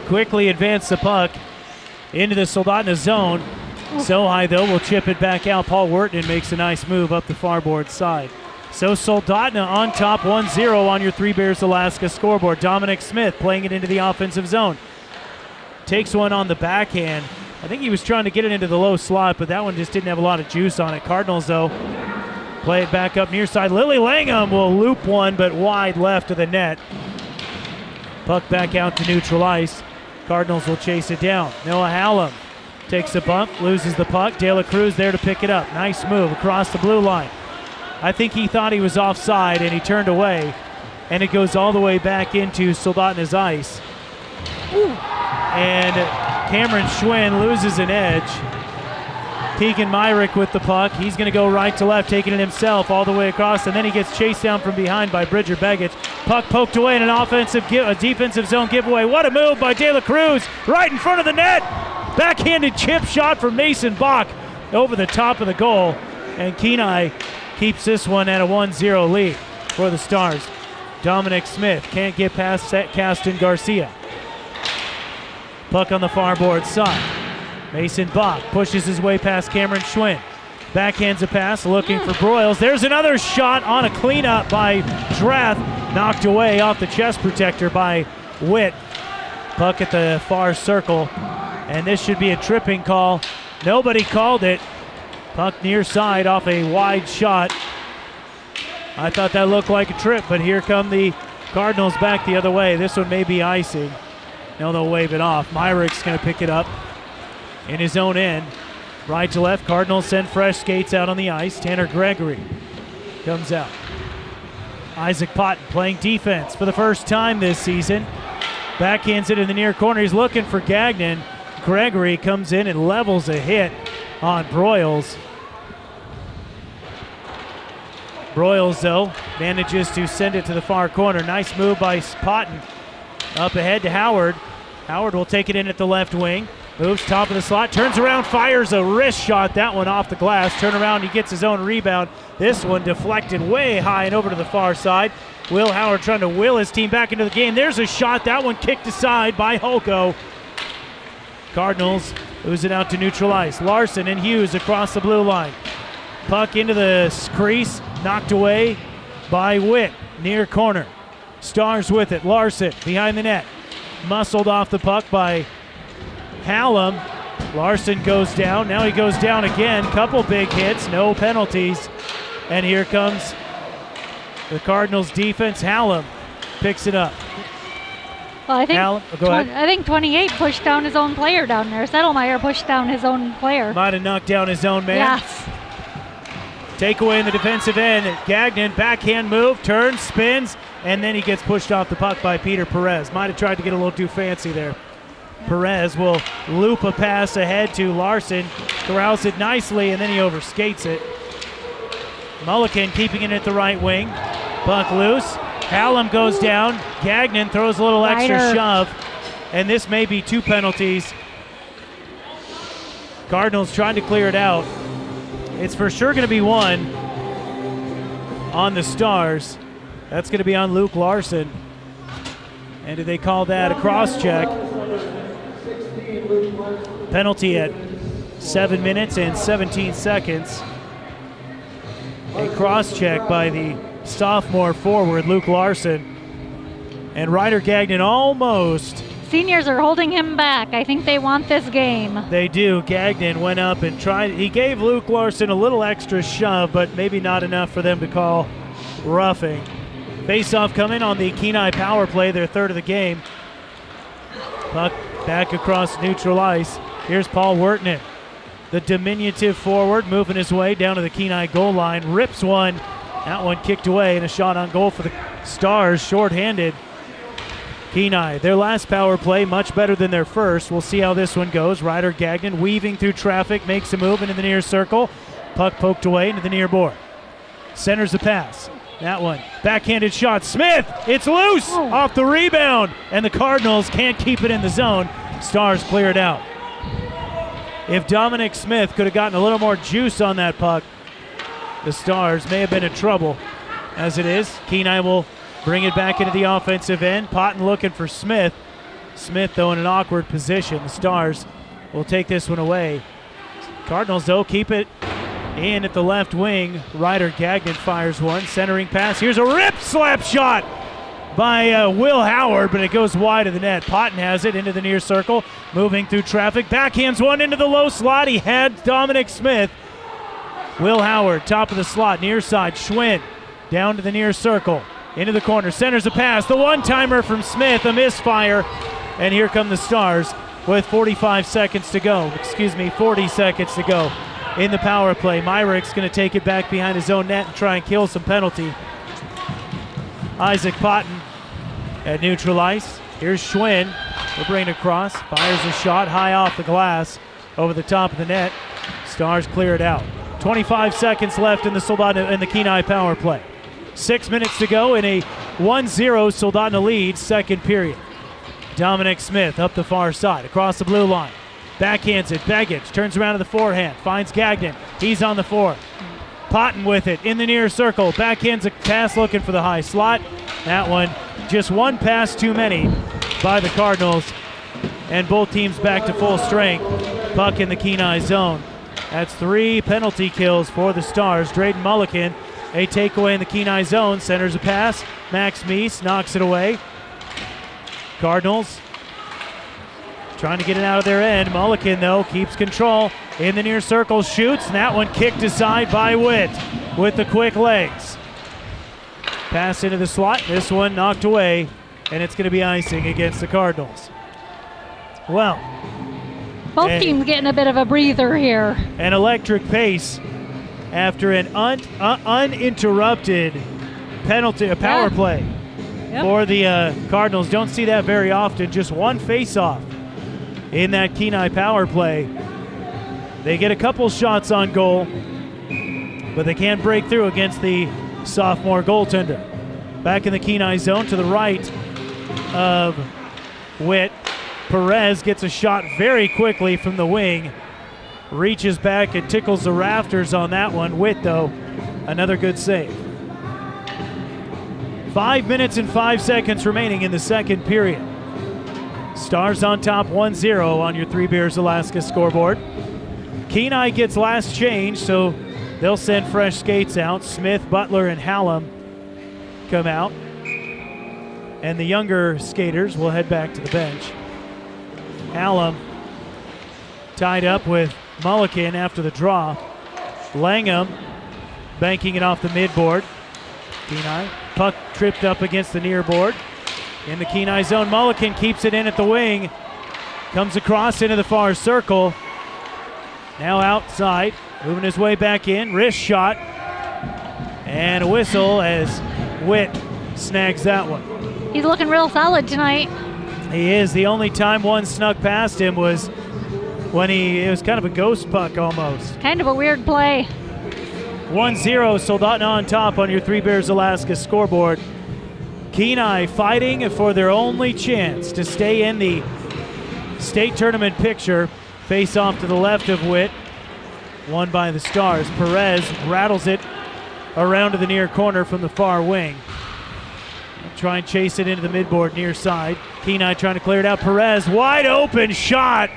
quickly advance the puck into the Soldotna zone. Sohi, though, will chip it back out. Paul Wurtman makes a nice move up the farboard side. So Soldotna on top 1-0 on your Three Bears Alaska scoreboard. Dominic Smith playing it into the offensive zone. Takes one on the backhand. I think he was trying to get it into the low slot, but that one just didn't have a lot of juice on it. Cardinals, though, play it back up near side. Lily Langham will loop one, but wide left of the net. Puck back out to neutral ice. Cardinals will chase it down. Noah Hallam takes a bump, loses the puck. De La Cruz there to pick it up. Nice move across the blue line. I think he thought he was offside, and he turned away, and it goes all the way back into Soldotna's ice. And Cameron Schwinn loses an edge. Keegan Myrick with the puck. He's going to go right to left, taking it himself all the way across, and then he gets chased down from behind by Bridger Begich. Puck poked away in a defensive zone giveaway. What a move by De La Cruz, right in front of the net. Backhanded chip shot from Mason Bach over the top of the goal, and Kenai keeps this one at a 1-0 lead for the Stars. Dominic Smith can't get past Caston Garcia. Puck on the far board side. Mason Bach pushes his way past Cameron Schwinn. Backhands a pass, looking for Broyles. There's another shot on a cleanup by Drath. Knocked away off the chest protector by Witt. Puck at the far circle. And this should be a tripping call. Nobody called it. Puck near side off a wide shot. I thought that looked like a trip, but here come the Cardinals back the other way. This one may be icing. No, they'll wave it off. Myrick's going to pick it up in his own end. Right to left, Cardinals send fresh skates out on the ice. Tanner Gregory comes out. Isaac Potton playing defense for the first time this season. Backhands it in the near corner. He's looking for Gagnon. Gregory comes in and levels a hit on Broyles. Broyles, though, manages to send it to the far corner. Nice move by Potton. Up ahead to Howard. Howard will take it in at the left wing. Moves top of the slot, turns around, fires a wrist shot. That one off the glass. Turn around, he gets his own rebound. This one deflected way high and over to the far side. Will Howard trying to will his team back into the game. There's a shot. That one kicked aside by Holko. Cardinals lose it out to neutral ice. Larson and Hughes across the blue line. Puck into the crease, knocked away by Witt. Near corner. Stars with it. Larson behind the net. Muscled off the puck by Hallam. Larson goes down. Now he goes down again. Couple big hits, no penalties. And here comes the Cardinals defense. Hallam picks it up. Well, I think Hallam, go ahead. I think 28 pushed down his own player down there. Settlemeyer pushed down his own player. Might have knocked down his own man. Yes. Takeaway in the defensive end. Gagnon, backhand move, turns, spins, and then he gets pushed off the puck by Peter Perez. Might have tried to get a little too fancy there. Perez will loop a pass ahead to Larson, corrals it nicely, and then he overskates it. Mulliken keeping it at the right wing. Puck loose. Hallam goes down. Gagnon throws a little extra shove, and this may be 2 penalties. Cardinals trying to clear it out. It's for sure going to be 1 on the Stars. That's going to be on Luke Larson. And do they call that a cross-check? Penalty at 7 minutes and 17 seconds. A cross-check by the sophomore forward, Luke Larson. And Ryder Gagnon almost. Seniors are holding him back. I think they want this game. They do. Gagnon went up and tried. He gave Luke Larson a little extra shove, but maybe not enough for them to call roughing. Face-off coming on the Kenai power play, their third of the game. Puck back across neutral ice. Here's Paul Wurtman, the diminutive forward, moving his way down to the Kenai goal line. Rips one. That one kicked away, and a shot on goal for the Stars, shorthanded. Kenai, their last power play, much better than their first. We'll see how this one goes. Ryder Gagnon weaving through traffic, makes a move into the near circle. Puck poked away into the near board. Centers the pass. That one, backhanded shot. Smith, it's loose off the rebound, and the Cardinals can't keep it in the zone. Stars clear it out. If Dominic Smith could have gotten a little more juice on that puck, the Stars may have been in trouble. As it is, Kenai will bring it back into the offensive end. Potton looking for Smith. Smith, though, in an awkward position. The Stars will take this one away. Cardinals, though, keep it in at the left wing. Ryder Gagnon fires one. Centering pass. Here's a rip slap shot by Will Howard, but it goes wide of the net. Potton has it into the near circle. Moving through traffic. Backhands one into the low slot. He had Dominic Smith. Will Howard, top of the slot, near side. Schwinn down to the near circle. Into the corner. Centers a pass. The one-timer from Smith. A misfire. And here come the Stars with 40 seconds to go in the power play. Myrick's going to take it back behind his own net and try and kill some penalty. Isaac Potton at neutral ice. Here's Schwinn. We'll bring it across. Fires a shot high off the glass over the top of the net. Stars clear it out. 25 seconds left in the Soldotna and the Kenai power play. 6 minutes to go in a 1-0 Soldotna lead, second period. Dominic Smith up the far side, across the blue line. Backhands it, Begich turns around to the forehand, finds Gagnon. He's on the floor. Potton with it in the near circle. Backhands a pass looking for the high slot. That one, just one pass too many by the Cardinals. And both teams back to full strength. Puck in the Kenai zone. That's 3 penalty kills for the Stars. Drayden Mulliken, a takeaway in the Kenai zone. Centers a pass. Max Meese knocks it away. Cardinals trying to get it out of their end. Mulliken, though, keeps control. In the near circle, shoots, and that one kicked aside by Witt with the quick legs. Pass into the slot. This one knocked away, and it's going to be icing against the Cardinals. Well, both teams getting a bit of a breather here. An electric pace after an uninterrupted penalty, a power play for the Cardinals. Don't see that very often. Just one face-off in that Kenai power play. They get a couple shots on goal, but they can't break through against the sophomore goaltender. Back in the Kenai zone to the right of Witt. Perez gets a shot very quickly from the wing. Reaches back and tickles the rafters on that one. Witt, though, another good save. 5 minutes and 5 seconds remaining in the second period. Stars on top 1-0 on your Three Bears Alaska scoreboard. Kenai gets last change, so they'll send fresh skates out. Smith, Butler, and Hallam come out. And the younger skaters will head back to the bench. Hallam tied up with Mulliken after the draw. Langham banking it off the midboard. Kenai, puck tripped up against the near board. In the Kenai zone, Mulliken keeps it in at the wing. Comes across into the far circle. Now outside, moving his way back in. Wrist shot. And a whistle as Witt snags that one. He's looking real solid tonight. He is. The only time one snuck past him was when it was kind of a ghost puck almost. Kind of a weird play. 1-0, Soldotna on top on your Three Bears Alaska scoreboard. Kenai fighting for their only chance to stay in the state tournament picture. Face off to the left of Witt. Won by the Stars. Perez rattles it around to the near corner from the far wing. Try and chase it into the midboard near side. Kenai trying to clear it out. Perez, wide open shot.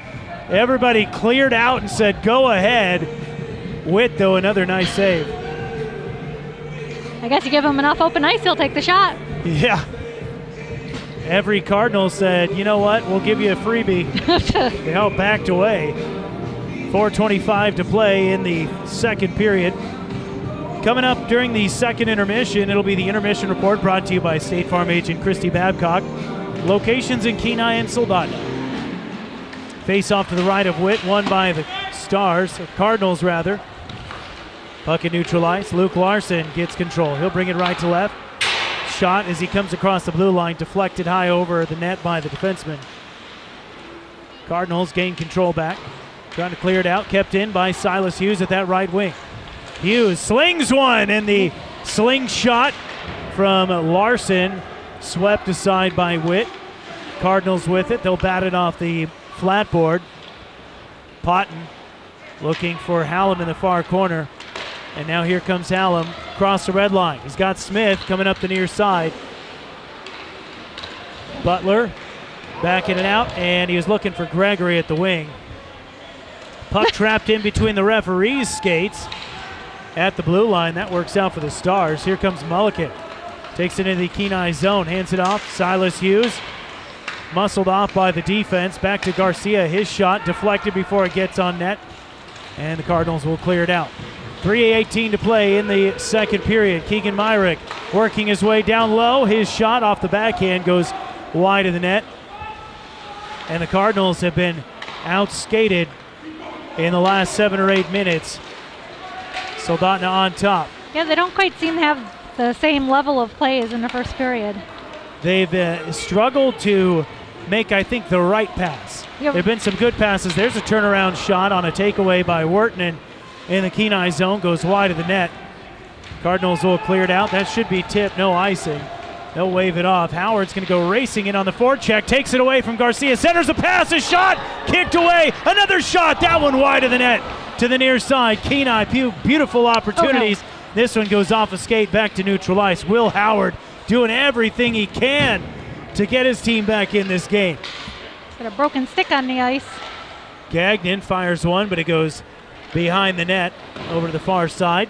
Everybody cleared out and said, go ahead. Witt, though, another nice save. I guess you give him enough open ice, he'll take the shot. Yeah. Every Cardinal said, you know what, we'll give you a freebie. They all backed away. 4:25 to play in the second period. Coming up during the second intermission, it'll be the intermission report brought to you by State Farm agent Christy Babcock. Locations in Kenai and Soldotna. Face off to the right of Witt, won by the Stars, Cardinals rather. Puck in neutral ice. Luke Larson gets control. He'll bring it right to left. Shot as he comes across the blue line, deflected high over the net by the defenseman. Cardinals gain control back. Trying to clear it out, kept in by Silas Hughes at that right wing. Hughes slings one, and the slingshot from Larson, swept aside by Witt. Cardinals with it. They'll bat it off the flat board. Potton looking for Hallam in the far corner. And now here comes Hallam across the red line. He's got Smith coming up the near side. Butler backing it out, and he was looking for Gregory at the wing. Puck trapped in between the referee's skates at the blue line. That works out for the Stars. Here comes Mulliken. Takes it into the Kenai zone, hands it off. Silas Hughes muscled off by the defense. Back to Garcia. His shot deflected before it gets on net, and the Cardinals will clear it out. 3:18 to play in the second period. Keegan Myrick working his way down low. His shot off the backhand goes wide of the net. And the Cardinals have been outskated in the last 7 or 8 minutes. Soldotna on top. Yeah, they don't quite seem to have the same level of play as in the first period. They've struggled to make, I think, the right pass. Yep. There have been some good passes. There's a turnaround shot on a takeaway by Wharton in the Kenai zone. Goes wide of the net. Cardinals will clear it out. That should be tipped. No icing. They'll wave it off. Howard's going to go racing in on the forecheck. Takes it away from Garcia. Centers a pass. A shot. Kicked away. Another shot. That one wide of the net to the near side. Kenai, beautiful opportunities. Oh, no. This one goes off a skate back to neutral ice. Will Howard doing everything he can to get his team back in this game. Got a broken stick on the ice. Gagnon fires one, but it goes behind the net over to the far side.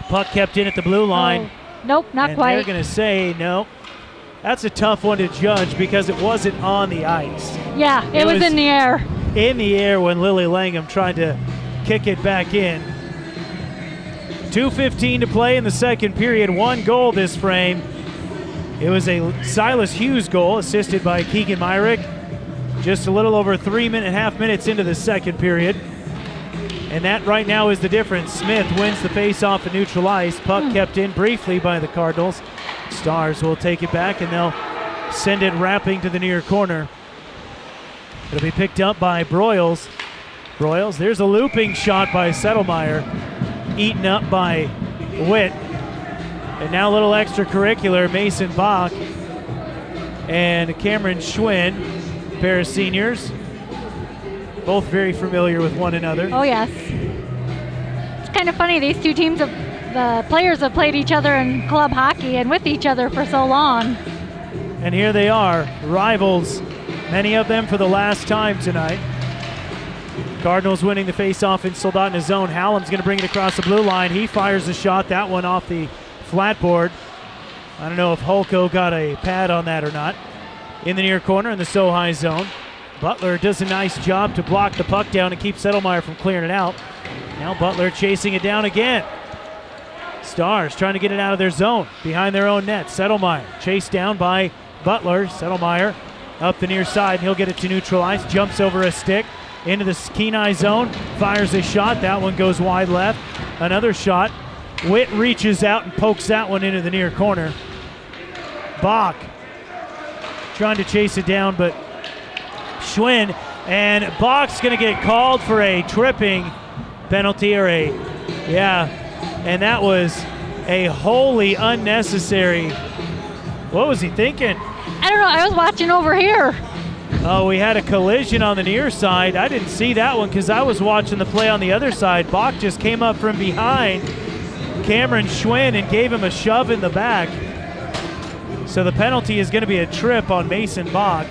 Puck kept in at the blue line. Oh, nope, not and quite. They're going to say no. That's a tough one to judge because it wasn't on the ice. Yeah, it was in the air. In the air when Lily Langham tried to kick it back in. 2:15 to play in the second period. 1 goal this frame. It was a Silas Hughes goal assisted by Keegan Myrick. Just a little over 3.5 minutes into the second period. And that right now is the difference. Smith wins the face-off at neutral ice. Puck kept in briefly by the Cardinals. Stars will take it back and they'll send it wrapping to the near corner. It'll be picked up by Broyles. Broyles, there's a looping shot by Settlemeyer. Eaten up by Witt. And now a little extracurricular, Mason Bach and Cameron Schwinn, pair of seniors. Both very familiar with one another. Oh, yes. It's kind of funny. These two teams, the players have played each other in club hockey and with each other for so long. And here they are, rivals, many of them for the last time tonight. Cardinals winning the faceoff in Soldotna's zone. Hallam's going to bring it across the blue line. He fires a shot, that one off the flat board. I don't know if Holko got a pad on that or not. In the near corner in the Sohi zone. Butler does a nice job to block the puck down and keep Settlemeyer from clearing it out. Now Butler chasing it down again. Stars trying to get it out of their zone behind their own net. Settlemeyer chased down by Butler. Settlemeyer up the near side. He'll get it to neutral ice. Jumps over a stick into the Kenai zone. Fires a shot. That one goes wide left. Another shot. Witt reaches out and pokes that one into the near corner. Bach trying to chase it down, but Schwinn, and Bach's going to get called for a tripping penalty and that was a wholly unnecessary. What was he thinking? I don't know. I was watching over here. Oh, we had a collision on the near side. I didn't see that one because I was watching the play on the other side. Bach just came up from behind Cameron Schwinn and gave him a shove in the back. So the penalty is going to be a trip on Mason Bach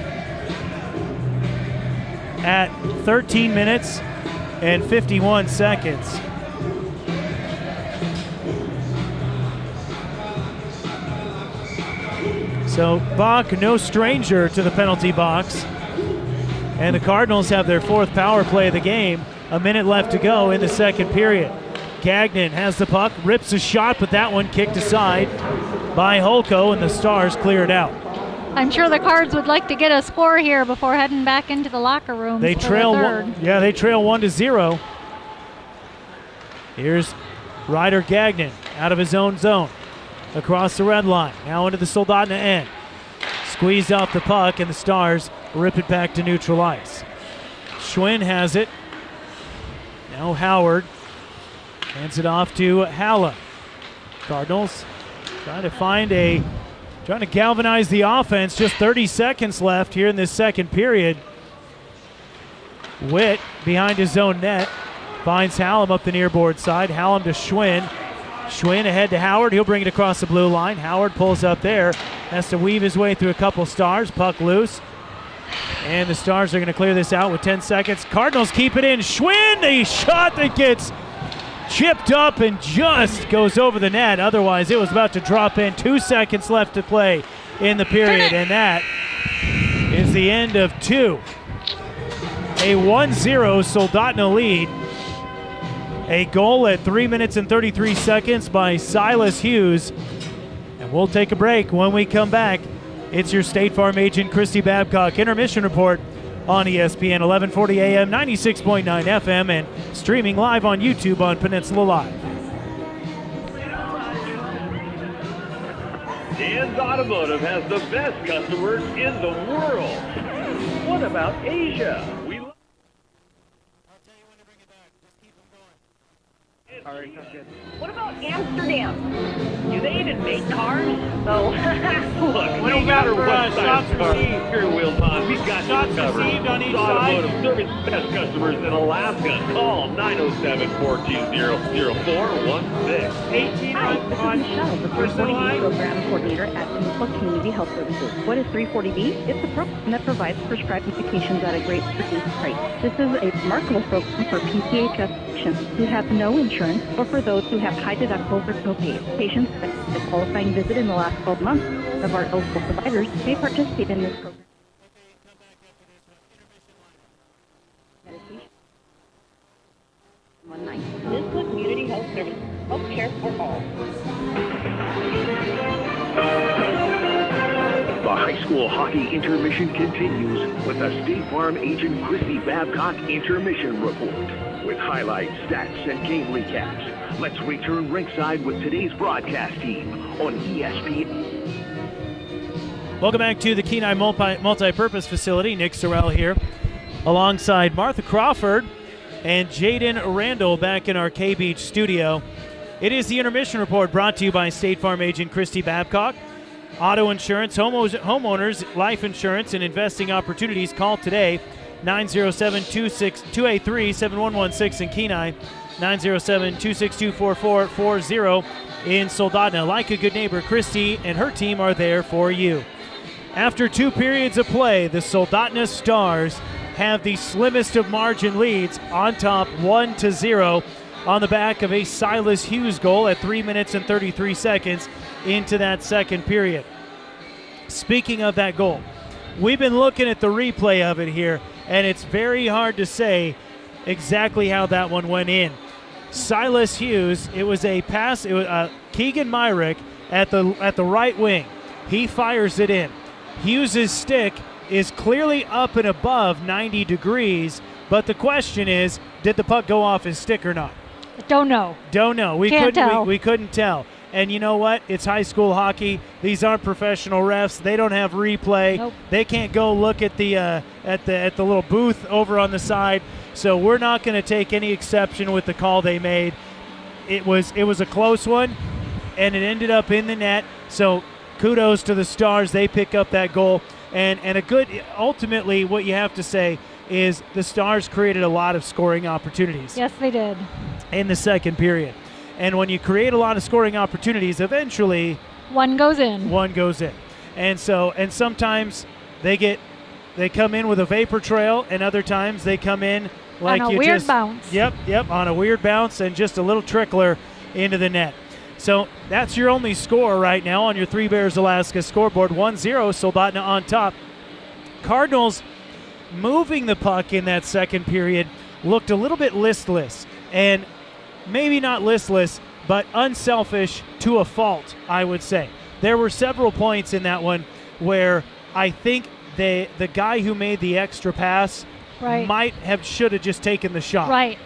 at 13 minutes and 51 seconds. So Bach, no stranger to the penalty box. And the Cardinals have their 4th power play of the game. A minute left to go in the second period. Gagnon has the puck, rips a shot, but that one kicked aside by Holko, and the Stars clear it out. I'm sure the Cards would like to get a score here before heading back into the locker room. They trail they trail 1-0. Here's Ryder Gagnon out of his own zone. Across the red line, now into the Soldotna end. Squeezed off the puck, and the Stars rip it back to neutral ice. Schwinn has it. Now Howard hands it off to Hallam. Cardinals trying to galvanize the offense. Just 30 seconds left here in this second period. Witt behind his own net finds Hallam up the near board side. Hallam to Schwinn. Schwinn ahead to Howard. He'll bring it across the blue line. Howard pulls up there. Has to weave his way through a couple Stars. Puck loose. And the Stars are going to clear this out with 10 seconds. Cardinals keep it in. Schwinn, a shot that gets chipped up and just goes over the net. Otherwise, it was about to drop in. 2 seconds left to play in the period. And that is the end of 2. A 1-0 Soldotna lead. A goal at 3 minutes and 33 seconds by Silas Hughes. And we'll take a break. When we come back, it's your State Farm agent, Christy Babcock, intermission report on ESPN 1140 AM, 96.9 FM, and streaming live on YouTube on Peninsula Live. Dan's Automotive has the best customers in the world. What about Asia? What about Amsterdam? Do they even make cars? Oh. Look, no matter what size car your wheels on, we've got you covered. On each Automotive serving best customers in Alaska. Call 907-420-0416. 18 Hi, this is Michelle, the 340B Program Coordinator at Peninsula Community Health Services. What is 340B? It's a program that provides prescribed medications at a great reduced price. This is a remarkable program for PCHS patients who have no insurance or for those who have high deductibles or copays. Patients with a qualifying visit in the last 12 months of our eligible providers may participate in this program. Medication. One night. Peninsula Community Health Service. Health care for all. The high school hockey intermission continues with the State Farm agent Christy Babcock intermission report. With highlights, stats, and game recaps, let's return ringside with today's broadcast team on ESPN. Welcome back to the Kenai Multi-Purpose Facility. Nick Sorrell here alongside Martha Crawford and Jaden Randall back in our K-Beach studio. It is the intermission report brought to you by State Farm agent Christy Babcock. Auto insurance, homeowners, life insurance, and investing opportunities. Call today, 907-283-7116 in Kenai, 907-262-4440 in Soldotna. Like a good neighbor, Christy and her team are there for you. After 2 periods of play, the Soldotna Stars have the slimmest of margin leads, on top 1-0 on the back of a Silas Hughes goal at 3 minutes and 33 seconds into that second period. Speaking of that goal, we've been looking at the replay of it here, and it's very hard to say exactly how that one went in. Silas Hughes, it was a pass, it was Keegan Myrick at the right wing. He fires it in. Hughes' stick is clearly up and above 90 degrees, but the question is, did the puck go off his stick or not? Don't know. We Can't tell. We couldn't tell. And you know what? It's high school hockey. These aren't professional refs. They don't have replay. Nope. They can't go look at the little booth over on the side. So we're not going to take any exception with the call they made. It was a close one, and it ended up in the net. So kudos to the Stars. They pick up that goal. And a good, ultimately, what you have to say is the Stars created a lot of scoring opportunities. Yes, they did. In the second period. And when you create a lot of scoring opportunities, eventually one goes in. And sometimes they come in with a vapor trail, and other times they come in like on a weird bounce. Yep, on a weird bounce and just a little trickler into the net. So that's your only score right now on your Three Bears Alaska scoreboard. 1-0, Soldotna on top. Cardinals moving the puck in that second period looked a little bit listless, and maybe not listless, but unselfish to a fault, I would say. There were several points in that one where I think the guy who made the extra pass should have just taken the shot. Right,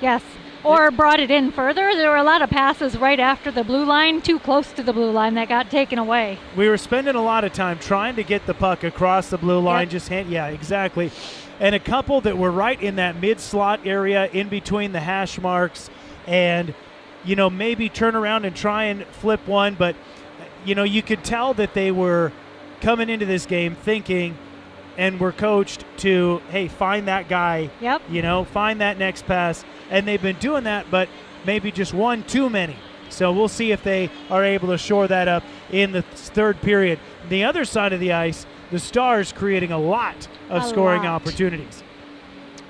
yes. Or brought it in further. There were a lot of passes right after the blue line, too close to the blue line, that got taken away. We were spending a lot of time trying to get the puck across the blue line. Yep. Exactly. And a couple that were right in that mid-slot area in between the hash marks, and maybe turn around and try and flip one, but you could tell that they were coming into this game thinking and were coached to, hey, find that guy, find that next pass. And they've been doing that, but maybe just one too many. So we'll see if they are able to shore that up in the third period. The other side of the ice, the Stars creating a lot of scoring opportunities.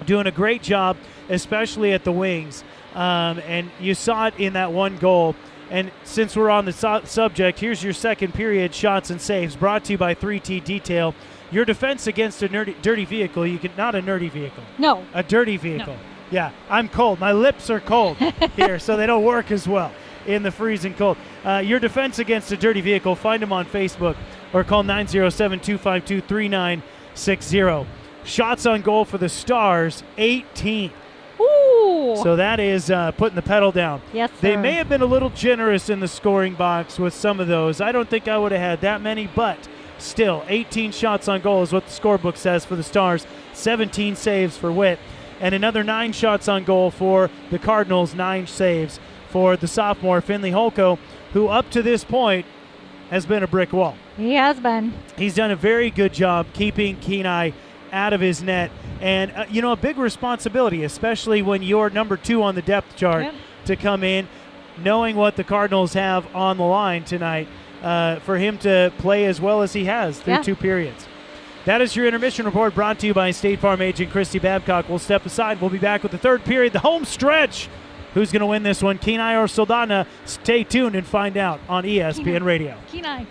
Doing a great job, especially at the wings. And you saw it in that one goal. And since we're on the subject, here's your second period shots and saves, brought to you by 3T Detail. Your defense against a dirty vehicle, not a nerdy vehicle. No. A dirty vehicle. No. Yeah, I'm cold. My lips are cold here, so they don't work as well in the freezing cold. Your defense against a dirty vehicle, find them on Facebook or call 907-252-3960. Shots on goal for the Stars, 18. Ooh. So that is putting the pedal down. Yes, sir. They may have been a little generous in the scoring box with some of those. I don't think I would have had that many, but still, 18 shots on goal is what the scorebook says for the Stars, 17 saves for Witt, and another 9 shots on goal for the Cardinals, 9 saves for the sophomore Finley Holko, who up to this point has been a brick wall. He has been. He's done a very good job keeping Kenai out of his net. And, a big responsibility, especially when you're number 2 on the depth chart, to come in, knowing what the Cardinals have on the line tonight, for him to play as well as he has through 2 periods. That is your intermission report, brought to you by State Farm agent Christy Babcock. We'll step aside. We'll be back with the third period, the home stretch. Who's going to win this one, Kenai or Soldotna? Stay tuned and find out on ESPN Radio. Kenai.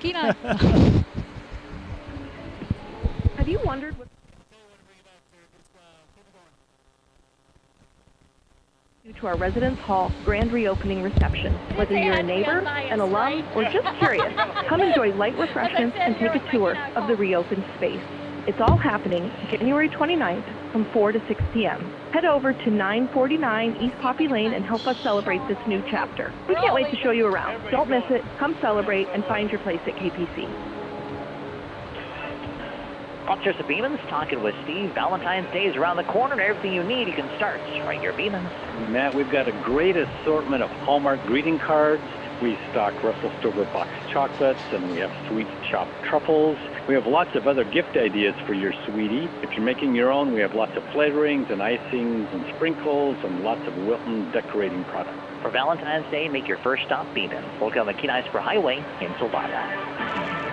Have you wondered what... to our Residence Hall grand reopening reception. Whether you're a neighbor, an alum, or just curious, come enjoy light refreshments and take a tour of the reopened space. It's all happening January 29th from 4 to 6 p.m. Head over to 949 East Poppy Lane and help us celebrate this new chapter. We can't wait to show you around. Don't miss it. Come celebrate and find your place at KPC. Officer of Beeman's talking with Steve. Valentine's Day is around the corner, and everything you need, you can start right here, Beeman's. Matt, we've got a great assortment of Hallmark greeting cards. We stock Russell Stover box chocolates, and we have sweet chopped truffles. We have lots of other gift ideas for your sweetie. If you're making your own, we have lots of flavorings and icings and sprinkles and lots of Wilton decorating products. For Valentine's Day, make your first stop Beeman's. Look on the Kenai Spur Highway in Soldotna.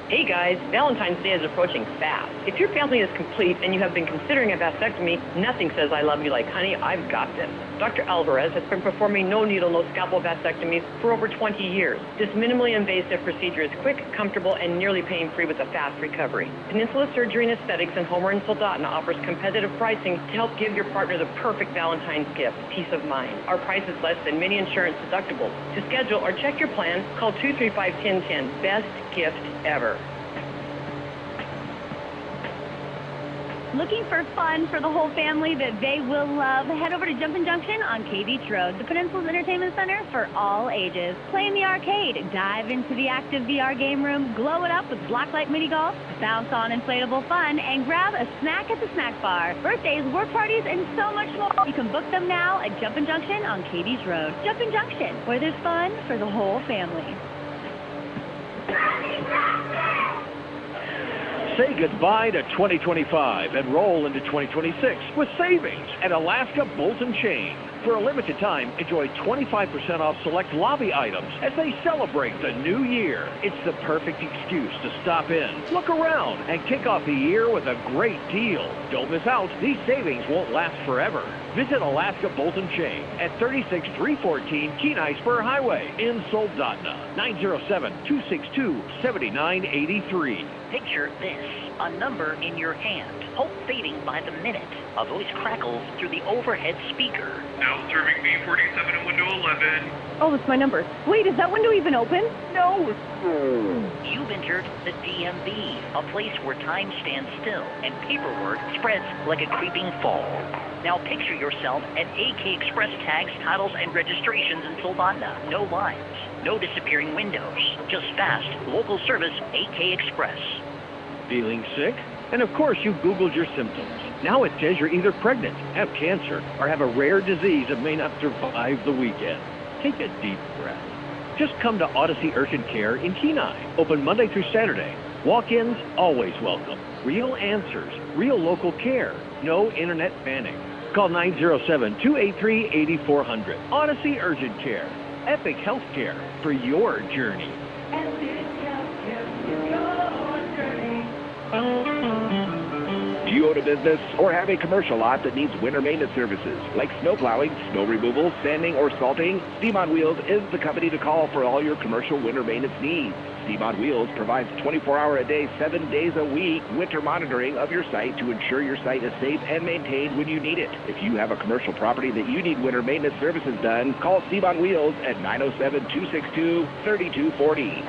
Hey guys, Valentine's Day is approaching fast. If your family is complete and you have been considering a vasectomy, nothing says I love you like, honey, I've got this. Dr. Alvarez has been performing no needle, no scalpel vasectomies for over 20 years. This minimally invasive procedure is quick, comfortable, and nearly pain-free with a fast recovery. Peninsula Surgery and Aesthetics in Homer and Soldotna offers competitive pricing to help give your partner the perfect Valentine's gift, peace of mind. Our price is less than many insurance deductibles. To schedule or check your plan, call 235-1010. Best gift ever. Looking for fun for the whole family that they will love? Head over to Jumpin' Junction on K Beach Road, the Peninsula's entertainment center for all ages. Play in the arcade, dive into the active VR game room, glow it up with Blacklight mini golf, bounce on inflatable fun, and grab a snack at the snack bar. Birthdays, work parties, and so much more. You can book them now at Jumpin' Junction on K Beach Road. Jumpin' Junction, where there's fun for the whole family. Say goodbye to 2025 and roll into 2026 with savings at Alaska Bolt & Chain. For a limited time, enjoy 25% off select lobby items as they celebrate the new year. It's the perfect excuse to stop in, look around, and kick off the year with a great deal. Don't miss out. These savings won't last forever. Visit Alaska Bolt & Chain at 36314 Kenai Spur Highway in Soldotna. 907-262-7983. Picture this, a number in your hand, hope fading by the minute. A voice crackles through the overhead speaker. Now serving B47 in window 11. Oh, that's my number. Wait, is that window even open? No. You've entered the DMV, a place where time stands still and paperwork spreads like a creeping fall. Now picture yourself at AK Express tags, titles, and registrations in Soldotna. No lines, no disappearing windows, just fast, local service AK Express. Feeling sick? And of course you Googled your symptoms. Now it says you're either pregnant, have cancer, or have a rare disease that may not survive the weekend. Take a deep breath. Just come to Odyssey Urgent Care in Kenai. Open Monday through Saturday. Walk-ins always welcome. Real answers, real local care. No internet panic. Call 907-283-8400. Odyssey Urgent Care. Epic healthcare for your journey. Do you own a business or have a commercial lot that needs winter maintenance services like snow plowing, snow removal, sanding, or salting? Steam on Wheels is the company to call for all your commercial winter maintenance needs. Steam on Wheels provides 24-hour-a-day, 7 days a week winter monitoring of your site to ensure your site is safe and maintained when you need it. If you have a commercial property that you need winter maintenance services done, call Steam on Wheels at 907-262-3240.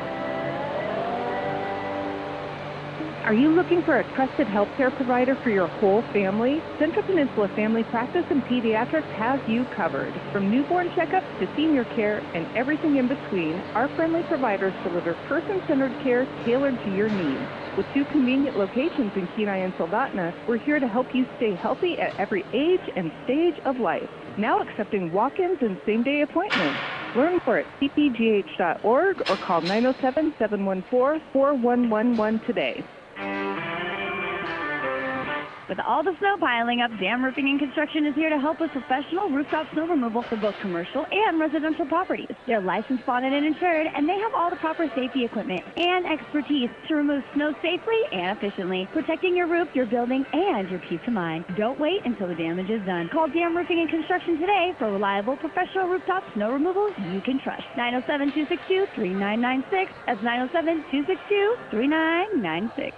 Are you looking for a trusted healthcare provider for your whole family? Central Peninsula Family Practice and Pediatrics has you covered. From newborn checkups to senior care and everything in between, our friendly providers deliver person-centered care tailored to your needs. With 2 convenient locations in Kenai and Soldotna, we're here to help you stay healthy at every age and stage of life. Now accepting walk-ins and same-day appointments. Learn more at cpgh.org or call 907-714-4111 today. With all the snow piling up, Dam Roofing and Construction is here to help with professional rooftop snow removal for both commercial and residential properties. They're licensed, bonded, and insured, and they have all the proper safety equipment and expertise to remove snow safely and efficiently, protecting your roof, your building, and your peace of mind. Don't wait until the damage is done. Call Dam Roofing and Construction today for reliable professional rooftop snow removal you can trust. 907-262-3996. That's 907-262-3996.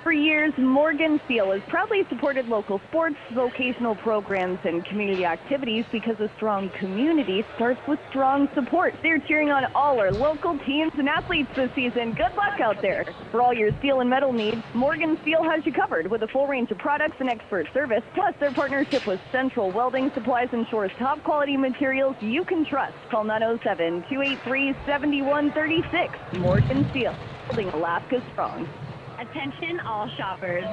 For years, Morgan Steel has proudly supported local sports, vocational programs, and community activities because a strong community starts with strong support. They're cheering on all our local teams and athletes this season. Good luck out there. For all your steel and metal needs, Morgan Steel has you covered with a full range of products and expert service. Plus, their partnership with Central Welding supplies ensures top quality materials you can trust. Call 907-283-7136. Morgan Steel, building Alaska strong. Attention all shoppers.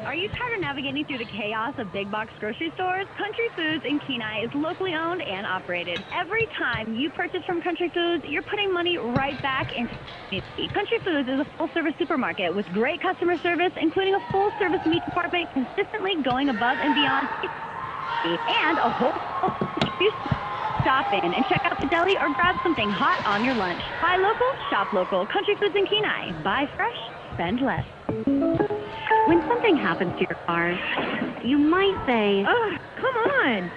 Are you tired of navigating through the chaos of big box grocery stores? Country Foods in Kenai is locally owned and operated. Every time you purchase from Country Foods, you're putting money right back into the community. Country Foods is a full-service supermarket with great customer service, including a full-service meat department consistently going above and beyond, and a whole stop in and check out the deli or grab something hot on your lunch. Buy local, shop local. Country Foods in Kenai. Buy fresh, spend less. When something happens to your car, you might say, "Oh, come on.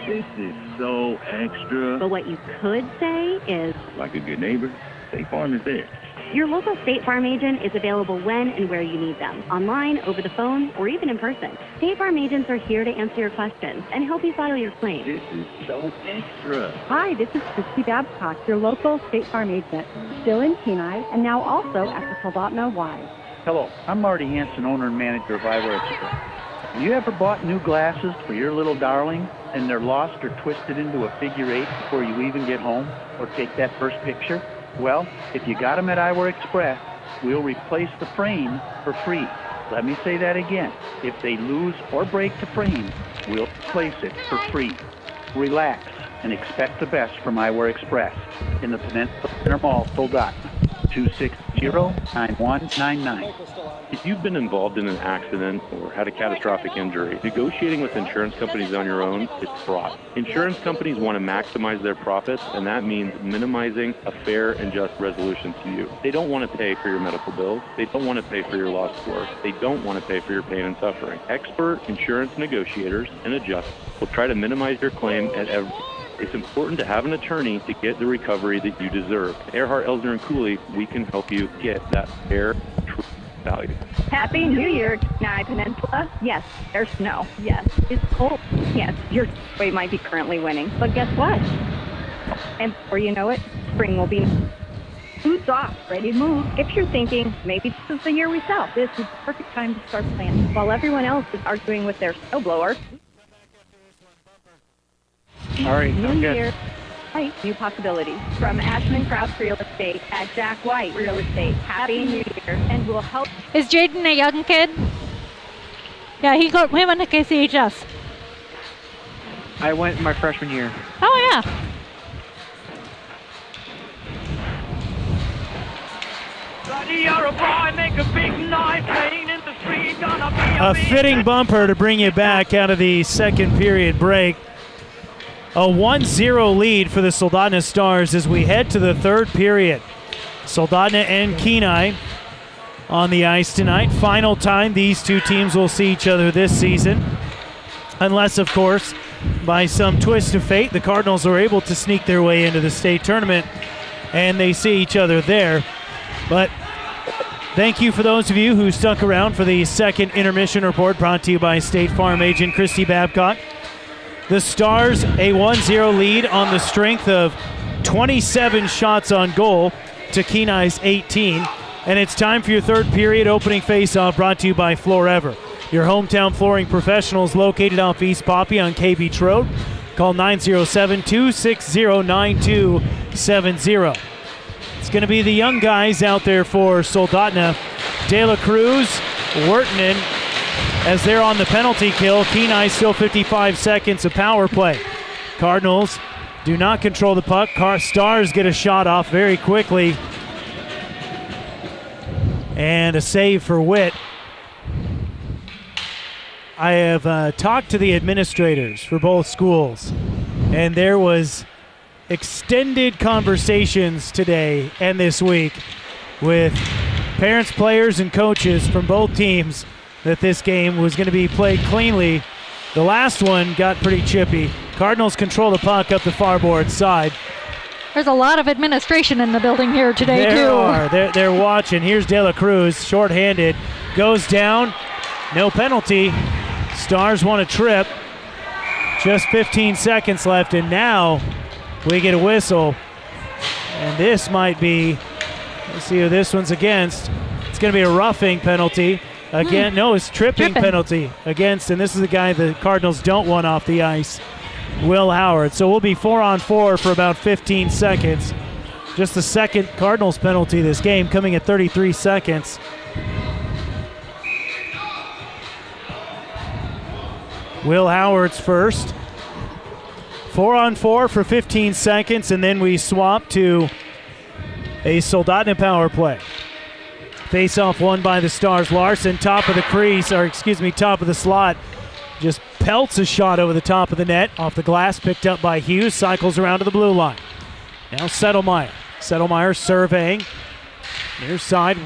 This is so extra. But what you could say is, like a good neighbor, State Farm is there. Your local State Farm agent is available when and where you need them, online, over the phone, or even in person. State Farm agents are here to answer your questions and help you file your claim. This is so extra. Hi, this is Christy Babcock, your local State Farm agent, still in Kenai, and now also at the Soldotna Y. Hello, I'm Marty Hansen, owner and manager of Eyewear Express. Have you ever bought new glasses for your little darling and they're lost or twisted into a figure 8 before you even get home or take that first picture? Well, if you got them at Eyewear Express, we'll replace the frame for free. Let me say that again. If they lose or break the frame, we'll replace it for free. Relax and expect the best from Eyewear Express in the Peninsula Center Mall, Soldotna. 260-9199. If you've been involved in an accident or had a catastrophic injury, negotiating with insurance companies on your own is fraught. Insurance companies want to maximize their profits, and that means minimizing a fair and just resolution to you. They don't want to pay for your medical bills. They don't want to pay for your lost work. They don't want to pay for your pain and suffering. Expert insurance negotiators and adjusters will try to minimize your claim at every. It's important to have an attorney to get the recovery that you deserve. At Earhart, Elsner, and Cooley, we can help you get that fair, true value. Happy New Year, Kenai Peninsula. Yes, there's snow. Yes, it's cold. Yes, your way might be currently winning. But guess what? And before you know it, spring will be boots off, ready to move. If you're thinking, maybe this is the year we sell, this is the perfect time to start planning. While everyone else is arguing with their snowblower, all right, New I'm good. Year, right, new possibilities. From Ashman Krauss Real Estate at Jack White Real Estate. Happy New Year, and we'll help. Is Jaden a young kid? Yeah, he went to KCHS. I went my freshman year. Oh, yeah. A fitting bumper to bring you back out of the second period break. A 1-0 lead for the Soldotna Stars as we head to the third period. Soldotna and Kenai on the ice tonight. Final time these two teams will see each other this season. Unless, of course, by some twist of fate, the Cardinals are able to sneak their way into the state tournament and they see each other there. But thank you for those of you who stuck around for the second intermission report brought to you by State Farm agent Christy Babcock. The Stars a 1-0 lead on the strength of 27 shots on goal to Kenai's 18. And it's time for your third period opening faceoff brought to you by Florever, your hometown flooring professionals located off East Poppy on K Beach Road. Call 907-260-9270. It's going to be the young guys out there for Soldotna. De La Cruz, Wertinen, as they're on the penalty kill. Kenai still 55 seconds of power play. Cardinals do not control the puck. Stars get a shot off very quickly. And a save for Witt. I have talked to the administrators for both schools, and there was extended conversations today and this week with parents, players, and coaches from both teams that this game was going to be played cleanly. The last one got pretty chippy. Cardinals control the puck up the far board side. There's a lot of administration in the building here today, They're watching. Here's De La Cruz, shorthanded, goes down, no penalty. Stars want a trip. Just 15 seconds left, and now we get a whistle. And this might be, let's see who this one's against. It's going to be a roughing penalty. Again, no, it's tripping penalty against, and this is the guy the Cardinals don't want off the ice, Will Howard. So we'll be 4-on-4 for about 15 seconds. Just the second Cardinals penalty this game, coming at 33 seconds. Will Howard's first. 4-on-4 for 15 seconds, and then we swap to a Soldotna power play. Face-off won by the Stars. Larson, top of the crease, top of the slot. Just pelts a shot over the top of the net, off the glass, picked up by Hughes, cycles around to the blue line. Now Settlemeyer. Settlemeyer surveying. Near side,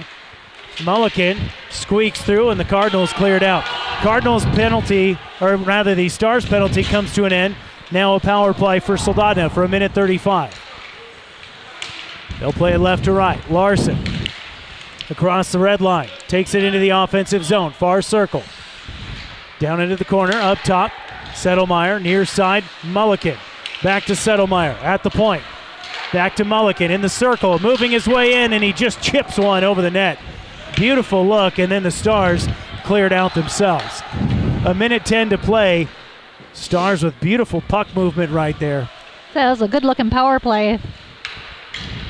Mulliken squeaks through, and the Cardinals cleared out. Cardinals penalty, or rather the Stars penalty, comes to an end. Now a power play for Soldotna for 1:35. They'll play it left to right. Larson across the red line, takes it into the offensive zone, far circle. Down into the corner, up top, Settlemeyer, near side, Mulliken. Back to Settlemeyer at the point. Back to Mulliken in the circle, moving his way in, and he just chips one over the net. Beautiful look, and then the Stars cleared out themselves. 1:10 to play. Stars with beautiful puck movement right there. That was a good-looking power play.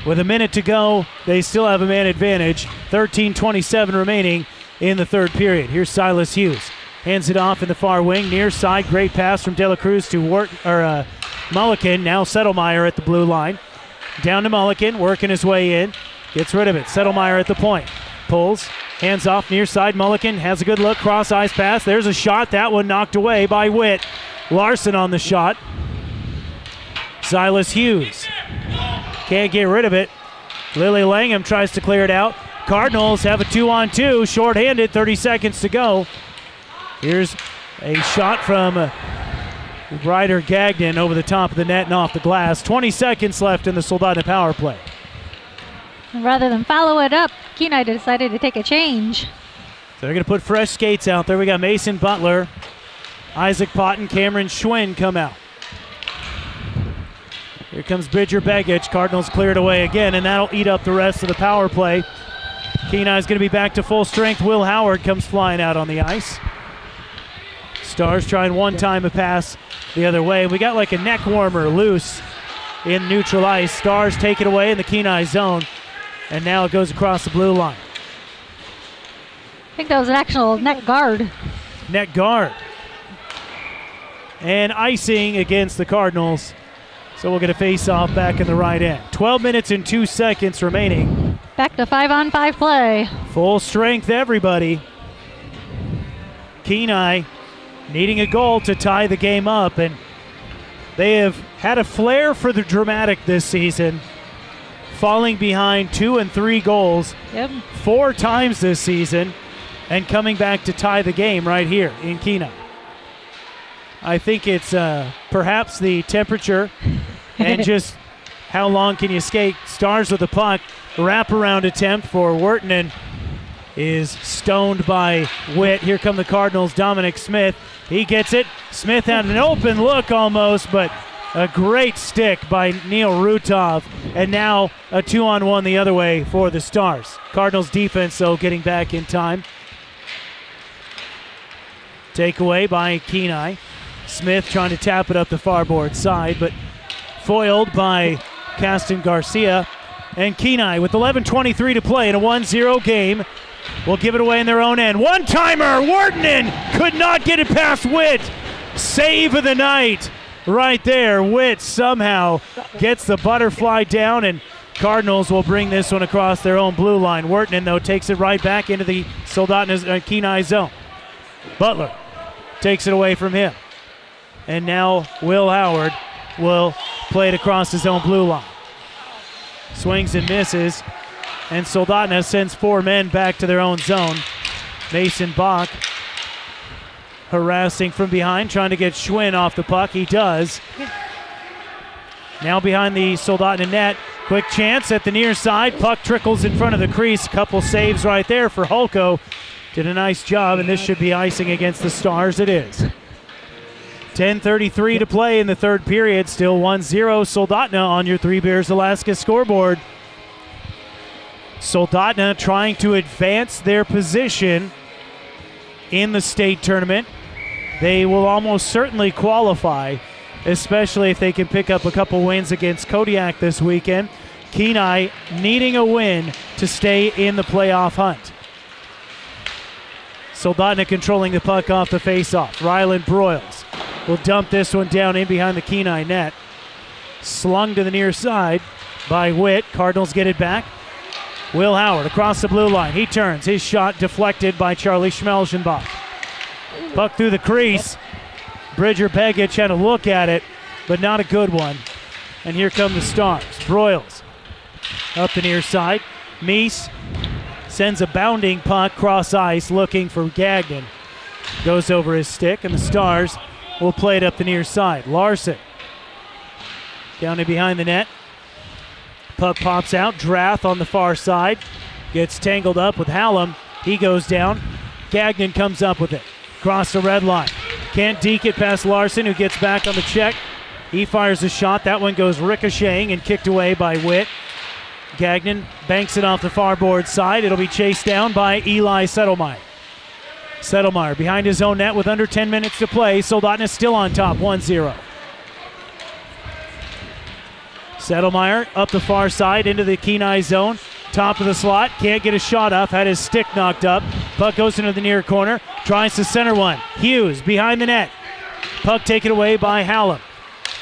With a minute to go, they still have a man advantage. 13:27 remaining in the third period. Here's Silas Hughes. Hands it off in the far wing, near side. Great pass from De La Cruz to Mulliken. Now Settlemeyer at the blue line. Down to Mulliken, working his way in. Gets rid of it. Settlemeyer at the point. Pulls, hands off near side. Mulliken has a good look, cross ice pass. There's a shot. That one knocked away by Witt. Larson on the shot. Silas Hughes can't get rid of it. Lily Langham tries to clear it out. Cardinals have a 2-on-2, shorthanded, 30 seconds to go. Here's a shot from Ryder Gagnon over the top of the net and off the glass. 20 seconds left in the Soldotna power play. Rather than follow it up, Kenai decided to take a change. So they're going to put fresh skates out there. We got Mason Butler, Isaac Potton, Cameron Schwinn come out. Here comes Bridger Begich. Cardinals cleared away again, and that'll eat up the rest of the power play. Kenai's going to be back to full strength. Will Howard comes flying out on the ice. Stars trying one time a pass the other way. We got like a neck warmer loose in neutral ice. Stars take it away in the Kenai zone, and now it goes across the blue line. I think that was an actual net guard. Net guard. And icing against the Cardinals. So we'll get a face-off back in the right end. 12 minutes and 2 seconds remaining. Back to 5-on-5 play. Full strength, everybody. Kenai needing a goal to tie the game up, and they have had a flair for the dramatic this season, falling behind 2 and 3 goals 4 times this season and coming back to tie the game right here in Kenai. I think it's perhaps the temperature and just how long can you skate. Stars with the puck. Wraparound attempt for Wurtinen is stoned by Witt. Here come the Cardinals. Dominic Smith. He gets it. Smith had an open look almost, but a great stick by Neil Rutov. And now a 2-on-1 the other way for the Stars. Cardinals defense, though, getting back in time. Takeaway by Kenai. Smith trying to tap it up the far board side, but foiled by Caston Garcia. And Kenai with 11:23 to play in a 1-0 game will give it away in their own end. One-timer! Wurtinen could not get it past Witt. Save of the night right there. Witt somehow gets the butterfly down, and Cardinals will bring this one across their own blue line. Wurtinen, though, takes it right back into the Soldotna Kenai zone. Butler takes it away from him. And now Will Howard will play it across his own blue line. Swings and misses, and Soldotna sends 4 men back to their own zone. Mason Bach harassing from behind, trying to get Schwinn off the puck. He does. Now behind the Soldotna net. Quick chance at the near side. Puck trickles in front of the crease. Couple saves right there for Hulko. Did a nice job, and this should be icing against the Stars. It is. 10:33 to play in the third period. Still 1-0 Soldotna on your Three Bears Alaska scoreboard. Soldotna trying to advance their position in the state tournament. They will almost certainly qualify, especially if they can pick up a couple wins against Kodiak this weekend. Kenai needing a win to stay in the playoff hunt. Soldotna controlling the puck off the faceoff. Ryland Broyles will dump this one down in behind the Kenai net. Slung to the near side by Witt. Cardinals get it back. Will Howard across the blue line. He turns. His shot deflected by Charlie Schmelzenbach. Puck through the crease. Bridger Begic had a look at it, but not a good one. And here come the Stars. Broyles up the near side. Meese sends a bounding puck cross ice looking for Gagnon. Goes over his stick, and the Stars will play it up the near side. Larson down in behind the net. Puck pops out. Drath on the far side. Gets tangled up with Hallam. He goes down. Gagnon comes up with it. Across the red line. Can't deke it past Larson, who gets back on the check. He fires a shot. That one goes ricocheting and kicked away by Witt. Gagnon banks it off the far board side. It'll be chased down by Eli Settlemeyer. Settlemeyer behind his own net with under 10 minutes to play. Soldotna still on top, 1-0. Settlemeyer up the far side into the Kenai zone. Top of the slot, can't get a shot up, had his stick knocked up. Puck goes into the near corner, tries to center one. Hughes behind the net. Puck taken away by Hallam.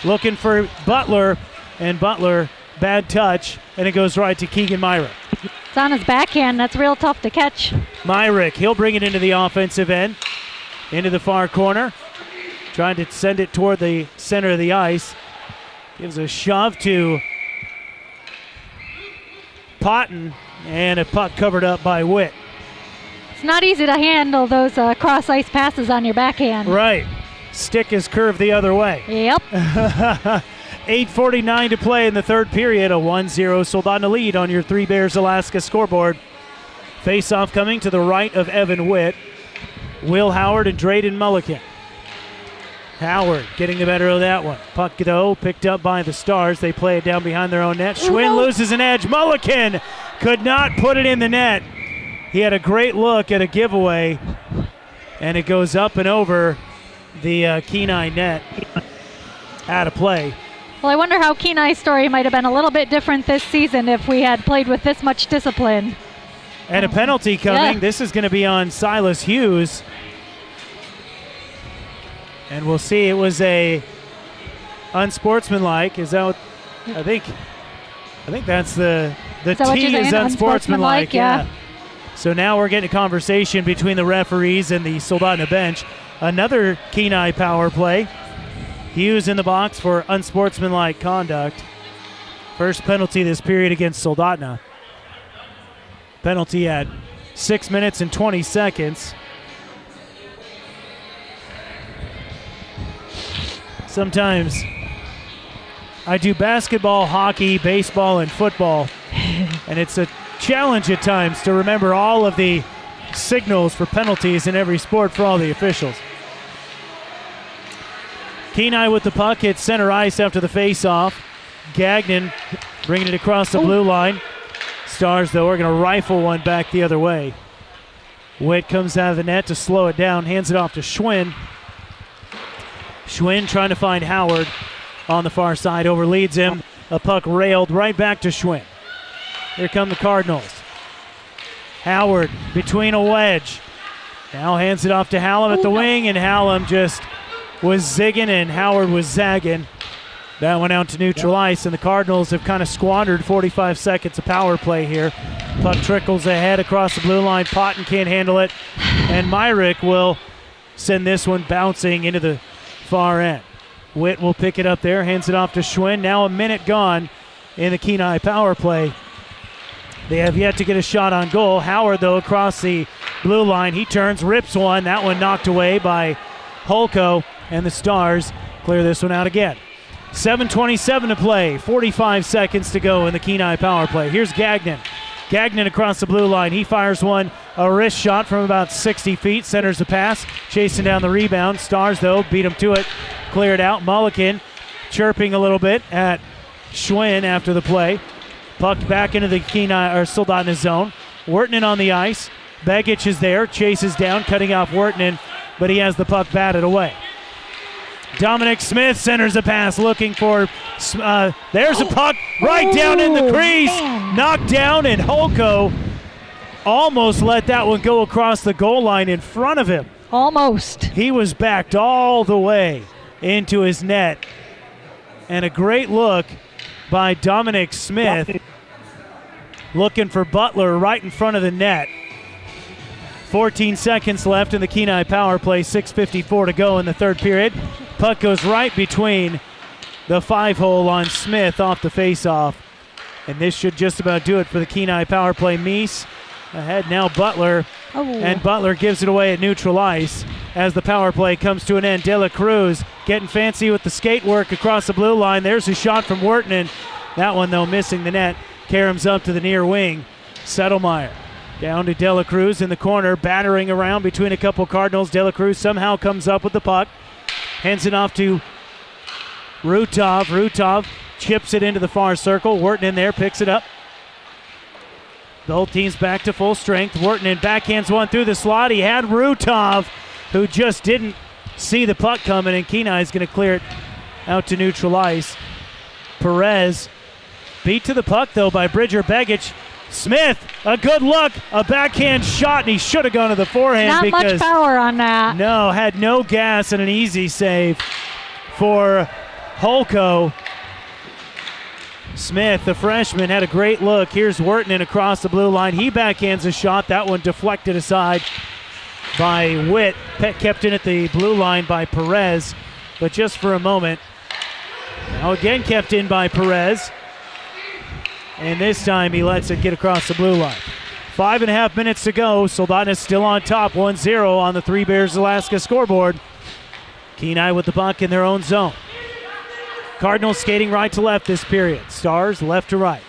Looking for Butler, and Butler, bad touch, and it goes right to Keegan Myrick. It's on his backhand. That's real tough to catch. Myrick, he'll bring it into the offensive end, into the far corner. Trying to send it toward the center of the ice. Gives a shove to Potton, and a puck covered up by Witt. It's not easy to handle those cross-ice passes on your backhand. Right. Stick is curved the other way. Yep. 8:49 to play in the third period. A 1-0 Soldotna lead on your Three Bears Alaska scoreboard. Face-off coming to the right of Evan Witt. Will Howard and Drayden Mulliken. Howard getting the better of that one. Puck, though, picked up by the Stars. They play it down behind their own net. Schwinn loses an edge. Mulliken could not put it in the net. He had a great look at a giveaway, and it goes up and over the Kenai net. Out of play. Well, I wonder how Kenai's story might have been a little bit different this season if we had played with this much discipline. And a penalty coming. Yeah. This is going to be on Silas Hughes. And we'll see. It was a unsportsmanlike. Is that what I think that's the The T is unsportsmanlike, yeah. So now we're getting a conversation between the referees and the Soldotna bench. Another Kenai power play. Hughes in the box for unsportsmanlike conduct. First penalty this period against Soldotna. Penalty at 6 minutes and 20 seconds. Sometimes I do basketball, hockey, baseball, and football, and it's a challenge at times to remember all of the signals for penalties in every sport for all the officials. Kenai with the puck hits center ice after the face-off. Gagnon bringing it across the blue line. Stars, though, are going to rifle one back the other way. Witt comes out of the net to slow it down, hands it off to Schwinn. Schwinn trying to find Howard on the far side, overleads him. A puck railed right back to Schwinn. Here come the Cardinals. Howard between a wedge. Now hands it off to Hallam at the wing, and Hallam just was zigging and Howard was zagging. That went out to neutral ice, and the Cardinals have kind of squandered 45 seconds of power play here. Puck trickles ahead across the blue line. Potton can't handle it, and Myrick will send this one bouncing into the far end. Witt will pick it up there, hands it off to Schwinn. Now a minute gone in the Kenai power play. They have yet to get a shot on goal. Howard, though, across the blue line. He turns, rips one. That one knocked away by Holko, and the Stars clear this one out again. 7:27 to play, 45 seconds to go in the Kenai power play. Here's Gagnon. Gagnon across the blue line. He fires one, a wrist shot from about 60 feet, centers the pass, chasing down the rebound. Stars, though, beat him to it, clear it out. Mulliken chirping a little bit at Schwinn after the play. Puck back into the Kenai or Soldotna zone. Wirtanen on the ice. Begich is there, chases down, cutting off Wirtanen, but he has the puck batted away. Dominic Smith centers a pass, looking for, there's a puck right down in the crease, knocked down, and Holko almost let that one go across the goal line in front of him. Almost. He was backed all the way into his net, and a great look by Dominic Smith, looking for Butler right in front of the net. 14 seconds left in the Kenai power play, 6:54 to go in the third period. Puck goes right between the 5-hole on Smith off the faceoff. And this should just about do it for the Kenai power play. Meese ahead now, Butler. And Butler gives it away at neutral ice as the power play comes to an end. De La Cruz getting fancy with the skate work across the blue line. There's a shot from Wirtanen. That one, though, missing the net. Karams up to the near wing. Settlemeyer down to De La Cruz in the corner, battering around between a couple Cardinals. De La Cruz somehow comes up with the puck. Hands it off to Rutov. Rutov chips it into the far circle. Wirtanen there picks it up. The whole team's back to full strength. Wirtanen backhands one through the slot. He had Rutov, who just didn't see the puck coming, and Kenai's going to clear it out to neutral ice. Perez beat to the puck, though, by Bridger Begich. Smith, a good look, a backhand shot, and he should have gone to the forehand. Not much power on that. No, had no gas and an easy save for Holko. Smith, the freshman, had a great look. Here's Wirtanen across the blue line. He backhands a shot. That one deflected aside by Witt. Kept in at the blue line by Perez, but just for a moment. Now again kept in by Perez. And this time he lets it get across the blue line. 5.5 minutes to go. Soldotna still on top, 1-0 on the Three Bears Alaska scoreboard. Kenai with the puck in their own zone. Cardinals skating right to left this period. Stars left to right.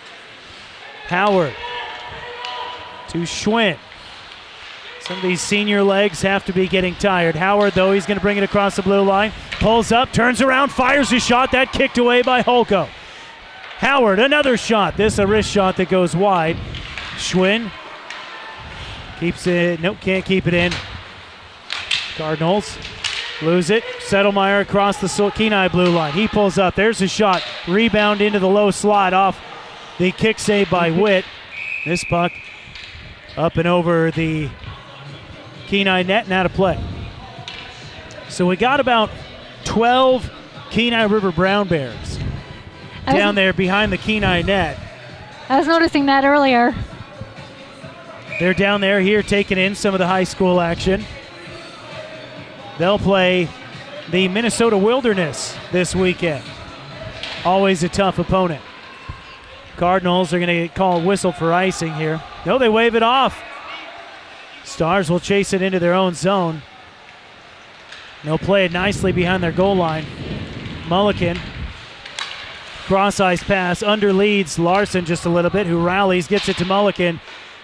Howard to Schwinn. Some of these senior legs have to be getting tired. Howard, though, he's going to bring it across the blue line. Pulls up, turns around, fires a shot. That kicked away by Holko. Howard, another shot. This a wrist shot that goes wide. Schwinn keeps it. Nope, can't keep it in. Cardinals lose it. Settlemeyer across the Kenai blue line. He pulls up. There's a shot. Rebound into the low slot off the kick save by Witt. This puck up and over the Kenai net and out of play. So we got about 12 Kenai River Brown Bears down there behind the Kenai net. I was noticing that earlier. They're down there here taking in some of the high school action. They'll play the Minnesota Wilderness this weekend. Always a tough opponent. Cardinals are going to call a whistle for icing here. No, they wave it off. Stars will chase it into their own zone. They'll play it nicely behind their goal line. Mulliken, cross-ice pass, under leads Larson just a little bit, who rallies, gets it to Mulliken.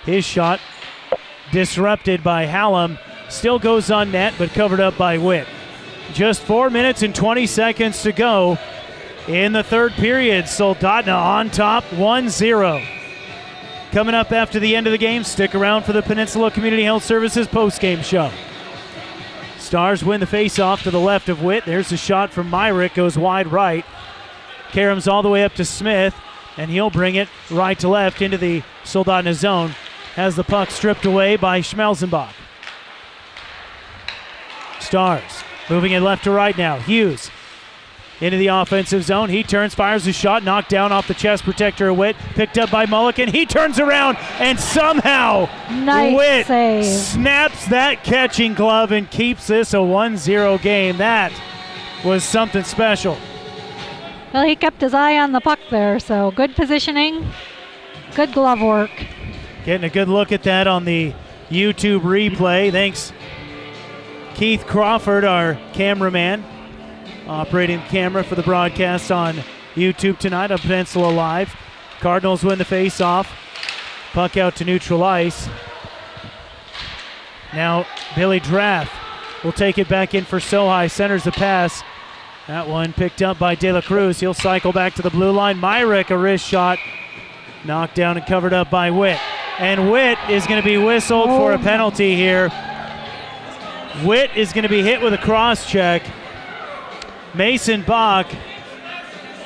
His shot disrupted by Hallam. Still goes on net, but covered up by Witt. Just 4 minutes and 20 seconds to go in the third period. Soldotna on top, 1-0. Coming up after the end of the game, stick around for the Peninsula Community Health Services postgame show. Stars win the faceoff to the left of Witt. There's a shot from Myrick, goes wide right. Karams all the way up to Smith, and he'll bring it right to left into the Soldotna zone. Has the puck stripped away by Schmelzenbach. Stars moving it left to right now. Hughes into the offensive zone. He turns, fires a shot, knocked down off the chest protector of Witt. Picked up by Mulliken. He turns around, and somehow Witt snaps that catching glove and keeps this a 1-0 game. That was something special. Well, he kept his eye on the puck there, so good positioning, good glove work. Getting a good look at that on the YouTube replay. Thanks, Keith Crawford, our cameraman, operating the camera for the broadcast on YouTube tonight on Peninsula Live. Cardinals win the face-off. Puck out to neutral ice. Now Billy Draft will take it back in for Sohi. Centers the pass. That one picked up by De La Cruz. He'll cycle back to the blue line. Myrick, a wrist shot. Knocked down and covered up by Witt. And Witt is going to be whistled for a penalty here. Witt is going to be hit with a cross check. Mason Bach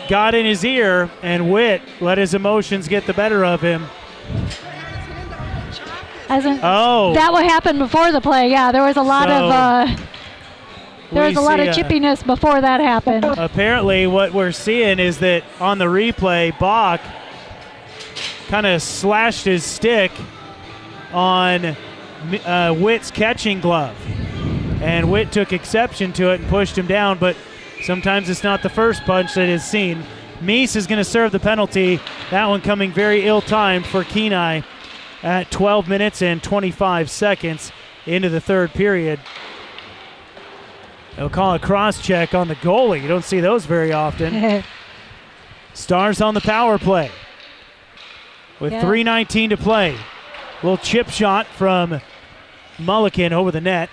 got in his ear, and Witt let his emotions get the better of him. That what happened before the play. Yeah, there was a lot of chippiness before that happened. Apparently, what we're seeing is that on the replay, Bach kind of slashed his stick on Witt's catching glove. And Witt took exception to it and pushed him down, but sometimes it's not the first punch that is seen. Meese is going to serve the penalty. That one coming very ill-timed for Kenai at 12 minutes and 25 seconds into the third period. They'll call a cross-check on the goalie. You don't see those very often. Stars on the power play. With 3:19 to play. Little chip shot from Mulliken over the net,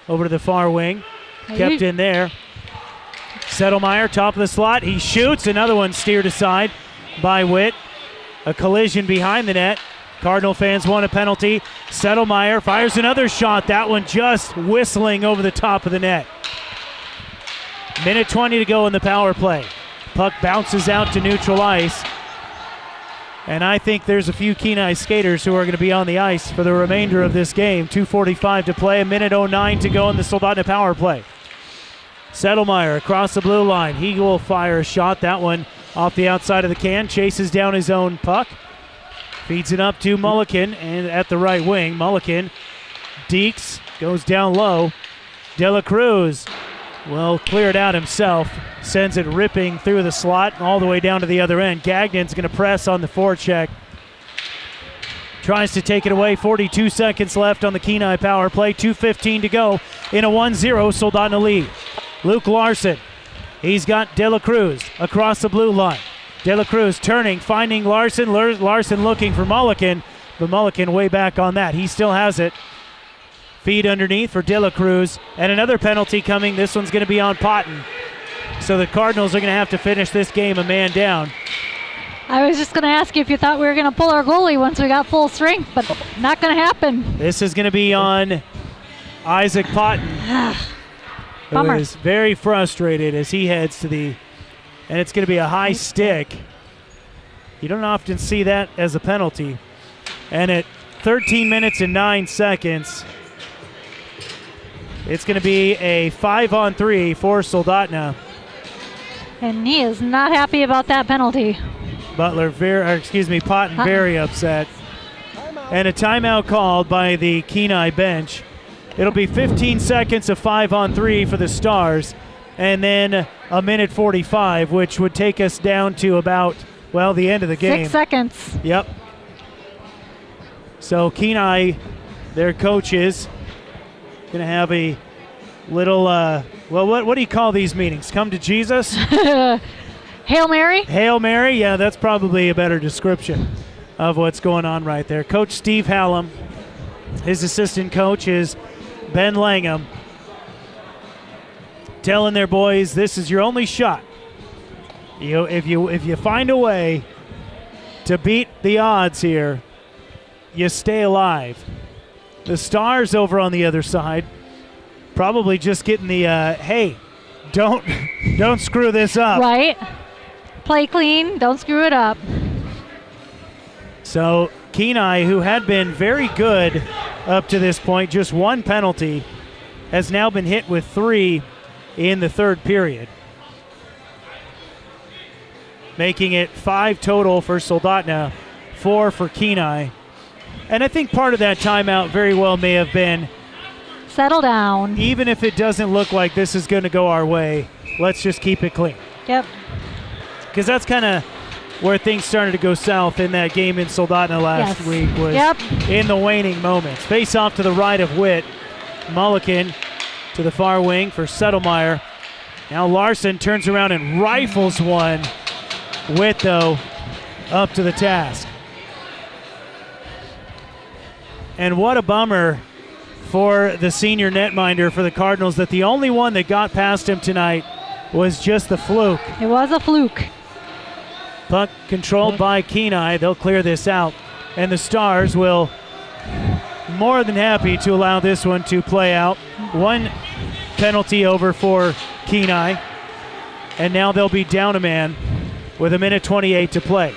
over to the far wing. Kept in there. Settlemeyer, top of the slot. He shoots. Another one steered aside by Witt. A collision behind the net. Cardinal fans want a penalty. Settlemeyer fires another shot. That one just whistling over the top of the net. Minute 20 to go in the power play. Puck bounces out to neutral ice. And I think there's a few Kenai skaters who are going to be on the ice for the remainder of this game. 2:45 to play, a minute 09 to go in the Soldotna power play. Settlemeyer across the blue line. He will fire a shot. That one off the outside of the can. Chases down his own puck. Feeds it up to Mulliken and at the right wing. Mulliken, Deeks goes down low. De La Cruz will clear it out himself. Sends it ripping through the slot all the way down to the other end. Gagnon's going to press on the forecheck. Tries to take it away. 42 seconds left on the Kenai power play. 2:15 to go in a 1-0 Soldotna lead. Luke Larson. He's got De La Cruz across the blue line. De La Cruz turning, finding Larson. Larson looking for Mulliken, but Mulliken way back on that. He still has it. Feed underneath for De La Cruz. And another penalty coming. This one's going to be on Potton. So the Cardinals are going to have to finish this game a man down. I was just going to ask you if you thought we were going to pull our goalie once we got full strength, but not going to happen. This is going to be on Isaac Potton, who is very frustrated as he heads to the, and it's going to be a high stick. You don't often see that as a penalty. And at 13 minutes and 9 seconds, it's going to be a 5-on-3 for Soldotna. And he is not happy about that penalty. Potton very upset. And a timeout called by the Kenai bench. It'll be 15 seconds of 5-on-3 for the Stars, and then a minute 45, which would take us down to about, the end of the game. 6 seconds. Yep. So Kenai, their coaches, going to have a little, what do you call these meetings? Come to Jesus? Hail Mary? Hail Mary, yeah, that's probably a better description of what's going on right there. Coach Steve Hallam, his assistant coach is Ben Langham, telling their boys, this is your only shot. If you find a way to beat the odds here, you stay alive. The Stars over on the other side, probably just getting the hey, don't screw this up. Right. Play clean, don't screw it up. So Kenai, who had been very good up to this point, just one penalty, has now been hit with 3 in the third period, making it 5 total for Soldotna, 4 for Kenai. And I think part of that timeout very well may have been, settle down. Even if it doesn't look like this is going to go our way, let's just keep it clean. Yep. Because that's kind of where things started to go south in that game in Soldotna last week, was in the waning moments. Face off to the right of Witt. Mulliken to the far wing for Settlemeyer. Now Larson turns around and rifles one. Witt, though, up to the task. And what a bummer for the senior netminder for the Cardinals that the only one that got past him tonight was just the fluke. It was a fluke. Puck controlled by Kenai. They'll clear this out. And the Stars will more than happy to allow this one to play out. 1 penalty over for Kenai. And now they'll be down a man with a minute 28 to play.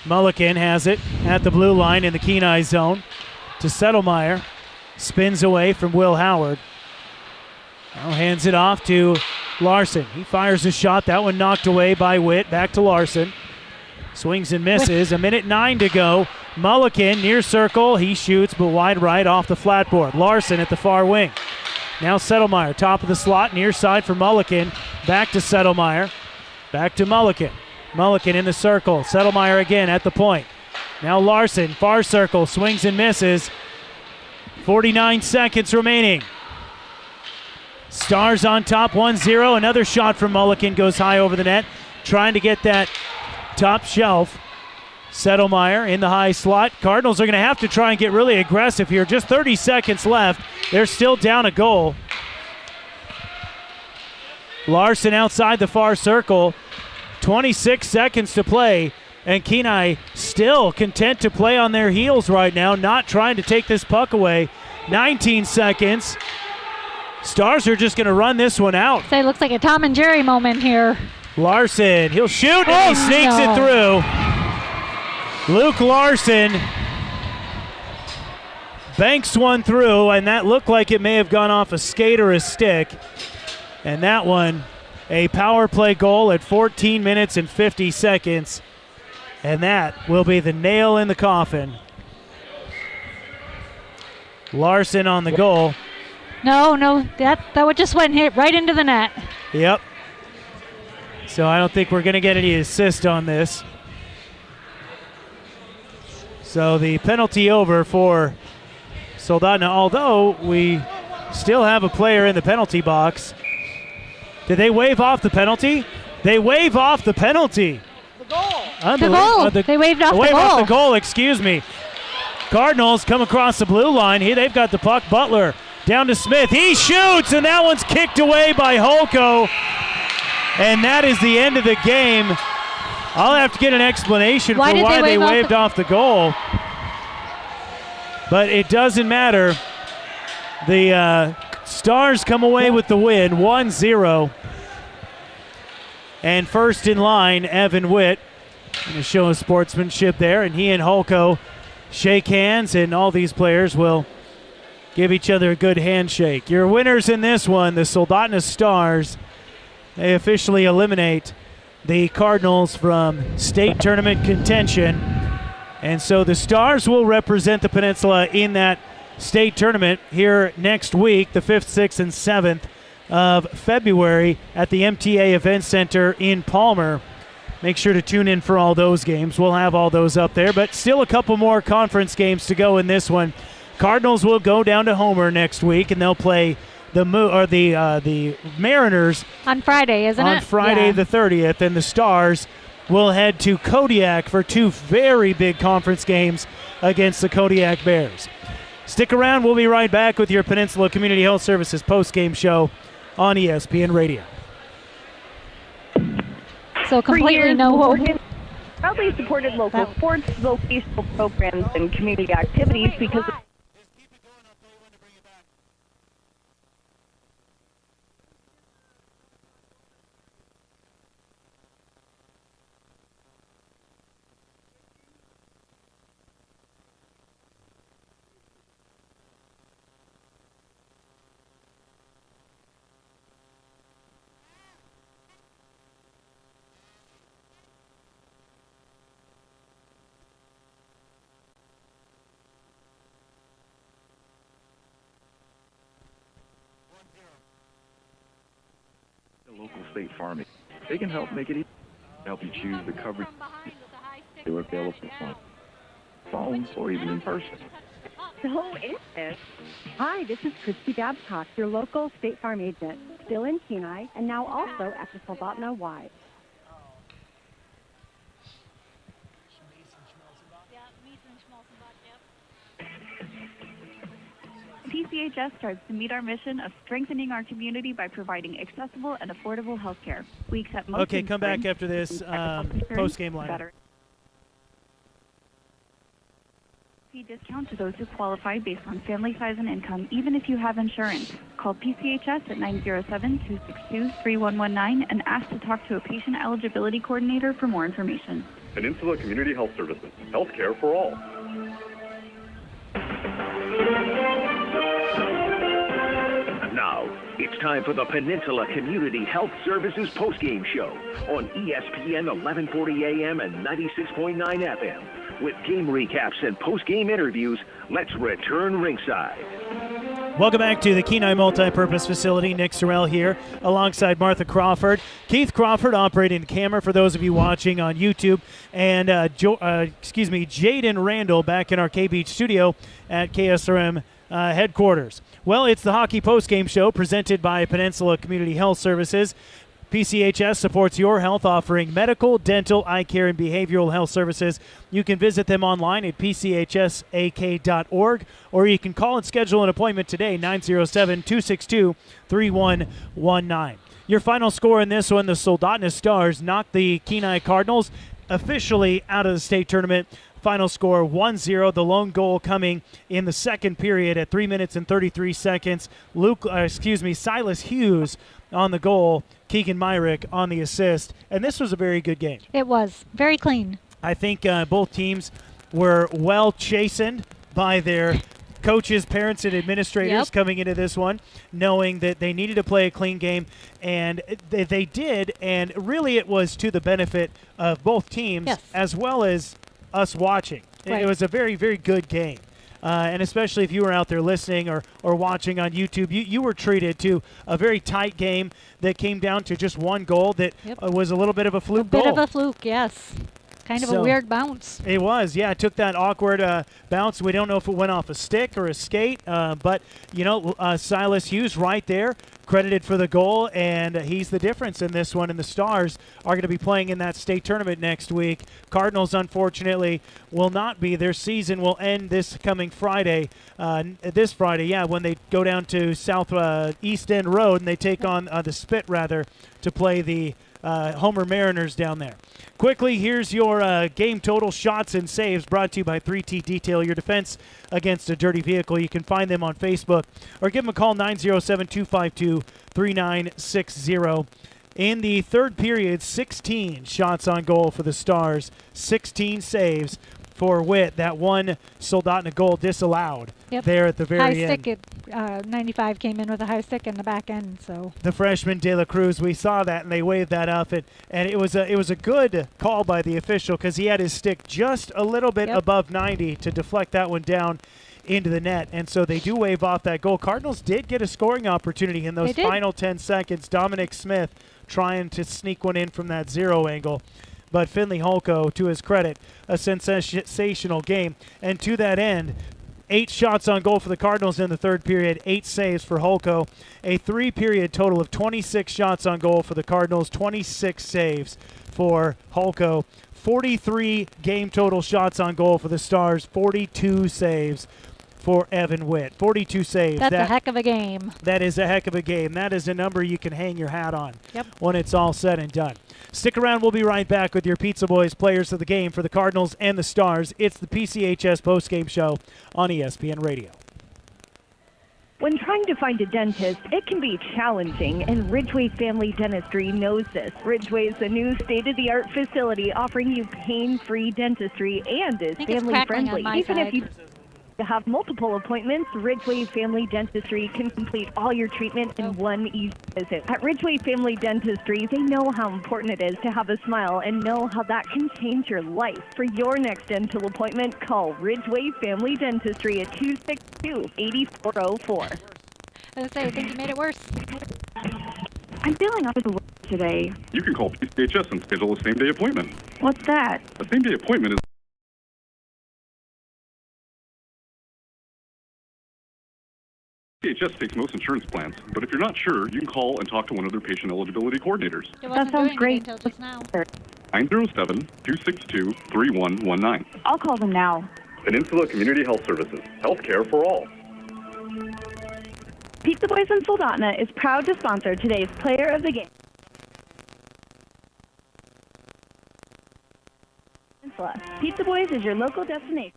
Mulliken has it at the blue line in the Kenai zone to Settlemeyer. Spins away from Will Howard. Now hands it off to Larson. He fires a shot. That one knocked away by Witt. Back to Larson. Swings and misses. A minute 9 to go. Mulliken near circle. He shoots, but wide right off the flat board. Larson at the far wing. Now Settlemeyer, top of the slot, near side for Mulliken. Back to Settlemeyer. Back to Mulliken. Mulliken in the circle. Settlemeyer again at the point. Now Larson, far circle, swings and misses. 49 seconds remaining. Stars on top, 1-0. Another shot from Mulliken goes high over the net, trying to get that top shelf. Settlemeyer in the high slot. Cardinals are going to have to try and get really aggressive here. Just 30 seconds left. They're still down a goal. Larson outside the far circle. 26 seconds to play. And Kenai still content to play on their heels right now, not trying to take this puck away. 19 seconds. Stars are just going to run this one out. It looks like a Tom and Jerry moment here. Larson, he'll shoot, and he sneaks it through. Luke Larson banks one through, and that looked like it may have gone off a skate or a stick. And that one, a power play goal at 14 minutes and 50 seconds. And that will be the nail in the coffin. Larson on the goal. No, that would just went hit right into the net. Yep. So I don't think we're going to get any assist on this. So the penalty over for Soldotna, although we still have a player in the penalty box. Did they wave off the penalty? They wave off the penalty. The goal. They waved off the goal. Off the goal, excuse me. Cardinals come across the blue line. Here they've got the puck. Butler down to Smith. He shoots, and that one's kicked away by Holko. And that is the end of the game. I'll have to get an explanation for why they waved off the goal. But it doesn't matter. The Stars come away with the win, 1-0. And first in line, Evan Witt. Going to show his sportsmanship there. And he and Holko shake hands, and all these players will give each other a good handshake. Your winners in this one, the Soldotna Stars. They officially eliminate the Cardinals from state tournament contention. And so the Stars will represent the Peninsula in that state tournament here next week, the 5th, 6th, and 7th of February at the MTA Event Center in Palmer. Make sure to tune in for all those games. We'll have all those up there, but still a couple more conference games to go in this one. Cardinals will go down to Homer next week, and they'll play the Mariners on Friday, isn't it? On Friday the 30th, and the Stars will head to Kodiak for two very big conference games against the Kodiak Bears. Stick around. We'll be right back with your Peninsula Community Health Services post-game show on ESPN Radio. So completely no hope. Proudly supported local sports, vocational programs, and community activities because of Local State Farm. They can help make it easy. Help you choose the coverage they're available on phone or even in person. So is this? Hi, this is Christy Babcock, your local State Farm agent, still in Kenai, and now also at the Soldotna Y. PCHS strives to meet our mission of strengthening our community by providing accessible and affordable health care. We accept most Okay, come back after this post-game lineup. Discount to those who qualify based on family size and income, even if you have insurance. Call PCHS at 907-262-3119 and ask to talk to a patient eligibility coordinator for more information. Peninsula Community Health Services. Health care for all. Now, it's time for the Peninsula Community Health Services postgame show on ESPN 1140 AM and 96.9 FM. With game recaps and postgame interviews, let's return ringside. Welcome back to the Kenai Multi-Purpose Facility. Nick Sorrell here alongside Martha Crawford. Keith Crawford operating the camera for those of you watching on YouTube. And Jaden Randall back in our K-Beach studio at KSRM headquarters. Well, it's the hockey postgame show presented by Peninsula Community Health Services. PCHS supports your health, offering medical, dental, eye care, and behavioral health services. You can visit them online at pchsak.org, or you can call and schedule an appointment today, 907-262-3119. Your final score in this one, the Soldotna Stars knocked the Kenai Cardinals officially out of the state tournament. Final score 1-0. The lone goal coming in the second period at 3 minutes and 33 seconds. Silas Hughes on the goal, Keegan Myrick on the assist, and this was a very good game. It was very clean. I think both teams were well chastened by their coaches, parents, and administrators coming into this one, knowing that they needed to play a clean game, and they did, and really it was to the benefit of both teams as well as us watching. It was a very, very good game. And especially if you were out there listening or watching on YouTube, you were treated to a very tight game that came down to just one goal that was a little bit of a fluke goal. A bit of a fluke, yes. Kind of a weird bounce. It was, yeah. It took that awkward bounce. We don't know if it went off a stick or a skate, but, Silas Hughes right there, credited for the goal, and he's the difference in this one. And the Stars are going to be playing in that state tournament next week. Cardinals, unfortunately, will not be. Their season will end this coming Friday, when they go down to South East End Road and they take on the Spit, to play the Homer Mariners down there. Quickly, here's your game total shots and saves brought to you by 3T Detail, your defense against a dirty vehicle. You can find them on Facebook or give them a call, 907-252-3960. In the third period, 16 shots on goal for the Stars, 16 saves for Witt. That one Soldotna goal disallowed there at the very high end. stick at 95 came in with a high stick in the back end. So the freshman De La Cruz, we saw that, and they waved that up, and it was a good call by the official because he had his stick just a little bit above 90 to deflect that one down into the net, and so they do wave off that goal. Cardinals did get a scoring opportunity in those final 10 seconds. Dominic Smith trying to sneak one in from that zero angle. But Finley Holko, to his credit, a sensational game. And to that end, 8 shots on goal for the Cardinals in the third period, 8 saves for Holko. A 3-period total of 26 shots on goal for the Cardinals, 26 saves for Holko. 43 game total shots on goal for the Stars, 42 saves for Evan Witt. 42 saves. That's a heck of a game. That is a heck of a game. That is a number you can hang your hat on when it's all said and done. Stick around. We'll be right back with your Pizza Boys players of the game for the Cardinals and the Stars. It's the PCHS postgame show on ESPN Radio. When trying to find a dentist, it can be challenging, and Ridgeway Family Dentistry knows this. Ridgeway is a new state-of-the-art facility offering you pain-free dentistry and is family-friendly. Even if you have multiple appointments, Ridgeway Family Dentistry can complete all your treatment in one easy visit. At Ridgeway Family Dentistry, they know how important it is to have a smile and know how that can change your life. For your next dental appointment, call Ridgeway Family Dentistry at 262-8404. I think you made it worse. I'm feeling under the weather today. You can call PCHS and schedule a same-day appointment. What's that? A same-day appointment is PCHS takes most insurance plans, but if you're not sure, you can call and talk to one of their patient eligibility coordinators. That sounds great. 907-262-3119. I'll call them now. Peninsula Community Health Services. Healthcare for all. Pizza Boys in Soldotna is proud to sponsor today's Player of the Game. Pizza Boys is your local destination.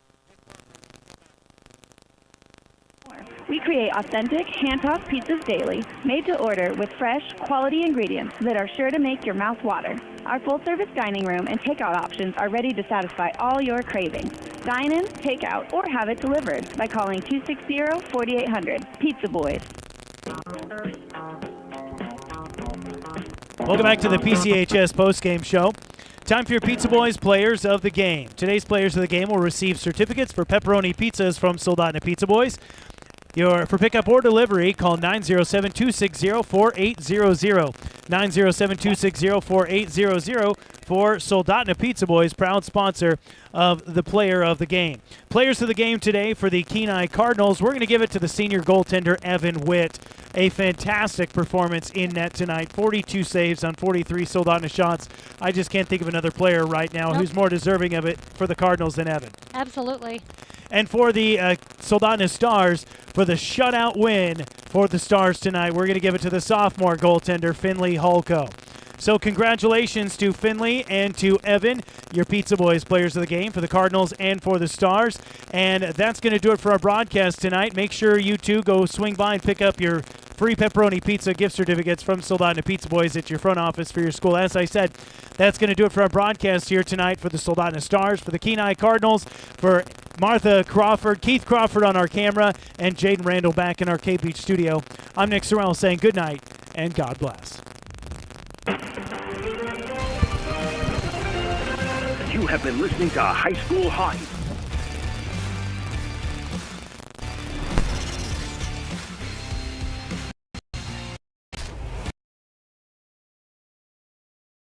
We create authentic, hand-tossed pizzas daily, made to order with fresh, quality ingredients that are sure to make your mouth water. Our full-service dining room and takeout options are ready to satisfy all your cravings. Dine in, take out, or have it delivered by calling 260-4800. Pizza Boys. Welcome back to the PCHS postgame show. Time for your Pizza Boys players of the game. Today's players of the game will receive certificates for pepperoni pizzas from Soldotna Pizza Boys. For pickup or delivery, call 907-260-4800. 907-260-4800 for Soldotna Pizza Boys, proud sponsor of the player of the game. Players of the game today for the Kenai Cardinals, we're going to give it to the senior goaltender, Evan Witt. A fantastic performance in net tonight. 42 saves on 43 Soldotna shots. I just can't think of another player right now who's more deserving of it for the Cardinals than Evan. Absolutely. And for the Soldotna Stars, for the shutout win for the Stars tonight, we're going to give it to the sophomore goaltender, Finley Holko. So congratulations to Finley and to Evan, your Pizza Boys players of the game for the Cardinals and for the Stars. And that's going to do it for our broadcast tonight. Make sure you two go swing by and pick up your free pepperoni pizza gift certificates from Soldotna Pizza Boys at your front office for your school. As I said, that's going to do it for our broadcast here tonight for the Soldotna Stars, for the Kenai Cardinals, for Martha Crawford, Keith Crawford on our camera, and Jaden Randall back in our Cape Beach studio. I'm Nick Sorrell saying good night and God bless. You have been listening to High School Hockey